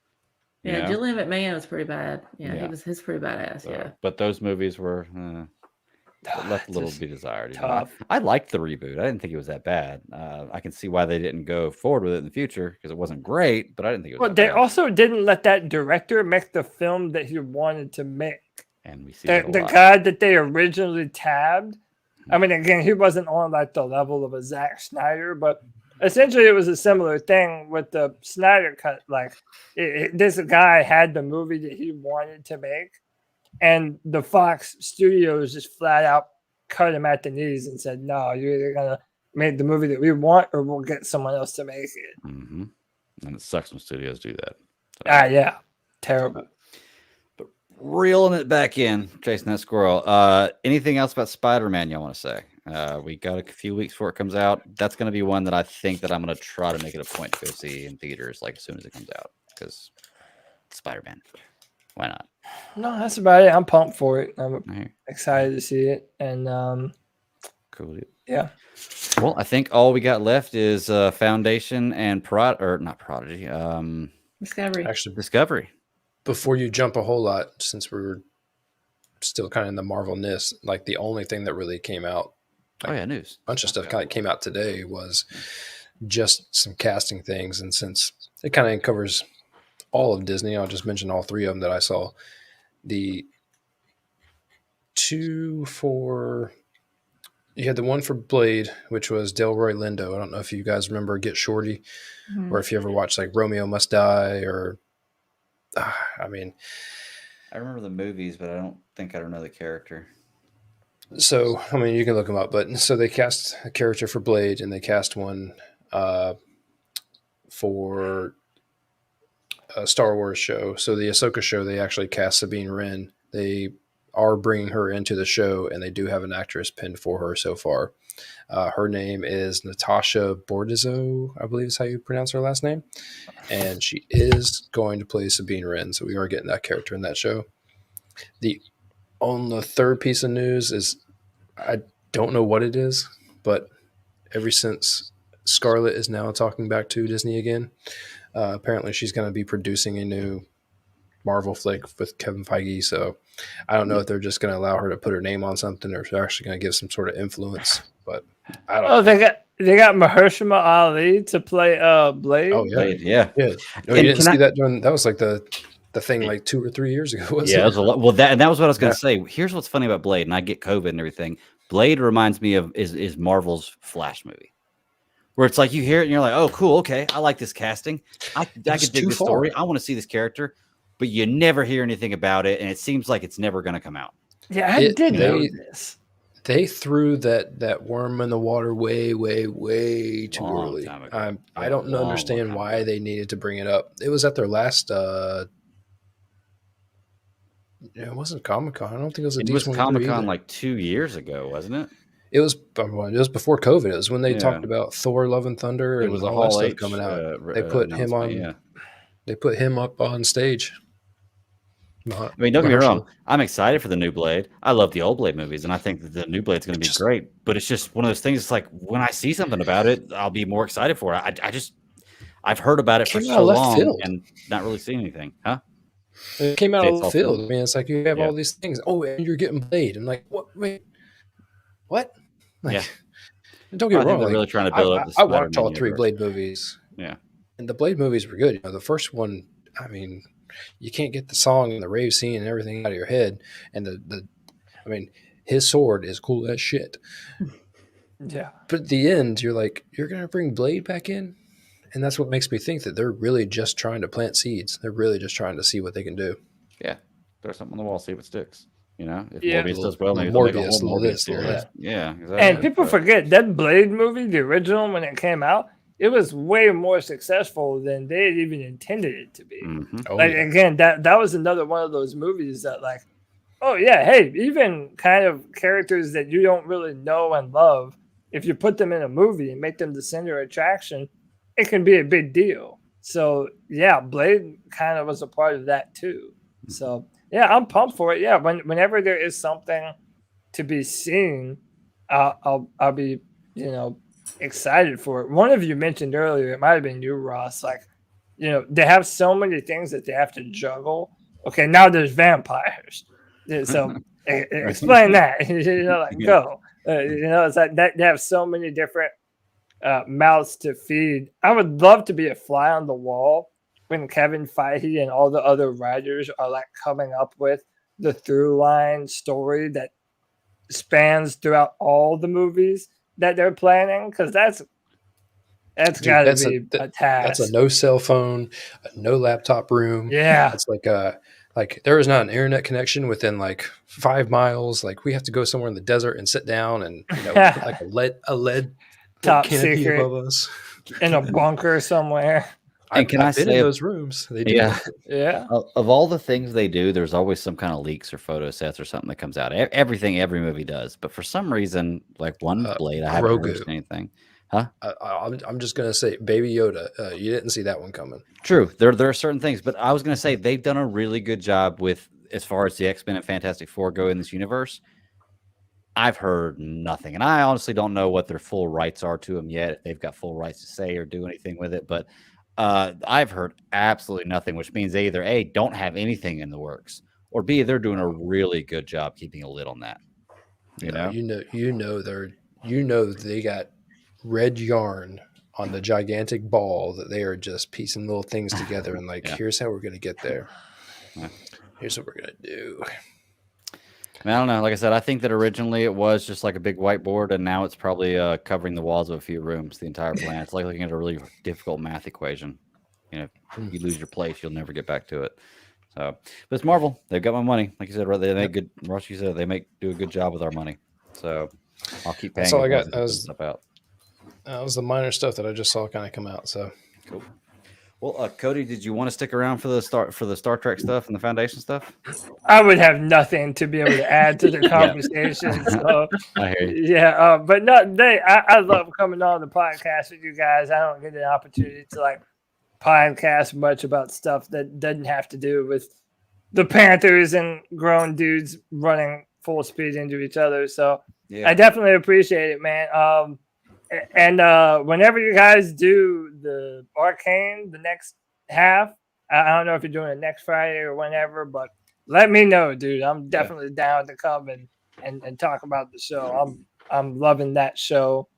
Yeah, Gillian McMahon was pretty bad. He's pretty badass. So, but those movies were left a little to be desired. I liked the reboot. I didn't think it was that bad. I can see why they didn't go forward with it in the future, because it wasn't great, but I didn't think it was. Well, they also didn't let that director make the film that he wanted to make. And we see the guy that they originally tabbed. I mean, again, he wasn't on like the level of a Zack Snyder, but essentially it was a similar thing with the Snyder cut. Like, this guy had the movie that he wanted to make, and the Fox Studios just flat out cut him at the knees and said, "No, you're either gonna make the movie that we want, or we'll get someone else to make it." Mm-hmm. And it sucks when studios do that. So. Terrible. Reeling it back in, chasing that squirrel. Anything else about Spider-Man y'all want to say? We got a few weeks before it comes out. That's going to be one that I think that I'm going to try to make it a point to go see in theaters, like, as soon as it comes out, because Spider-Man. Why not? No, that's about it. I'm pumped for it. I'm excited to see it. And cool. Yeah. Well, I think all we got left is Foundation and not Prodigy. Discovery. Actually, Discovery. Before you jump a whole lot, since we were still kind of in the Marvel-ness, like, the only thing that really came out, news. A bunch of stuff kind of came out today, was just some casting things. And since it kind of covers all of Disney, I'll just mention all three of them that I saw. The two for, you had the one for Blade, which was Delroy Lindo. I don't know if you guys remember Get Shorty, or if you ever watched like Romeo Must Die, or I remember the movies, but I don't think I know the character. So, you can look him up. But so they cast a character for Blade, and they cast one for a Star Wars show. So the Ahsoka show, they actually cast Sabine Wren. They are bringing her into the show, and they do have an actress pinned for her so far. Her name is Natasha Bordezo, I believe is how you pronounce her last name. And she is going to play Sabine Wren, so we are getting that character in that show. On the third piece of news is, I don't know what it is, but ever since Scarlett is now talking back to Disney again, apparently she's going to be producing a new Marvel flick with Kevin Feige. So I don't know if they're just going to allow her to put her name on something, or if they're actually going to give some sort of influence. But I don't. Oh, they got Mahershala Ali to play Blade. Oh yeah, Blade, yeah. No, you didn't see that during. That was like the thing like 2 or 3 years ago. Yeah, it was a lot. Well, that was what I was going to say. Here's what's funny about Blade, and I get COVID and everything. Blade reminds me of is Marvel's Flash movie, where it's like you hear it and you're like, oh, cool, okay, I like this casting. I could dig this story. I want to see this character, but you never hear anything about it, and it seems like it's never going to come out. Yeah, I did know this. They threw that worm in the water way too early. I don't understand why they needed to bring it up. It was at their last. It wasn't Comic-Con. I don't think it was a D23 was Comic-Con either. like 2 years ago, wasn't it? It was before COVID. It was when they talked about Thor: Love and Thunder and all that stuff coming out. They put him on. Yeah. They put him up on stage. I mean, don't get me wrong. I'm excited for the new Blade. I love the old Blade movies, and I think that the new Blade's going to be great. But it's just one of those things. It's like when I see something about it, I'll be more excited for it. I've heard about it for so long and not really seen anything, huh? It came out of left field. I mean, it's like you have all these things. Oh, and you're getting Blade. I'm like, what? Wait, what? Like, don't get me wrong. They're really trying to build up. I watched all 3 Blade movies. Yeah, and the Blade movies were good. You know, the first one, I mean, you can't get the song and the rave scene and everything out of your head. And I mean, his sword is cool as shit. Yeah, but at the end, you're like, you're gonna bring Blade back in. And that's what makes me think that they're really just trying to plant seeds. They're really just trying to see what they can do. Yeah. Throw something on the wall, see if it sticks. You know, if yeah. Morbius does well, maybe Morbius, little this, little that. Yeah. Exactly. And people forget that Blade movie, the original, when it came out, it was way more successful than they had even intended it to be. Mm-hmm. Again, that was another one of those movies that like, oh yeah, hey, even kind of characters that you don't really know and love, if you put them in a movie and make them the center of attraction, it can be a big deal. So yeah, Blade kind of was a part of that too. So yeah, I'm pumped for it. Yeah, whenever there is something to be seen, I'll be excited for it. One of you mentioned earlier, it might have been you, Ross. Like, they have so many things that they have to juggle. Okay, now there's vampires. So explain that. Go. It's like that. They have so many different mouths to feed. I would love to be a fly on the wall when Kevin Feige and all the other writers are like coming up with the through line story that spans throughout all the movies that they're planning, because that's got to be a task. That's a no cell phone, a no laptop room. Yeah, it's like there is not an internet connection within like 5 miles. Like we have to go somewhere in the desert and sit down and like a lead top canopy secret above us in a bunker somewhere. And can I say in those rooms? They do. Yeah. Of all the things they do, there's always some kind of leaks or photo sets or something that comes out. Every movie does, but for some reason, like one Blade, I haven't heard anything. Huh? I'm just gonna say, Baby Yoda. You didn't see that one coming. True. There are certain things, but I was gonna say they've done a really good job with as far as the X-Men and Fantastic Four go in this universe. I've heard nothing, and I honestly don't know what their full rights are to them yet. If they've got full rights to say or do anything with it, but I've heard absolutely nothing, which means they either A, don't have anything in the works, or B, they're doing a really good job keeping a lid on that. They got red yarn on the gigantic ball that they are just piecing little things together and like, here's how we're going to get there. Here's what we're going to do. I don't know. Like I said, I think that originally it was just like a big whiteboard, and now it's probably covering the walls of a few rooms, the entire plan. It's like looking at a really difficult math equation. If you lose your place, you'll never get back to it. So, but it's Marvel. They've got my money. Like you said, they make good. Ross, you said they do a good job with our money. So I'll keep paying. That's all I got. That was the minor stuff that I just saw kind of come out. So cool. Well, Cody, did you want to stick around for the Star Trek stuff and the Foundation stuff? I would have nothing to be able to add to the conversation. So, I hear you. Yeah, but no, I love coming on the podcast with you guys. I don't get the opportunity to like podcast much about stuff that doesn't have to do with the Panthers and grown dudes running full speed into each other. So I definitely appreciate it, man. And whenever you guys do the Arcane, the next half, I don't know if you're doing it next Friday or whenever, but let me know, dude. I'm definitely down to come and talk about the show. I'm loving that show.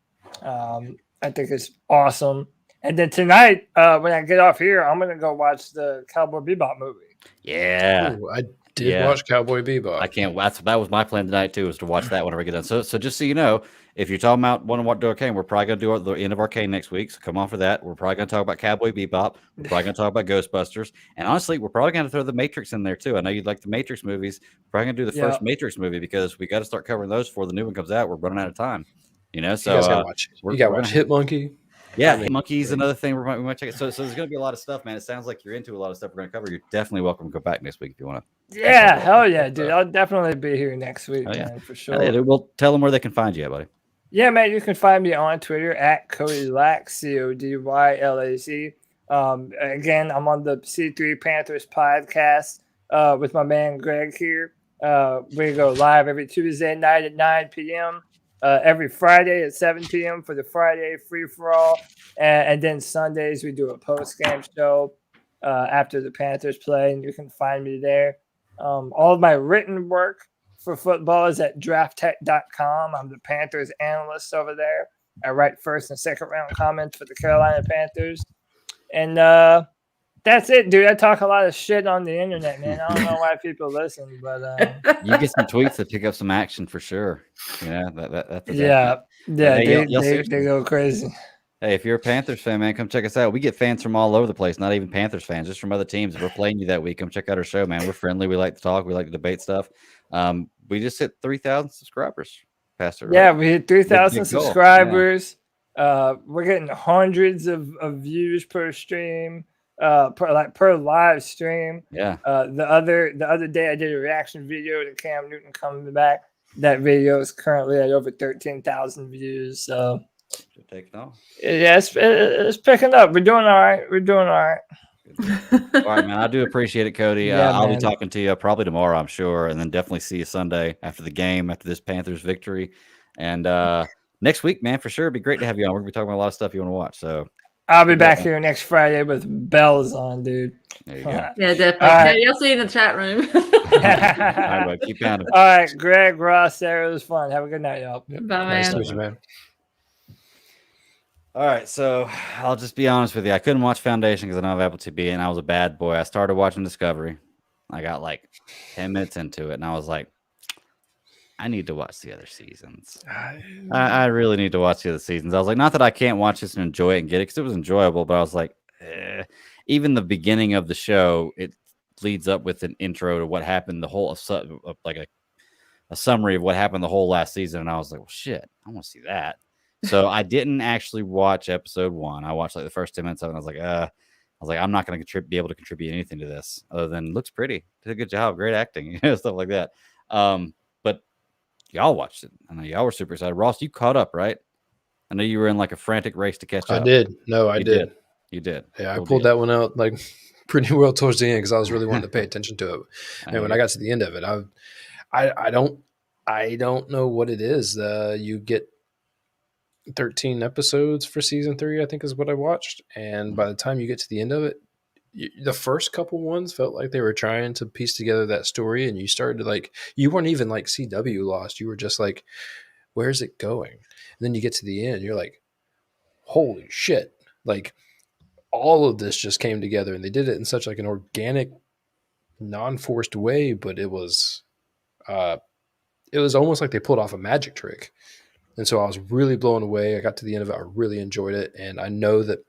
I think it's awesome. And then tonight, when I get off here, I'm gonna go watch the Cowboy Bebop movie. Yeah. Ooh, I did watch Cowboy Bebop. I can't. That was my plan tonight too, is to watch that whenever I get done. So just so you know, if you're talking about want to do Arcane, we're probably gonna do the end of Arcane next week. So come on for that. We're probably gonna talk about Cowboy Bebop. We're probably gonna talk about Ghostbusters, and honestly, we're probably gonna throw the Matrix in there too. I know you'd like the Matrix movies. We're probably gonna do the first Matrix movie because we got to start covering those before the new one comes out. We're running out of time. So you gotta watch. You gotta watch Hitmonkey. Yeah, Monkey's another thing we might check it. So there's going to be a lot of stuff, man. It sounds like you're into a lot of stuff we're going to cover. You're definitely welcome to go back next week if you want to. Yeah, hell yeah, dude. I'll definitely be here next week, man, for sure. Yeah, we'll tell them where they can find you, buddy. Yeah, man, you can find me on Twitter at Cody Lac, CODYLAC. Again, I'm on the C3 Panthers podcast with my man Greg here. We go live every Tuesday night at 9 p.m. Every Friday at 7 p.m. for the Friday free-for-all. And then Sundays we do a post-game show after the Panthers play, and you can find me there. All of my written work for football is at drafttech.com. I'm the Panthers analyst over there. I write first and second round comments for the Carolina Panthers. And that's it, dude. I talk a lot of shit on the internet, man. I don't know why people listen, but you get some tweets that pick up some action for sure. That's they go crazy. Hey, if you're a Panthers fan, man, come check us out. We get fans from all over the place, not even Panthers fans, just from other teams. If we're playing you that week, come check out our show, man. We're friendly. We like to talk. We like to debate stuff. We just hit 3,000 subscrirbers, Pastor. Right? Yeah, we hit 3,000 subscribers. Yeah. We're getting hundreds of views per stream, per live stream. Yeah. The other day, I did a reaction video to Cam Newton coming back. That video is currently at over 13,000 views. So. Taking off. Yeah, it's picking up. We're doing all right. All right, man. I do appreciate it, Cody. I'll be talking to you probably tomorrow, I'm sure, and then definitely see you Sunday after the game, after this Panthers victory. And next week, man, for sure, it'd be great to have you on. We're gonna be talking about a lot of stuff you want to watch. So I'll be back here next Friday with bells on, dude. There you go. Yeah, definitely. Right. You'll see you in the chat room. All right, bud. Keep pounding. All right, Greg, Ross, Sarah, it was fun. Have a good night, y'all. Bye, man. Nice to meet you, man. All right, so I'll just be honest with you. I couldn't watch Foundation because I don't have Apple TV, and I was a bad boy. I started watching Discovery. I got like 10 minutes into it, and I was like, I need to watch the other seasons. I really need to watch the other seasons. I was like, not that I can't watch this and enjoy it and get it, because it was enjoyable, but I was like, even the beginning of the show, it leads up with an intro to what happened, the whole, like a summary of what happened the whole last season, and I was like, well, shit, I want to see that. So I didn't actually watch episode 1. I watched like the first 10 minutes of it. And I was like, I'm not going to be able to contribute anything to this other than looks pretty. Did a good job, great acting, stuff like that. But y'all watched it. I know y'all were super excited. Ross, you caught up, right? I know you were in like a frantic race to catch up. I did. No, I did. You did. Yeah, I pulled that one out like pretty well towards the end because I was really wanting to pay attention to it. And when I got to the end of it, I don't know what it is. You get 13 episodes for season 3, I think is what I watched. And by the time you get to the end of it, the first couple ones felt like they were trying to piece together that story. And you started to you weren't even like CW lost. You were just like, where's it going? And then you get to the end, you're like, holy shit. Like all of this just came together, and they did it in such like an organic, non-forced way. But it was almost like they pulled off a magic trick. And so I was really blown away. I got to the end of it. I really enjoyed it. And I know that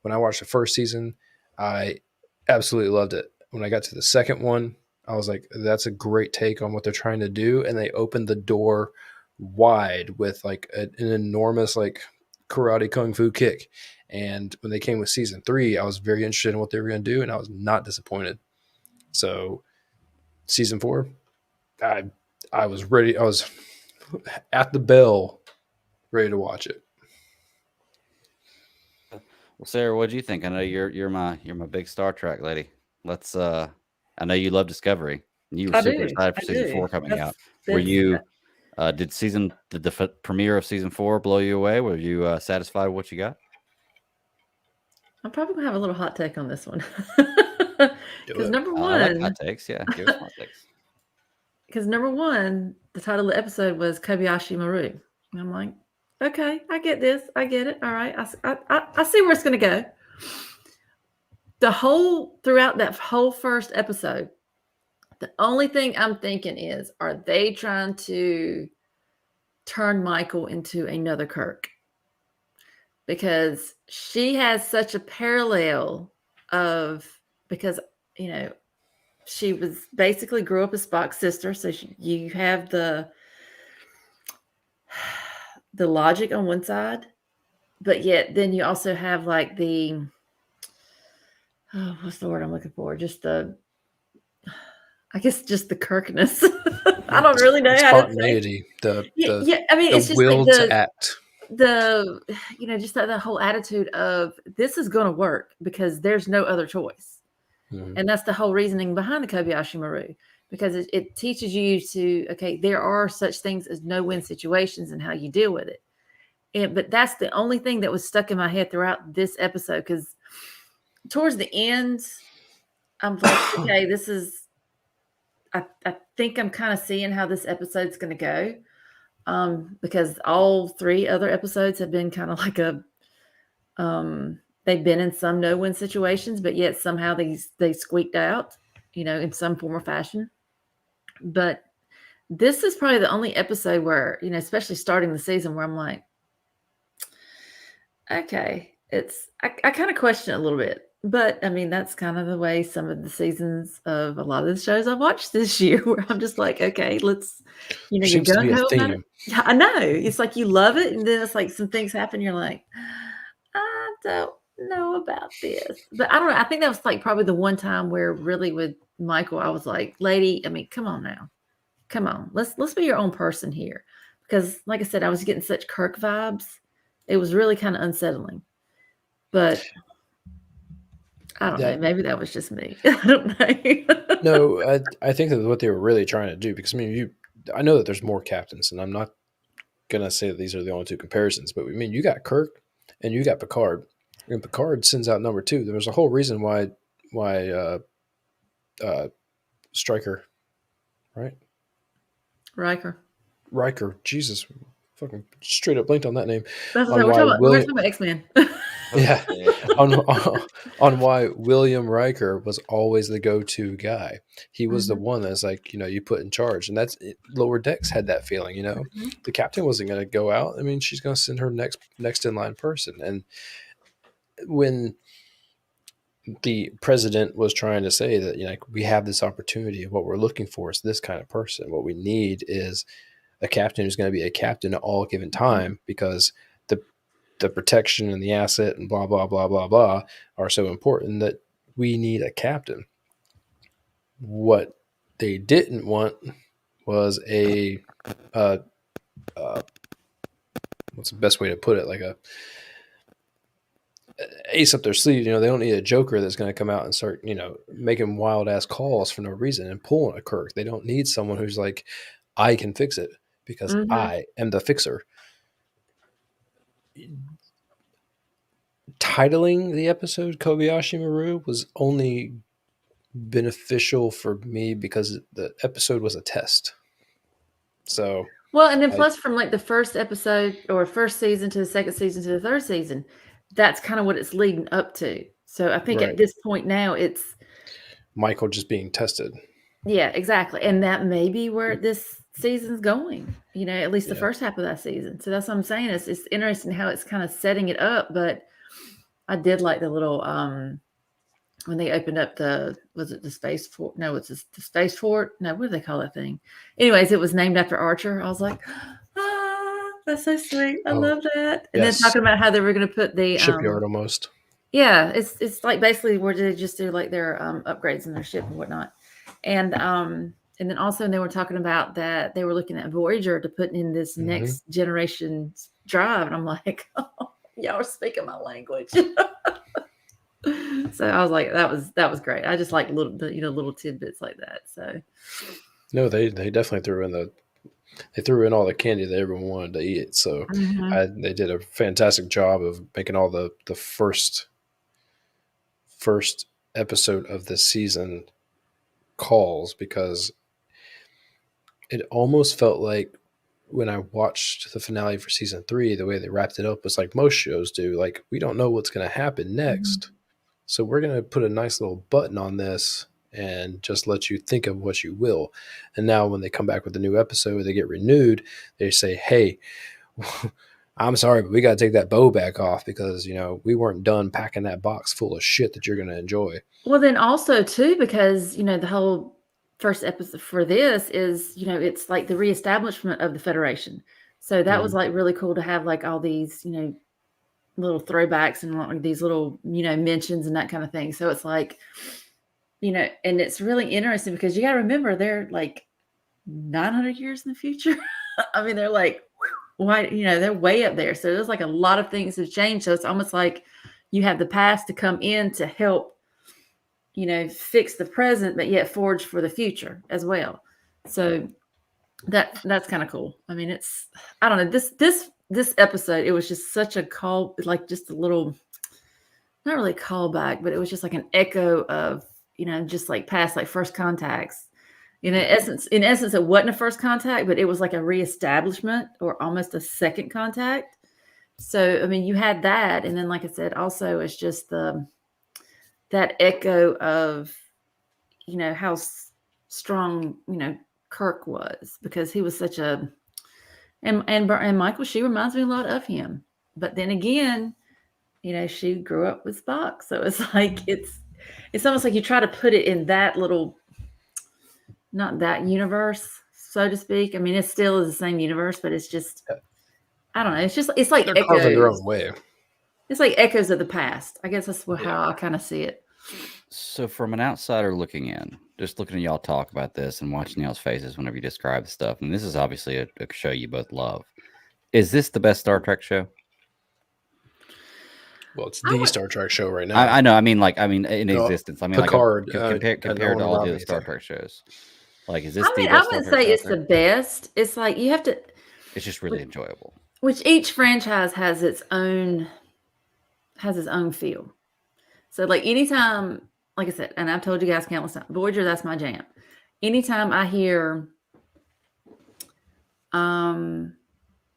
when I watched the first season, I absolutely loved it. When I got to the second one, I was like, that's a great take on what they're trying to do. And they opened the door wide with like an enormous like karate kung fu kick. And when they came with season 3, I was very interested in what they were going to do. And I was not disappointed. So season 4, I was ready. I was at the bell, ready to watch it. Well, Sarah, what do you think? I know you're my big Star Trek lady. Let's I know you love Discovery. You were super excited for season 4 coming out. Were you did the premiere of season 4 blow you away? Were you satisfied with what you got? I'm probably gonna have a little hot take on this one. Because number I like one, hot takes. Yeah, give us hot takes. the title of the episode was Kobayashi Maru. And I'm like, okay, I get this. I get it. All right. I see where it's going to go. Throughout that whole first episode, the only thing I'm thinking is, are they trying to turn Michael into another Kirk? Because she has such a parallel because, she was basically grew up as Spock's sister. So you have the logic on one side, but yet then you also have like what's the word I'm looking for? Just the Kirkness. I don't really know how to say. Spontaneity, I mean, it's the just will like to act. Just that whole attitude of this is going to work because there's no other choice. Mhm. And that's the whole reasoning behind the Kobayashi Maru, because it teaches you to, okay, there are such things as no-win situations and how you deal with it. But that's the only thing that was stuck in my head throughout this episode, because towards the end, I'm like, okay, this is, I think I'm kind of seeing how this episode's going to go, because all 3 other episodes have been kind of like they've been in some no-win situations, but yet somehow they squeaked out, in some form or fashion. But this is probably the only episode where, especially starting the season, where I'm like, okay, I kind of question it a little bit. But I mean, that's kind of the way some of the seasons of a lot of the shows I've watched this year, where I'm just like, okay, let's, There seems to be a about it. theme. Yeah, I know. It's like you love it, and then it's like some things happen, you're like, I don't know about this. But I don't know. I think that was like probably the one time where really with Michael, I was like, lady, I mean, come on now. Come on. Let's be your own person here. Because like I said, I was getting such Kirk vibes. It was really kind of unsettling. But I don't know. Maybe that was just me. I don't know. No, I think that's what they were really trying to do, because I mean, I know that there's more captains, and I'm not gonna say that these are the only 2 comparisons, but I mean, you got Kirk and you got Picard, and Picard sends out number 2. There was a whole reason why Stryker, right? Riker, Jesus, fucking straight up blinked on that name. That's what we're talking about X-Men. Yeah, on why William Riker was always the go-to guy. He was the one that's like, you put in charge, and that's Lower Decks had that feeling. The captain wasn't going to go out. I mean, she's going to send her next in line person. And when the president was trying to say that, we have this opportunity, what we're looking for is this kind of person. What we need is a captain who's going to be a captain at all given time, because the protection and the asset and blah, blah, blah, blah, blah are so important that we need a captain. What they didn't want was what's the best way to put it? Like a ace up their sleeve. They don't need a joker that's going to come out and start, making wild ass calls for no reason and pulling a Kirk. They don't need someone who's like, I can fix it because I am the fixer. Titling the episode Kobayashi Maru was only beneficial for me because the episode was a test. So, well, and then plus from like the first episode or first season to the second season to the third season, that's kind of what it's leading up to. So I think at this point now it's Michael just being tested. Yeah, exactly. And that may be where this season's going, at least the first half of that season. So that's what I'm saying. It's interesting how it's kind of setting it up. But I did like the little, when they opened up was it the space fort? No, it's the space fort. No, what do they call that thing? Anyways, it was named after Archer. I was like, that's so sweet. I love that. And then talking about how they were going to put the shipyard almost. Yeah, it's like basically where they just do like their upgrades in their ship and whatnot. And then also they were talking about that they were looking at Voyager to put in this next generation drive, and I'm like, oh, y'all are speaking my language. So I was like, that was great. I just like little tidbits like that. So no, they definitely threw in all the candy that everyone wanted to eat. So they did a fantastic job of making all the first episode of this season calls, because it almost felt like when I watched the finale for season 3, the way they wrapped it up was like most shows do. Like, we don't know what's going to happen next. So we're going to put a nice little button on this and just let you think of what you will. And now when they come back with a new episode, they get renewed, they say, hey, I'm sorry, but we got to take that bow back off because, we weren't done packing that box full of shit that you're going to enjoy. Well, then also too, because, the whole first episode for this is, it's like the reestablishment of the Federation. So that was like really cool to have like all these, little throwbacks and like these little, mentions and that kind of thing. So it's like, and it's really interesting because you got to remember they're like 900 years in the future. I mean, they're like, why, they're way up there. So there's like a lot of things have changed. So it's almost like you have the past to come in to help, fix the present, but yet forge for the future as well. So that's kind of cool. I mean, I don't know, this episode, it was just such a call, like just a little, not really callback, but it was just like an echo of, just like past, like First Contacts. In essence, it wasn't a first contact, but it was like a reestablishment or almost a second contact. So, I mean, you had that. And then, like I said, also it's just that echo of, how strong, Kirk was, because he was such a, and Michael, she reminds me a lot of him. But then again, she grew up with Spock. So it's like, it's almost like you try to put it in that little, not that universe, so to speak. I mean, it still is the same universe, but it's just, I don't know. It's like they're echoes. carving their own way. It's like echoes of the past. I guess that's how I kind of see it. So from an outsider looking in, just looking at y'all talk about this and watching y'all's faces whenever you describe the stuff, and this is obviously a show you both love. Is this the best Star Trek show? Well, it's the Star Trek show right now. I know. I mean, in existence. I mean, Picard, compared to all the other Star Trek shows. Like, is this? I mean, I wouldn't say it's the best. It's like you have to. It's just really enjoyable. Which each franchise has its own feel. So, like anytime, like I said, and I've told you guys countless times, Voyager, that's my jam. Anytime I hear,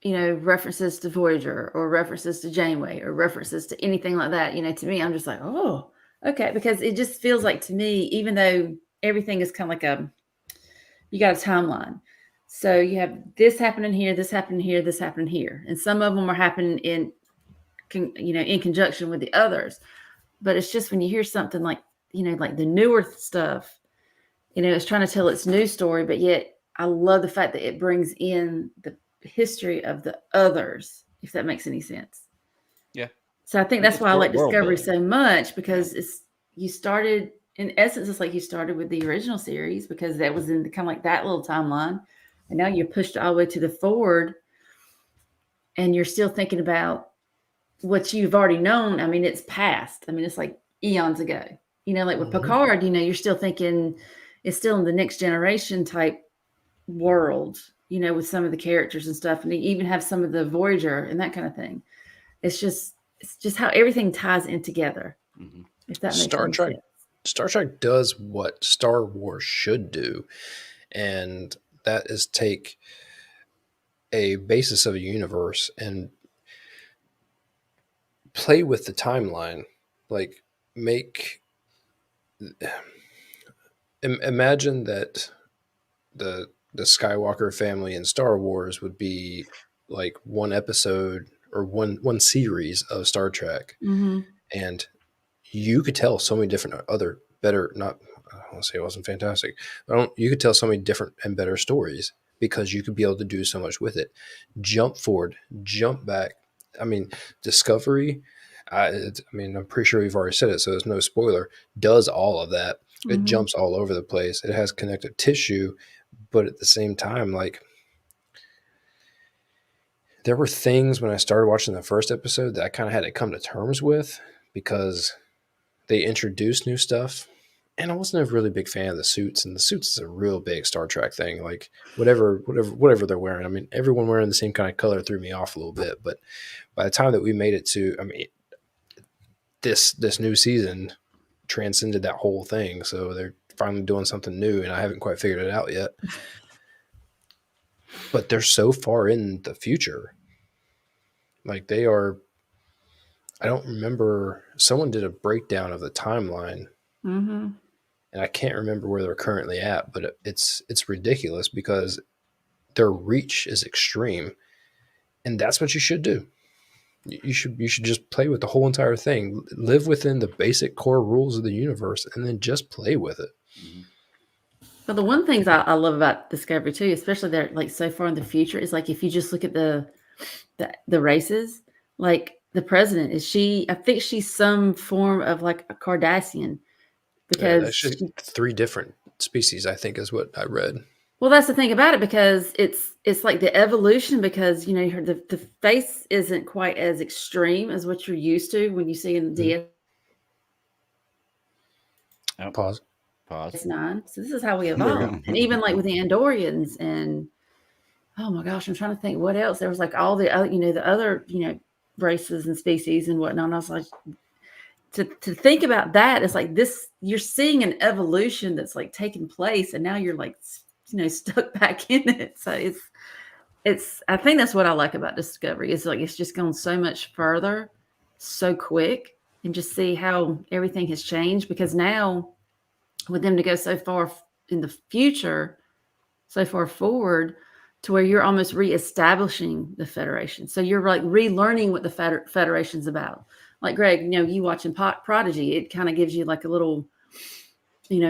references to Voyager or references to Janeway or references to anything like that, to me, I'm just like, oh, okay. Because it just feels like, to me, even though everything is kind of like you got a timeline. So you have this happening here, this happening here, this happening here. And some of them are happening in conjunction with the others. But it's just when you hear something like, like the newer stuff, it's trying to tell its new story, but yet I love the fact that it brings in the history of the others, if that makes any sense. Yeah. So I think that's why I like Discovery so much, because you started, in essence, it's like you started with the original series because that was in kind of like that little timeline. And now you're pushed all the way to the forward and you're still thinking about what you've already known. I mean, it's past. I mean, it's like eons ago, like with Picard, you're still thinking it's still in the next generation type world, with some of the characters and stuff. And they even have some of the Voyager and that kind of thing. It's just how everything ties in together. Mm-hmm. If that makes sense. Star Trek does what Star Wars should do. And that is take a basis of a universe and play with the timeline. Like, imagine that the Skywalker family in Star Wars would be like one episode or one series of Star Trek. Mm-hmm. And you could tell so many different I want to say it wasn't fantastic. You could tell so many different and better stories because you could be able to do so much with it. Jump forward, jump back. I mean, Discovery, I'm pretty sure we've already said it, so there's no spoiler, does all of that. Mm-hmm. It jumps all over the place. It has connective tissue, but at the same time, like, there were things when I started watching the first episode that I kind of had to come to terms with because they introduced new stuff. And I wasn't a really big fan of the suits, and the suits is a real big Star Trek thing. Like whatever they're wearing. I mean, everyone wearing the same kind of color threw me off a little bit. But by the time that we made it to, this new season, transcended that whole thing. So they're finally doing something new, and I haven't quite figured it out yet. But they're so far in the future. Like they are, I don't remember, someone did a breakdown of the timeline, Mm-hmm. and I can't remember where they're currently at, but it's ridiculous because their reach is extreme, and that's what you should do. You should just play with the whole entire thing, live within the basic core rules of the universe, and then just play with it. But the one things I love about Discovery too, especially they're like so far in the future, is like if you just look at the races, like the president I think she's some form of like a Cardassian, because Actually, 3 different species, I think, is what I read. well, that's the thing about it, because it's like the evolution, because you know the face isn't quite as extreme as what you're used to when you see in the Pause. DS9. So this is how we There we evolved, go. and even like with the Andorians, and oh my gosh, I'm trying to think what else. There was like all the other, the other races and species and whatnot. And I was like, to think about that, it's like this, you're seeing an evolution that's like taking place, and now you're like stuck back in it. So it's I think that's what I like about Discovery, is like it's just gone so much further so quick, and just see how everything has changed, because now with them to go so far in the future, so far forward, to where you're almost reestablishing the Federation. So you're like relearning what the Federation's about. Like Greg, you watching Prodigy, it kind of gives you like a little,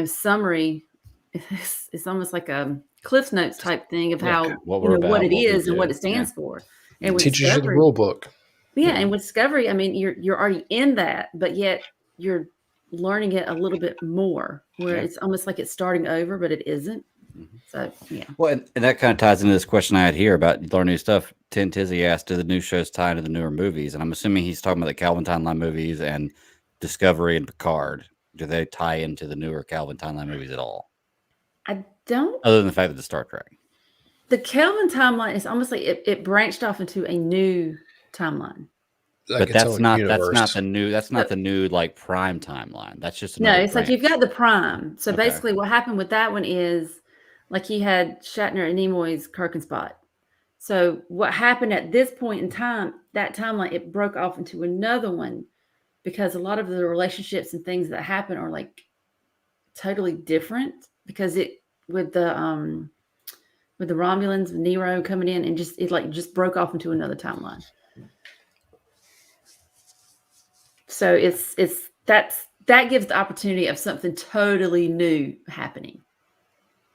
summary. It's almost like a Cliff's Notes type thing of how what it is and what it stands for. And it teaches you the rule book. Yeah, and with Discovery, I mean, you're already in that, but yet you're learning it a little bit more, where it's almost like it's starting over, but it isn't. So yeah. Well, and that kind of ties into this question I had here about learning new stuff. Tin Tizzy asked, "Do the new shows tie into the newer movies?" And I'm assuming he's talking about the Calvin Timeline movies and Discovery and Picard. Do they tie into the newer Calvin Timeline movies at all? I don't. Other than the fact that it's Star Trek. The Calvin Timeline is almost like it branched off into a new timeline. Like but that's not the new like prime timeline. That's just no. It's branch. Like you've got the prime. So basically, what happened with that one is, like, he had Shatner and Nimoy's Kirk and Spot. So what happened at this point in time, that timeline, it broke off into another one, because a lot of the relationships and things that happen are like totally different, because it with the Romulans, Nero coming in, and just broke off into another timeline. So that gives the opportunity of something totally new happening,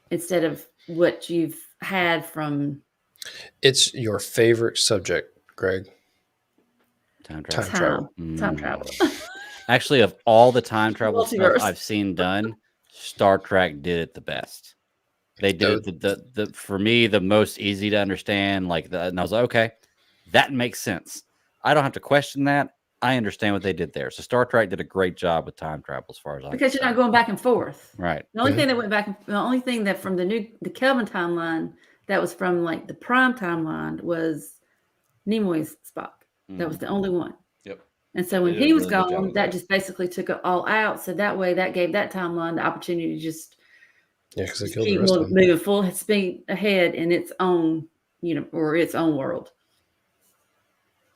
instead of what you've had from. It's your favorite subject, Greg. Time travel. Actually, of all the time travel stuff I've seen done, Star Trek did it the best. They did the for me the most easy to understand. And I was like, okay, that makes sense. I don't have to question that. I understand what they did there. So Star Trek did a great job with time travel, as far as I'm because you're not going back and forth. Right. The only thing that went back, the only thing that from the Kelvin timeline that was from like the prime timeline was Nimoy's Spock. That was the only one. Yep. And so when he was gone, that just basically took it all out. So that way, that gave that timeline the opportunity to just because they killed the rest of them. Moving full speed ahead in its own, or its own world.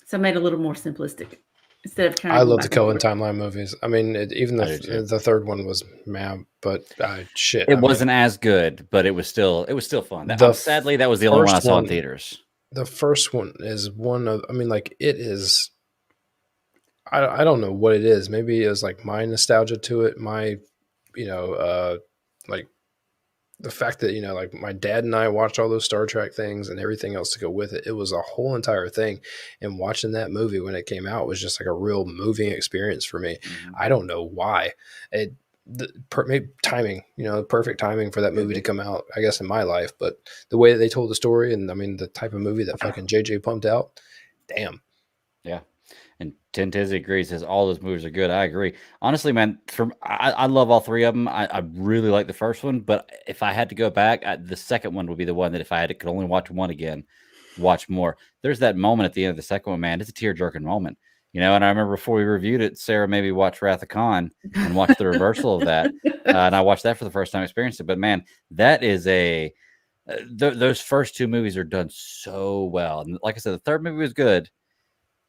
So it made it a little more simplistic. Instead of trying I love the Kelvin timeline movies. I mean, even the third one was mad, but shit. It wasn't as good, but it was still fun. Sadly, that was the only one I saw in theaters. The first one is one of, I mean, like it is. I don't know what it is. Maybe it was like my nostalgia to it. My, like the fact that, like my dad and I watched all those Star Trek things and everything else to go with it. It was a whole entire thing. And watching that movie when it came out was just like a real moving experience for me. Mm-hmm. I don't know why. Maybe timing, perfect timing for that movie to come out, I guess, in my life. But the way that they told the story, and I mean, the type of movie that fucking JJ pumped out, damn. Yeah. And Tin Tizzy agrees, says all those movies are good. I agree. Honestly, man, I love all three of them. I really like the first one, but if I had to go back, the second one would be the one that if I could only watch one again, watch more. There's that moment at the end of the second one, man. It's a tear-jerking moment. You know, and I remember before we reviewed it, Sarah maybe watched Wrath of Khan and watched the reversal of that. And I watched that for the first time, experienced it. But man, that is those first two movies are done so well. And like I said, the third movie was good.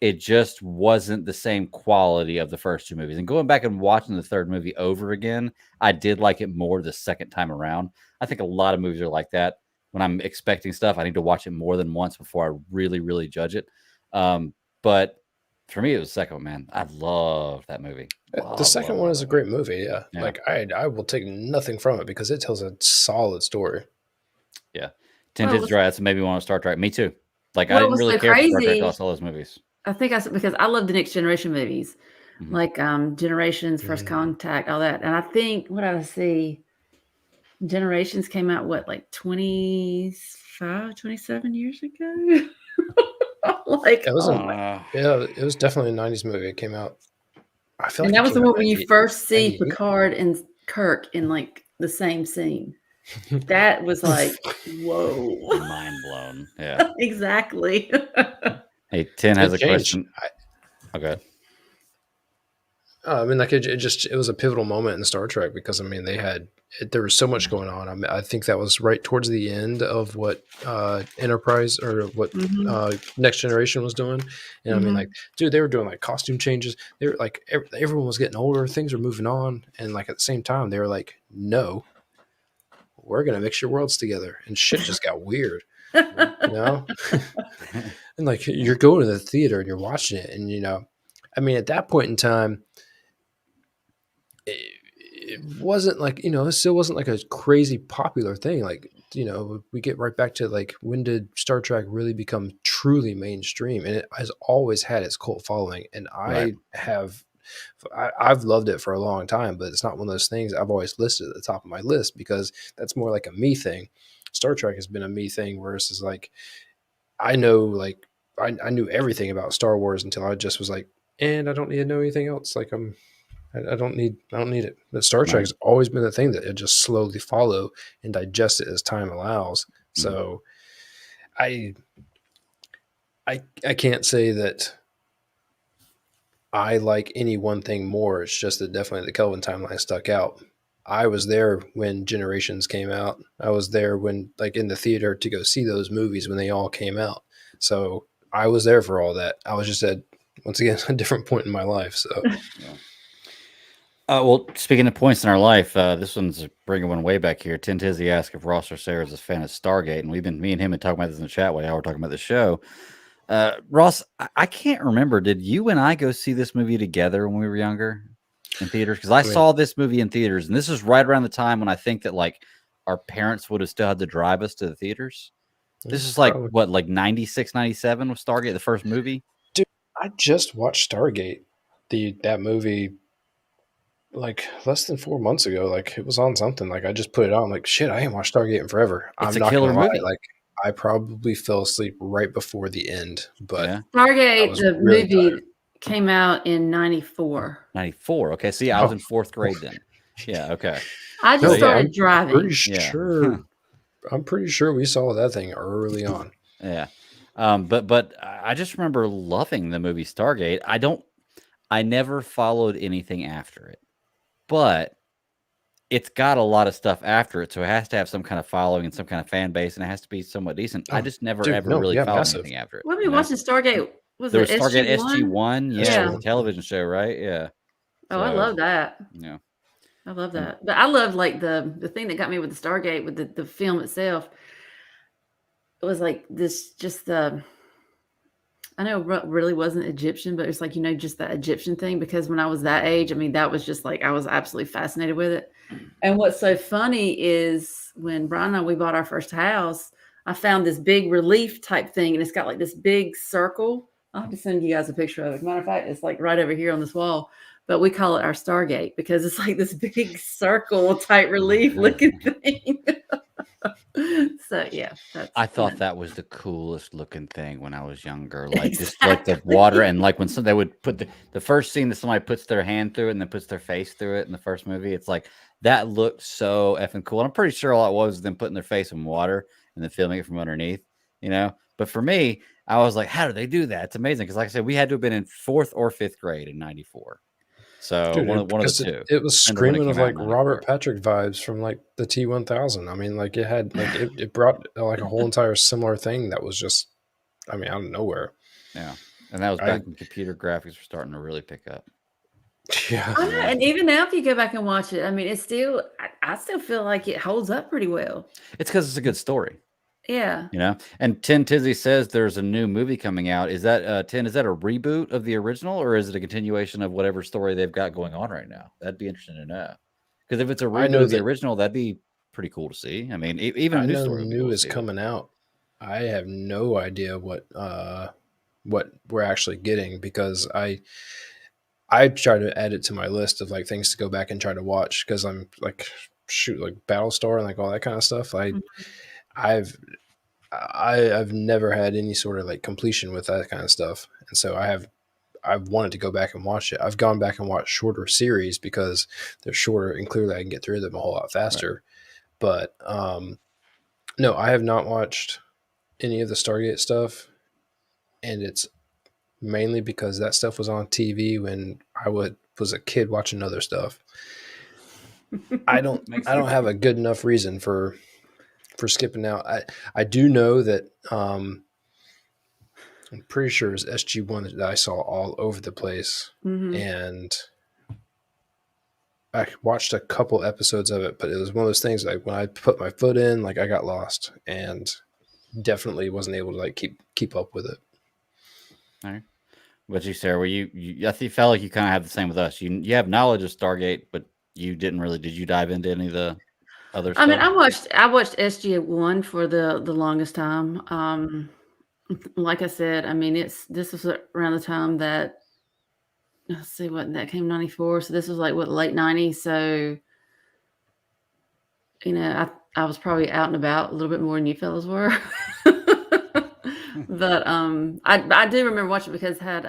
It just wasn't the same quality of the first two movies. And going back and watching the third movie over again, I did like it more the second time around. I think a lot of movies are like that. When I'm expecting stuff, I need to watch it more than once before I really, really judge it. But for me, it was the second one, man. I love that movie. The second one is a great movie. Yeah. Yeah. Like I will take nothing from it because it tells a solid story. Yeah. Tinted Dry, that's maybe one of Star Trek. Me too. Like, I What didn't was really so care for Star Trek crazy- across all those movies. I think because I love the Next Generation movies, Mhm. like Generations, First Contact, all that. And I think what I see, Generations came out like 25, 27 years ago. Like, It was Uh, it was definitely a 90s movie. It came out. I feel and like that it was the came one out when you 98 first see 98. Picard and Kirk in like the same scene. That was like, whoa. mind blown. Yeah. Exactly. Hey, Tin has a It changed. question. Okay. I mean, like it was a pivotal moment in Star Trek because I mean there was so much going on. I mean, I think that was right towards the end of what Enterprise or what Next Generation was doing, and I mean, like, dude, they were doing like costume changes. They were like everyone was getting older, things were moving on, and like at the same time, they were like, no, we're gonna mix your worlds together, and shit just got weird, you know. And like you're going to the theater and you're watching it, and you know, I mean, at that point in time. It wasn't like, you know, it still wasn't like a crazy popular thing. Like, you know, we get right back to like, when did Star Trek really become truly mainstream? And it has always had its cult following. And I've loved it for a long time, but it's not one of those things I've always listed at the top of my list because that's more like a me thing. Star Trek has been a me thing where it's like, I know, like, I knew everything about Star Wars until I just was like, and I don't need to know anything else. Like I don't need it. But Star Trek has always been the thing that it just slowly follow and digest it as time allows. So I can't say that I like any one thing more. It's just that definitely the Kelvin timeline stuck out. I was there when Generations came out. I was there when, like, in the theater to go see those movies when they all came out. So I was there for all that. I was just at, once again, a different point in my life. So well, speaking of points in our life, this one's bringing one way back here. Tin Tizzy asked if Ross or Sarah is a fan of Stargate, and me and him had talking about this in the chat while we're talking about the show. Ross, I can't remember. Did you and I go see this movie together when we were younger in theaters? Because I saw this movie in theaters, and this is right around the time when I think that like our parents would have still had to drive us to the theaters. This is like what, like 96, 97 was Stargate, the first movie? Dude, I just watched Stargate, that movie, like less than 4 months ago. Like it was on something. Like I just put it on. Like shit, I ain't watched Stargate in forever. It's I'm a not killer gonna lie. movie. Like I probably fell asleep right before the end. But Yeah. Stargate, the really movie tired. came out in 94. 94. Okay. See, I was in fourth grade then. Yeah. Okay. I just So, started driving. Pretty sure. I'm pretty sure we saw that thing early on. Yeah. But I just remember loving the movie Stargate. I never followed anything after it, but it's got a lot of stuff after it. So it has to have some kind of following and some kind of fan base, and it has to be somewhat decent. I just never really followed anything after it. What were you watching Stargate? There was Stargate SG-1? SG-1. Yeah. It was a television show, right? Yeah. Oh, I love that. Yeah. I love that. But I love like the thing that got me with the Stargate, with the film itself. It was like this, just I know it really wasn't Egyptian, but it's like, you know, just that Egyptian thing, because when I was that age, I mean, that was just like, I was absolutely fascinated with it. And what's so funny is when Brian and we bought our first house, I found this big relief type thing, and it's got like this big circle. I'll have to send you guys a picture of it. As a matter of fact, it's like right over here on this wall, but we call it our Stargate because it's like this big circle type relief looking thing. So yeah, I thought that was the coolest looking thing when I was younger. Like just like the water, and like when they would put the first scene that somebody puts their hand through it and then puts their face through it in the first movie, it's like that looked so effing cool. And I'm pretty sure all it was them putting their face in water and then filming it from underneath, you know. But for me, I was like, how do they do that? It's amazing because, like I said, we had to have been in 4th or 5th grade in '94. So Dude, one of because the two. it was Depending on when it screaming of came out like in 94. Robert Patrick vibes from like the T1000. I mean, like it had like it brought like a whole entire similar thing that was just, I mean, out of nowhere. Yeah, and that was I- back when computer graphics were starting to really pick up. Yeah. I know, and even now, if you go back and watch it, I mean, it's still, I still feel like it holds up pretty well. It's because it's a good story, Yeah. you know. And Tin Tizzy says there's a new movie coming out. Is that Tin? Is that a reboot of the original, or is it a continuation of whatever story they've got going on right now? That'd be interesting to know. Because if it's a I reboot know of the that- original, that'd be pretty cool to see. I mean, even a I new know story would be new cool to is see. coming out. I have no idea what we're actually getting because I try to add it to my list of like things to go back and try to watch because I'm like like Battlestar and like all that kind of stuff. I've never had any sort of like completion with that kind of stuff, and so I've wanted to go back and watch it. I've gone back and watched shorter series because they're shorter and clearly I can get through them a whole lot faster. Right. But no, I have not watched any of the Stargate stuff, and it's mainly because that stuff was on TV when I was a kid watching other stuff. I don't have a good enough reason for skipping out. I do know that I'm pretty sure it's SG1 that I saw all over the place, and I watched a couple episodes of it, but it was one of those things like when I put my foot in, like I got lost and definitely wasn't able to like keep up with it. All right. But you, Sarah, were you I think felt like you kind of have the same with us. You have knowledge of Stargate, but you didn't really. Did you dive into any of the other stuff? I mean, I watched SG1 for the longest time. Like I said, I mean, this was around the time that, let's see, what that came 94. So this was like what, late 90s. So, you know, I was probably out and about a little bit more than you fellas were. But I do remember watching it because it had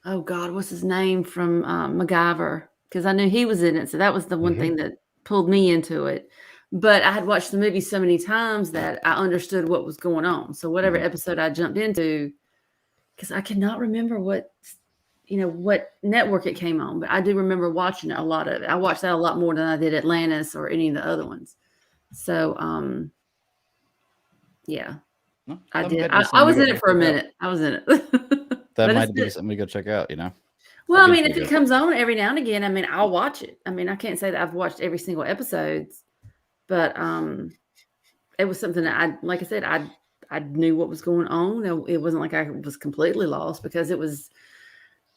oh God, what's his name from MacGyver? Because I knew he was in it, so that was the one thing that pulled me into it. But I had watched the movie so many times that I understood what was going on. So whatever episode I jumped into, because I cannot remember what network it came on, but I do remember watching a lot of it. I watched that a lot more than I did Atlantis or any of the other ones. So yeah, No, I that did. might be I something was we in gotta it for a check out. minute. I was in it. That But might it's be good. something we go check out. You know. Well, I That'd mean, be if pretty it good. comes on every now and again, I mean, I'll watch it. I mean, I can't say that I've watched every single episode, but it was something that like I said, I knew what was going on. It wasn't like I was completely lost because it was,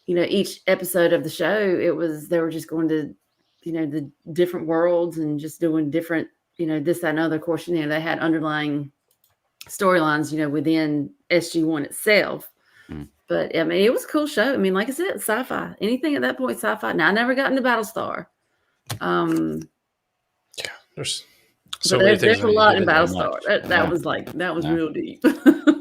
each episode of the show, they were just going to, the different worlds and just doing different, this, that, and other. Of course, they had underlying storylines, within SG1 itself. But I mean, it was a cool show. I mean, like I said, sci-fi. Anything at that point, sci-fi. Now, I never got into Battlestar. Yeah, there's so but many things. there's a lot in into Battlestar. much. That was real deep.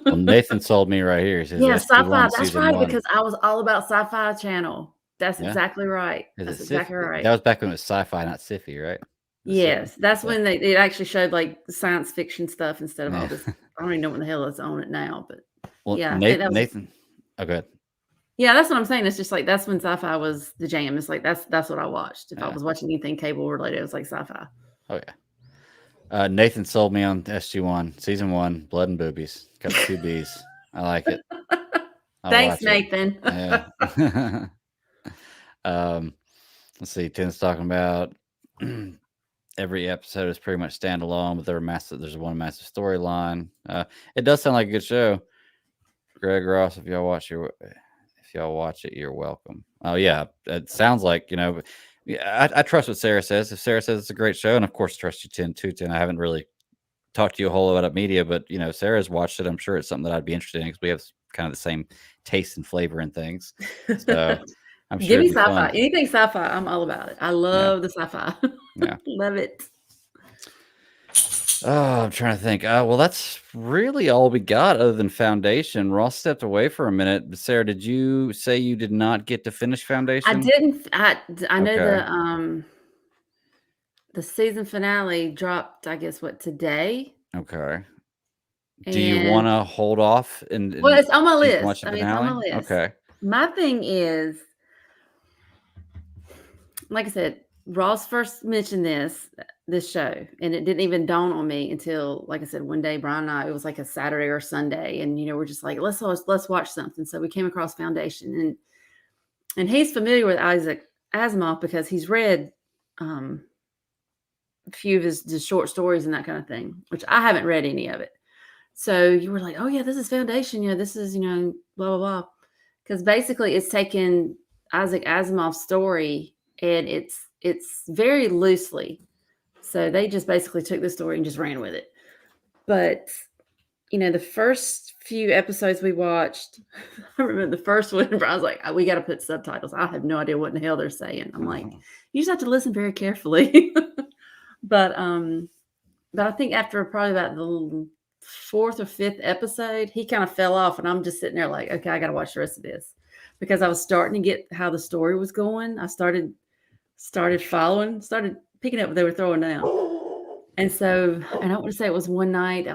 Well, Nathan sold me right here. He says, Yeah, SG1 sci-fi. That's season right, 1. because I was all about Sci-Fi Channel. That's Yeah. exactly right. Is That's it exactly sci-fi? right. That was back when it was sci-fi, not sci-fi, right? The Yes, sci-fi. that's Yeah. when it actually showed like science fiction stuff instead of all Yeah. this. I don't even know what the hell is on it now, but Well, yeah, I think that was, Nathan. Oh, go ahead. yeah, that's what I'm saying. It's just like that's when sci-fi was the jam. It's like that's what I watched. If I Yeah. was watching anything cable related, it was like sci-fi. Oh yeah. Nathan sold me on SG1 season 1, blood and boobies. Got the 2 B's. I like it. I'll Thanks, watch it. Nathan. Yeah. Let's see. Tim's talking about every episode is pretty much standalone, but there's one massive storyline. It does sound like a good show. Greg Ross, if y'all watch it, you're welcome. Oh yeah, it sounds like yeah, I trust what Sarah says. If Sarah says it's a great show, and of course trust you 10. I haven't really talked to you a whole lot about media, but Sarah's watched it. I'm sure it's something that I'd be interested in because we have kind of the same taste and flavor and things. So I'm sure Give me it'd be sci-fi. fun. Anything sci-fi, I'm all about it. I love the sci-fi. Yeah. Love it. Oh, I'm trying to think. Well, that's really all we got other than Foundation. Ross stepped away for a minute. But Sarah, did you say you did not get to finish Foundation? I didn't. I know Okay. the season finale dropped, I guess, today? Okay. Do you want to hold off and Well, it's on my so you can list. watch the I mean, it's on my finale? list. Okay. My thing is, like I said, Ross first mentioned this show, and it didn't even dawn on me until, like I said, one day Brian and I, it was like a Saturday or Sunday, and we're just like, let's watch something. So we came across Foundation, and he's familiar with Isaac Asimov because he's read a few of his short stories and that kind of thing, which I haven't read any of it. So you were like, oh yeah, this is Foundation. This is, blah, blah, blah. Because basically it's taken Isaac Asimov's story and it's very loosely. So they just basically took the story and just ran with it. But, the first few episodes we watched, I remember the first one, I was like, we got to put subtitles. I have no idea what in the hell they're saying. I'm like, you just have to listen very carefully. But I think after probably about the fourth or fifth episode, he kind of fell off, and I'm just sitting there like, okay, I got to watch the rest of this because I was starting to get how the story was going. I started following, started picking up what they were throwing down. And so, I don't want to say it was one night.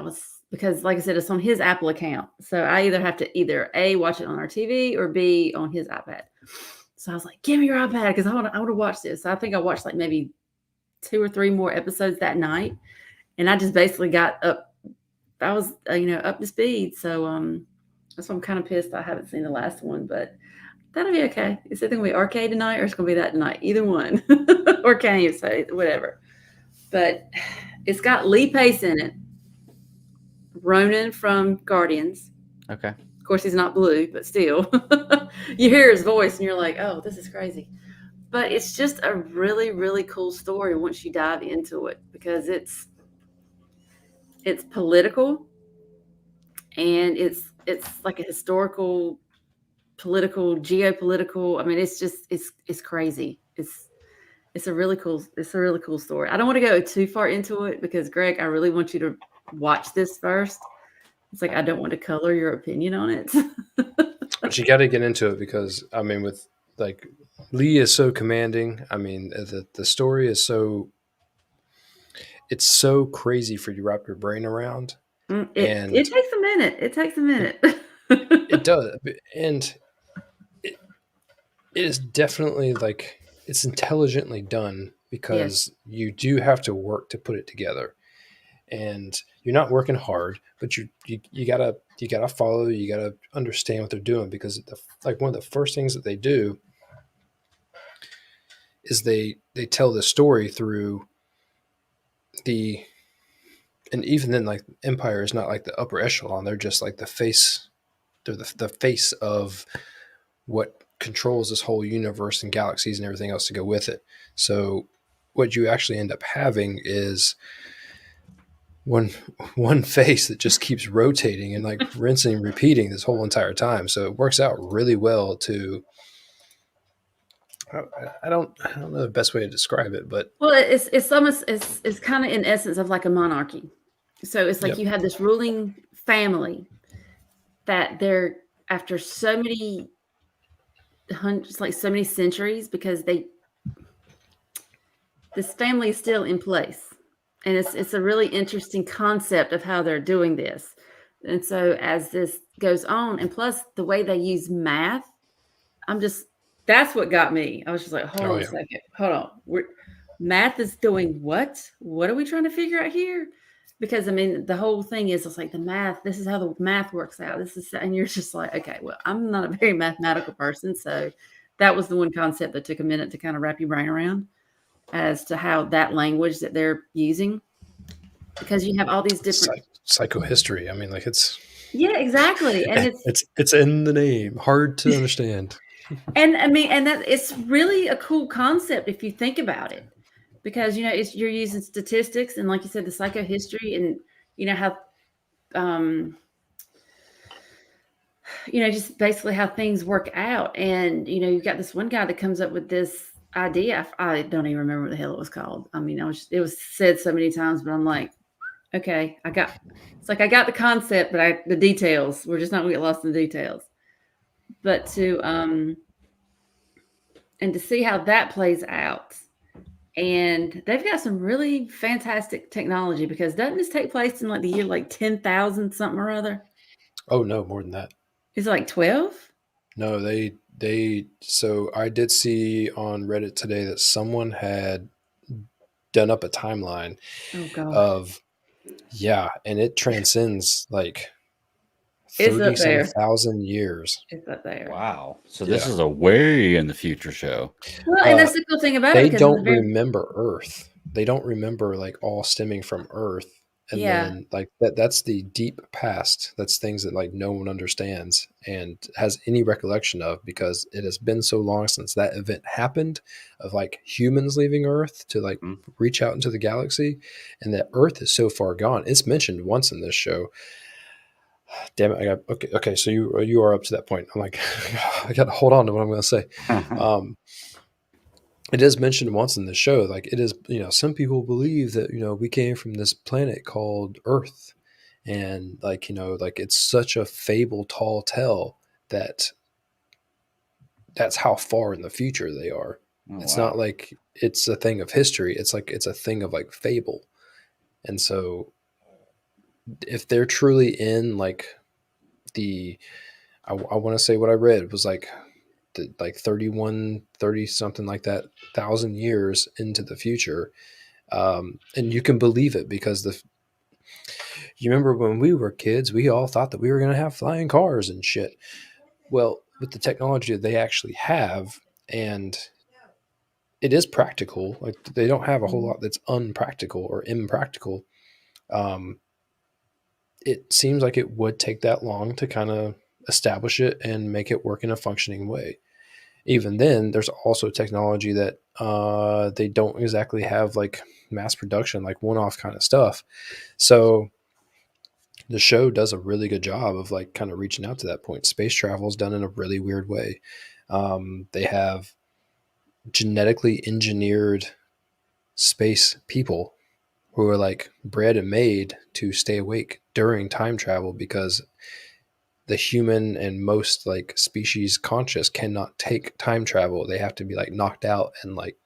Because like I said, it's on his Apple account. So I either have to A, watch it on our TV, or B, on his iPad. So I was like, give me your iPad because I want to watch this. So I think I watched like maybe 2 or 3 more episodes that night. And I just basically got up. I was, up to speed. So that's why I'm kind of pissed I haven't seen the last one, but that'll be okay. It's either going to be Arcane tonight or it's going to be that tonight. Either one. Or can you say whatever. But it's got Lee Pace in it. Ronan from Guardians. Okay. Of course, he's not blue, but still. You hear his voice and you're like, oh, this is crazy. But it's just a really, really cool story once you dive into it because it's political and it's like a historical, political, geopolitical. I mean, it's just it's crazy. It's a really cool story. I don't want to go too far into it because Greg, I really want you to watch this first. It's like I don't want to color your opinion on it. But you got to get into it because I mean, with like Lee is so commanding. I mean, the story is it's so crazy for you to wrap your brain around. It takes a minute. It takes a minute. It does, and it is definitely like it's intelligently done because you do have to work to put it together. And you're not working hard, but you gotta follow. You gotta understand what they're doing because one of the first things that they do is they tell the story through and even then like Empire is not like the upper echelon. They're just like the face. They're the face of what controls this whole universe and galaxies and everything else to go with it. So what you actually end up having is one face that just keeps rotating and like rinsing and repeating this whole entire time. So it works out really well to, I don't know the best way to describe it, but well, it's almost it's kind of in essence of like a monarchy. So it's like you have this ruling family that they're after so many hundreds, like so many centuries, because this family is still in place. And it's a really interesting concept of how they're doing this. And so as this goes on, and plus the way they use math, that's what got me. I was just like, hold on a second. Hold on. Math is doing what? What are we trying to figure out here? Because I mean, the whole thing is it's like the math, this is how the math works out. And you're just like, okay, well, I'm not a very mathematical person. So that was the one concept that took a minute to kind of wrap your brain around as to how that language that they're using, because you have all these different psychohistory. I mean, like yeah, exactly. And it's in the name, hard to understand. And I mean, and that it's really a cool concept if you think about it, because you're using statistics and, like you said, the psychohistory, and how just basically how things work out. And you've got this one guy that comes up with this idea. I don't even remember what the hell it was called. I mean, it was said so many times, but I'm like, okay, I got the concept, but the details, we're just not going to get lost in the details. But to see how that plays out, And they've got some really fantastic technology because doesn't this take place in like the year like 10,000 something or other? Oh no, more than that. Is it like 12? No, they so I did see on Reddit today that someone had done up a timeline Oh god. of and it transcends like It's 30 up some there. thousand years. It's up there. Wow. So this Yeah. is a way in the future show. Well, and that's the cool thing about They it because don't remember Earth. They don't remember like all stemming from Earth. And then like that's the deep past. That's things that like no one understands and has any recollection of because it has been so long since that event happened of like humans leaving Earth to like reach out into the galaxy, and that Earth is so far gone. It's mentioned once in this show. Damn it! I got okay. So you are up to that point. I'm like, I got to hold on to what I'm going to say. It is mentioned once in the show, like it is, some people believe that, we came from this planet called Earth. And like, like it's such a fable tall tale that that's how far in the future they are. It's not like it's a thing of history. It's like, it's a thing of like fable. And so if they're truly in like I want to say what I read was like 30 something like that 1,000 years into the future. And you can believe it because you remember when we were kids, we all thought that we were going to have flying cars and shit. Well, with the technology that they actually have, and it is practical, like they don't have a whole lot that's unpractical or impractical. It seems like it would take that long to kind of establish it and make it work in a functioning way. Even then, there's also technology that they don't exactly have like mass production, like one-off kind of stuff. So the show does a really good job of like kind of reaching out to that point. Space travel is done in a really weird way. They have genetically engineered space people who are like bred and made to stay awake during time travel because the human and most like species conscious cannot take time travel. They have to be like knocked out and like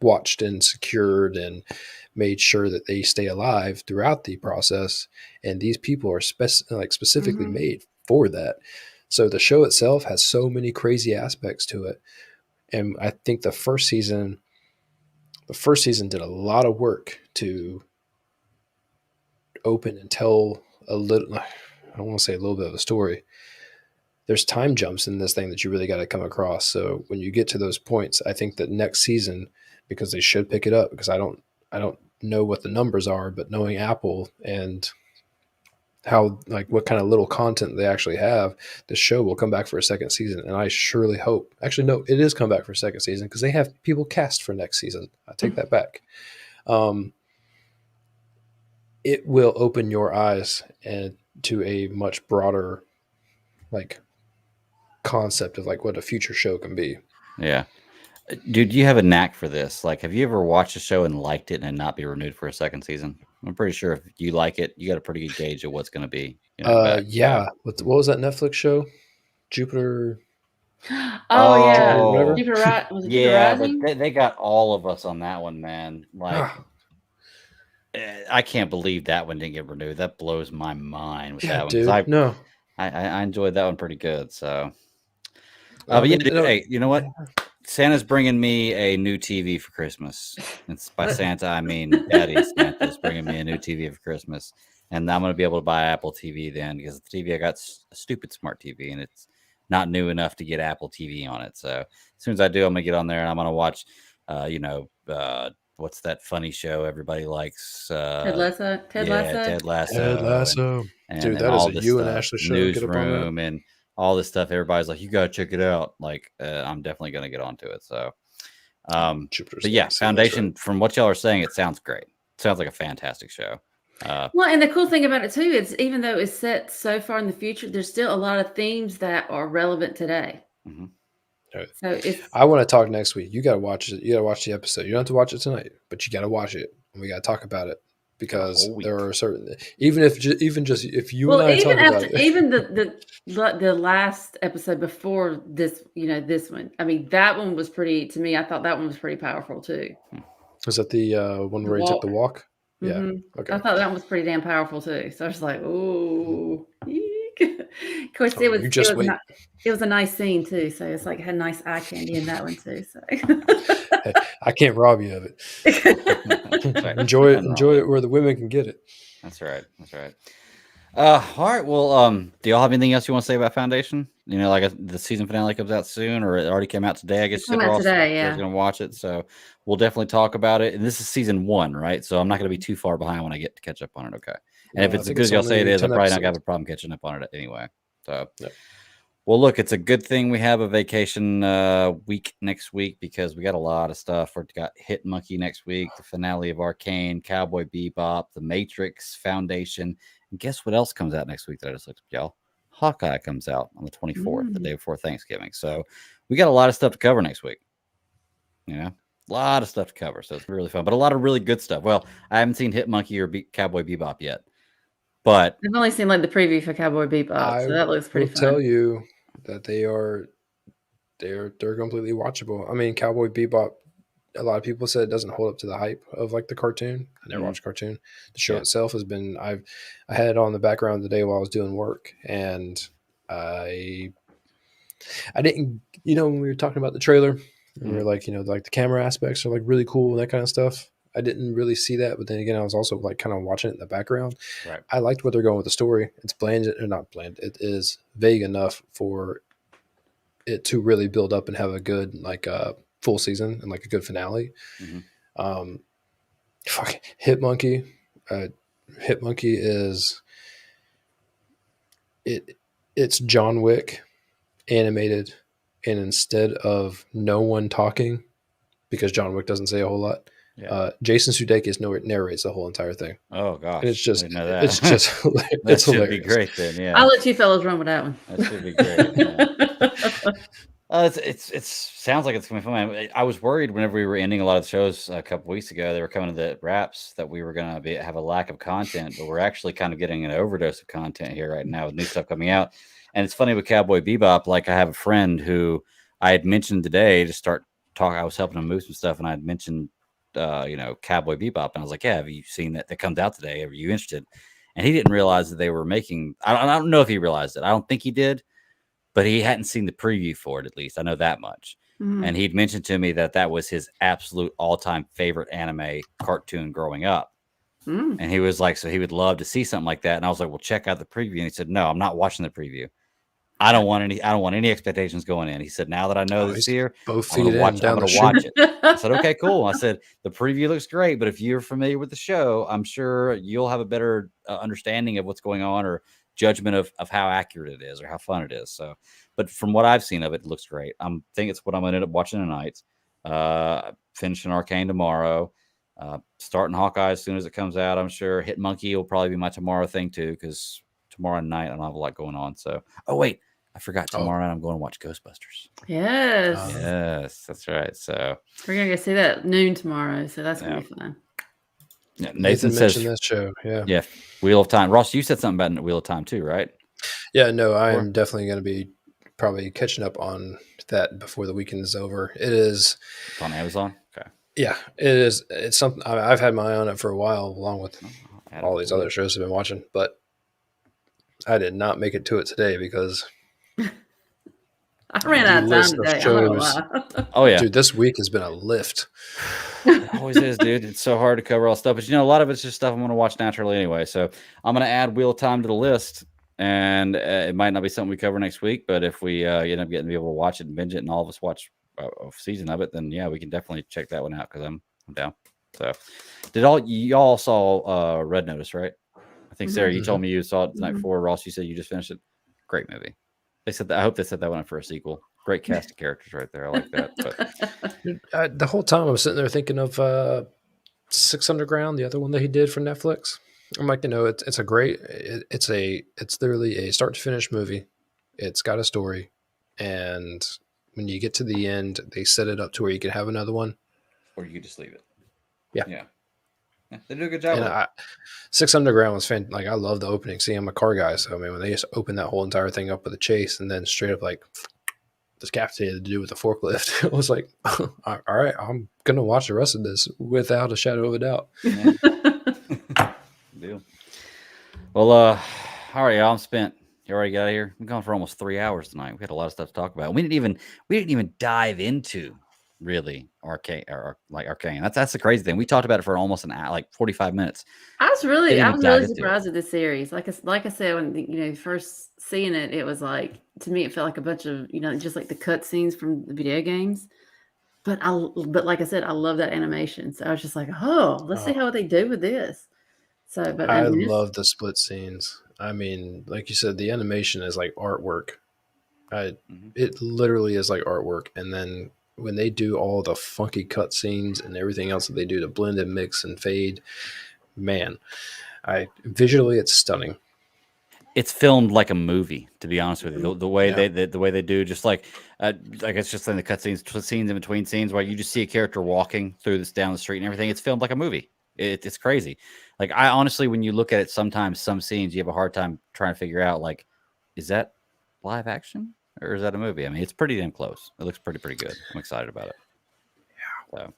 watched and secured and made sure that they stay alive throughout the process. And these people are specifically made for that. So the show itself has so many crazy aspects to it. And I think the first season did a lot of work to open and tell a little, I don't want to say a little bit of a story. There's time jumps in this thing that you really got to come across. So when you get to those points, I think that next season, because they should pick it up, because I don't know what the numbers are, but knowing Apple and how like what kind of little content they actually have, the show will come back for a second season. And I surely hope, actually, no, it is come back for a second season because they have people cast for next season. I take that back. It will open your eyes and to a much broader like concept of like what a future show can be. Yeah. Dude, you have a knack for this. Like, have you ever watched a show and liked it and not be renewed for a second season? I'm pretty sure if you like it, you got a pretty good gauge of what's going to be. Yeah. What was that Netflix show? Jupiter. Oh yeah. Jupiter, whatever. Jupiter, was it Jupiter Yeah, Rising? but they got all of us on that one, man. Like, I can't believe that one didn't get renewed. That blows my mind with that one. Dude, no. I enjoyed that one pretty good. So, but yeah, dude, hey, you know what? Santa's bringing me a new TV for Christmas. It's by Santa, I mean Daddy Santa's bringing me a new TV for Christmas, and I'm going to be able to buy Apple TV then because the TV I got a stupid smart TV, and it's not new enough to get Apple TV on it. So as soon as I do, I'm going to get on there and I'm going to watch, what's that funny show everybody likes? Ted Lasso. Ted Lasso. And dude, that is a you and Ashley show. Newsroom and all this stuff. Everybody's like, you got to check it out. Like, I'm definitely going to get onto it. So, but yeah, Foundation, from what y'all are saying, it sounds great. It sounds like a fantastic show. Well, and the cool thing about it too is even though it's set so far in the future, there's still a lot of themes that are relevant today. Mm-hmm. Right. So I want to talk next week. You got to watch it. You got to watch the episode. You don't have to watch it tonight, but you got to watch it, and we got to talk about it. because whole week. there are certain, even if you and Well, I even talk about after it, even the last episode before this, this one. I mean, that one was pretty. To me, I thought that one was pretty powerful too. was that the one The where he took the walk. walk? Yeah. Mhm. Okay. I thought that one was pretty damn powerful too. So I was like, oh, eek. Of course, Oh, you just wait. It was a nice scene too. So it's like had nice eye candy in that one too. So Hey, I can't rob you of it. That's right. Enjoy Nothing wrong it with it. where the women can get it. That's right. That's right. All right. Well, do y'all have anything else you want to say about Foundation? Like the season finale comes out soon, or it already came out today. I guess came out today, you guys yeah. are gonna watch it, so we'll definitely talk about it. And this is season 1, right? So I'm not gonna be too far behind when I get to catch up on it. Okay. And if I it's as think good as y'all say it only is, I'm 10 probably not gonna have episodes. a problem catching up on it anyway. So. Yep. Well, look, it's a good thing we have a vacation week next week because we got a lot of stuff. We've got Hit Monkey next week, the finale of Arcane, Cowboy Bebop, The Matrix, Foundation. And guess what else comes out next week that I just looked up, y'all? Hawkeye comes out on the 24th, the day before Thanksgiving. So we got a lot of stuff to cover next week. A lot of stuff to cover. So it's really fun, but a lot of really good stuff. Well, I haven't seen Hit Monkey or Cowboy Bebop yet, but I've only seen like the preview for Cowboy Bebop, so that looks pretty will fun. tell you that they're completely watchable. I mean, Cowboy Bebop, a lot of people said it doesn't hold up to the hype of like the cartoon. I never watched cartoon. The show itself has been I had it on the background today while I was doing work, and I didn't, when we were talking about the trailer, we were like, like the camera aspects are like really cool and that kind of stuff. I didn't really see that, but then again, I was also like kind of watching it in the background. Right. I liked what they're going with the story. It's bland or not bland. It is vague enough for it to really build up and have a good like full season and like a good finale. Hit Monkey. Hit Monkey is it's John Wick animated, and instead of no one talking, because John Wick doesn't say a whole lot, Jason Sudeikis narrates the whole entire thing. Oh gosh, and it's just I didn't know that. It's just that it's should hilarious. be great then. Yeah, I'll let you fellas run with that one. That should be great. Yeah. It sounds like it's gonna be fun. I was worried whenever we were ending a lot of the shows a couple weeks ago. They were coming to the wraps that we were gonna have a lack of content, but we're actually kind of getting an overdose of content here right now with new stuff coming out. And it's funny with Cowboy Bebop. Like I have a friend who I had mentioned today to start talking. I was helping him move some stuff, and I had mentioned Cowboy Bebop, and I was like, "Yeah, have you seen that comes out today? Are you interested?" And he didn't realize that they were making. I don't know if he realized it. I don't think he did. But he hadn't seen the preview for it, at least. I know that much. And he'd mentioned to me that was his absolute all-time favorite anime cartoon growing up. And he was like, so he would love to see something like that. And I was like, well, check out the preview. And he said, no, I'm not watching the preview. I don't want any expectations going in. He said, now that I know this here, I'm going to watch it. I said, okay, cool. I said, the preview looks great, but if you're familiar with the show, I'm sure you'll have a better understanding of what's going on or judgment of how accurate it is or how fun it is. So, but from what I've seen of it, it looks great. I think it's what I'm going to end up watching tonight. Finishing Arcane tomorrow. Starting Hawkeye as soon as it comes out. I'm sure Hit Monkey will probably be my tomorrow thing too, because tomorrow night I don't have a lot going on. So, oh wait, I forgot. Tomorrow night I'm going to watch Ghostbusters. Yes, yes, that's right. So we're gonna go see that at noon tomorrow. So that's gonna be fun. Yeah, Nathan says that show. Yeah, Wheel of Time. Ross, you said something about Wheel of Time too, right? Yeah, no, I am definitely going to be probably catching up on that before the weekend is over. It is on Amazon. Okay. Yeah, it is. It's something I've had my eye on it for a while, along with all these other shows I've been watching. But I did not make it to it today because I ran out of time today. Shows, oh yeah, dude, this week has been a lift. It always is, dude. It's so hard to cover all stuff, but a lot of it's just stuff I'm going to watch naturally anyway. So I'm going to add Wheel of Time to the list, and it might not be something we cover next week, but if we end up getting to be able to watch it and binge it, and all of us watch a season of it, then yeah, we can definitely check that one out because I'm down. So, y'all saw Red Notice, right? I think Sarah, you told me you saw it the night before. Ross, you said you just finished it. Great movie. They said that. I hope they set that one up for a sequel. Great cast of characters right there. I like that. But the whole time I was sitting there thinking of 6 Underground, the other one that he did for Netflix. I'm like, it's a great. It's literally a start to finish movie. It's got a story, and when you get to the end, they set it up to where you can have another one, or you can just leave it. Yeah. Yeah, they do a good job. And Six Underground was fantastic. Like, I love the opening scene. I'm a car guy, so I mean, when they just opened that whole entire thing up with a chase, and then straight up like decapitated the dude with the forklift, it was like, all right, I'm gonna watch the rest of this without a shadow of a doubt. Yeah. Deal. Well, all right, y'all. I'm spent. You already got here. We've gone for almost 3 hours tonight. We had a lot of stuff to talk about. We didn't even dive into really Arcane or like Arcane. That's the crazy thing. We talked about it for almost an hour, like 45 minutes. I was Didn't really even dive into it. surprised at this series. Like I said, when first seeing it, it was like, to me it felt like a bunch of just like the cutscenes from the video games. But like I said, I love that animation. So I was just like, oh, let's see how they do with this. So, but I love the split scenes. I mean, like you said, the animation is like artwork. It literally is like artwork. And then when they do all the funky cut scenes and everything else that they do to blend and mix and fade, man, visually it's stunning. It's filmed like a movie, to be honest with you. The way they do, just like it's just in the cutscenes, scenes in between scenes where you just see a character walking through this down the street and everything. It's filmed like a movie. It's crazy. Like, I honestly, when you look at it, sometimes some scenes you have a hard time trying to figure out, like, is that live action or is that a movie? I mean, it's pretty damn close. It looks pretty good. I'm excited about it. Yeah. So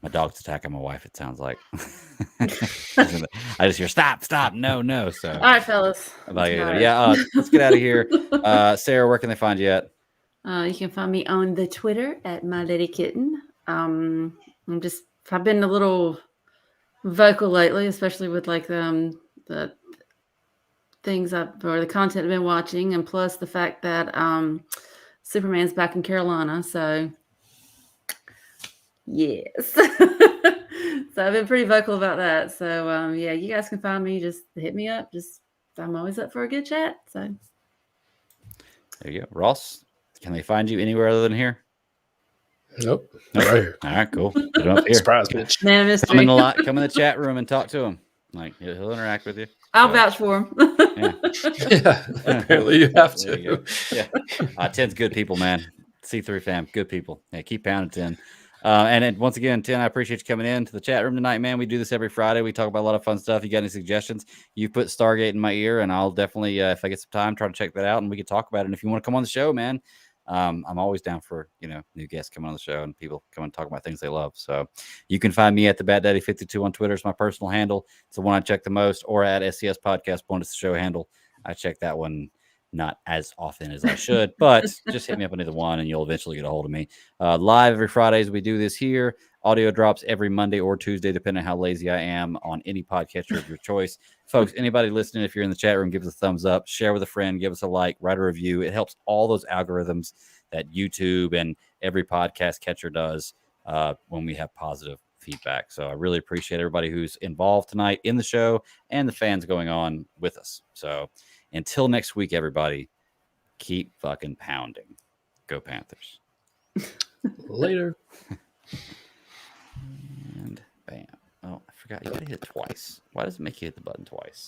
my dog's attacking my wife, it sounds like. I just hear stop, no. So all right, fellas. Let's get out of here. Sarah, where can they find you at? You can find me on the Twitter at My Lady Kitten. I've been a little vocal lately, especially with like the things or the content I've been watching, and plus the fact that Superman's back in Carolina, so yes. So I've been pretty vocal about that. So yeah, you guys can find me. Just hit me up. I'm always up for a good chat. So there you go. Ross, can they find you anywhere other than here? Nope. Right here. All right, cool. Put him up here. Surprise, bitch. Man, come in the chat room and talk to him. Like, he'll interact with you. I'll vouch for him. Yeah. Apparently you have to. You yeah. 10's good people, man. C3 fam, good people. Yeah, keep pounding 10. And then once again, 10, I appreciate you coming in to the chat room tonight, man. We do this every Friday. We talk about a lot of fun stuff. You got any suggestions? You put Stargate in my ear, and I'll definitely, if I get some time, try to check that out, and we can talk about it. And if you want to come on the show, man, I'm always down for new guests coming on the show and people come and talk about things they love. So you can find me at the Bat Daddy 52 on Twitter. It's my personal handle. It's the one I check the most, or at SCS Podcast bonus show handle. I check that one not as often as I should, but just hit me up on either one and you'll eventually get a hold of me. Live every Fridays. We do this here. Audio drops every Monday or Tuesday, depending on how lazy I am, on any podcatcher of your choice. Folks, anybody listening, if you're in the chat room, give us a thumbs up, share with a friend, give us a like, write a review. It helps all those algorithms that YouTube and every podcast catcher does when we have positive feedback. So I really appreciate everybody who's involved tonight in the show and the fans going on with us. So until next week, everybody, keep fucking pounding. Go Panthers. Later. And bam. Oh, I forgot. You got to hit it twice. Why does it make you hit the button twice?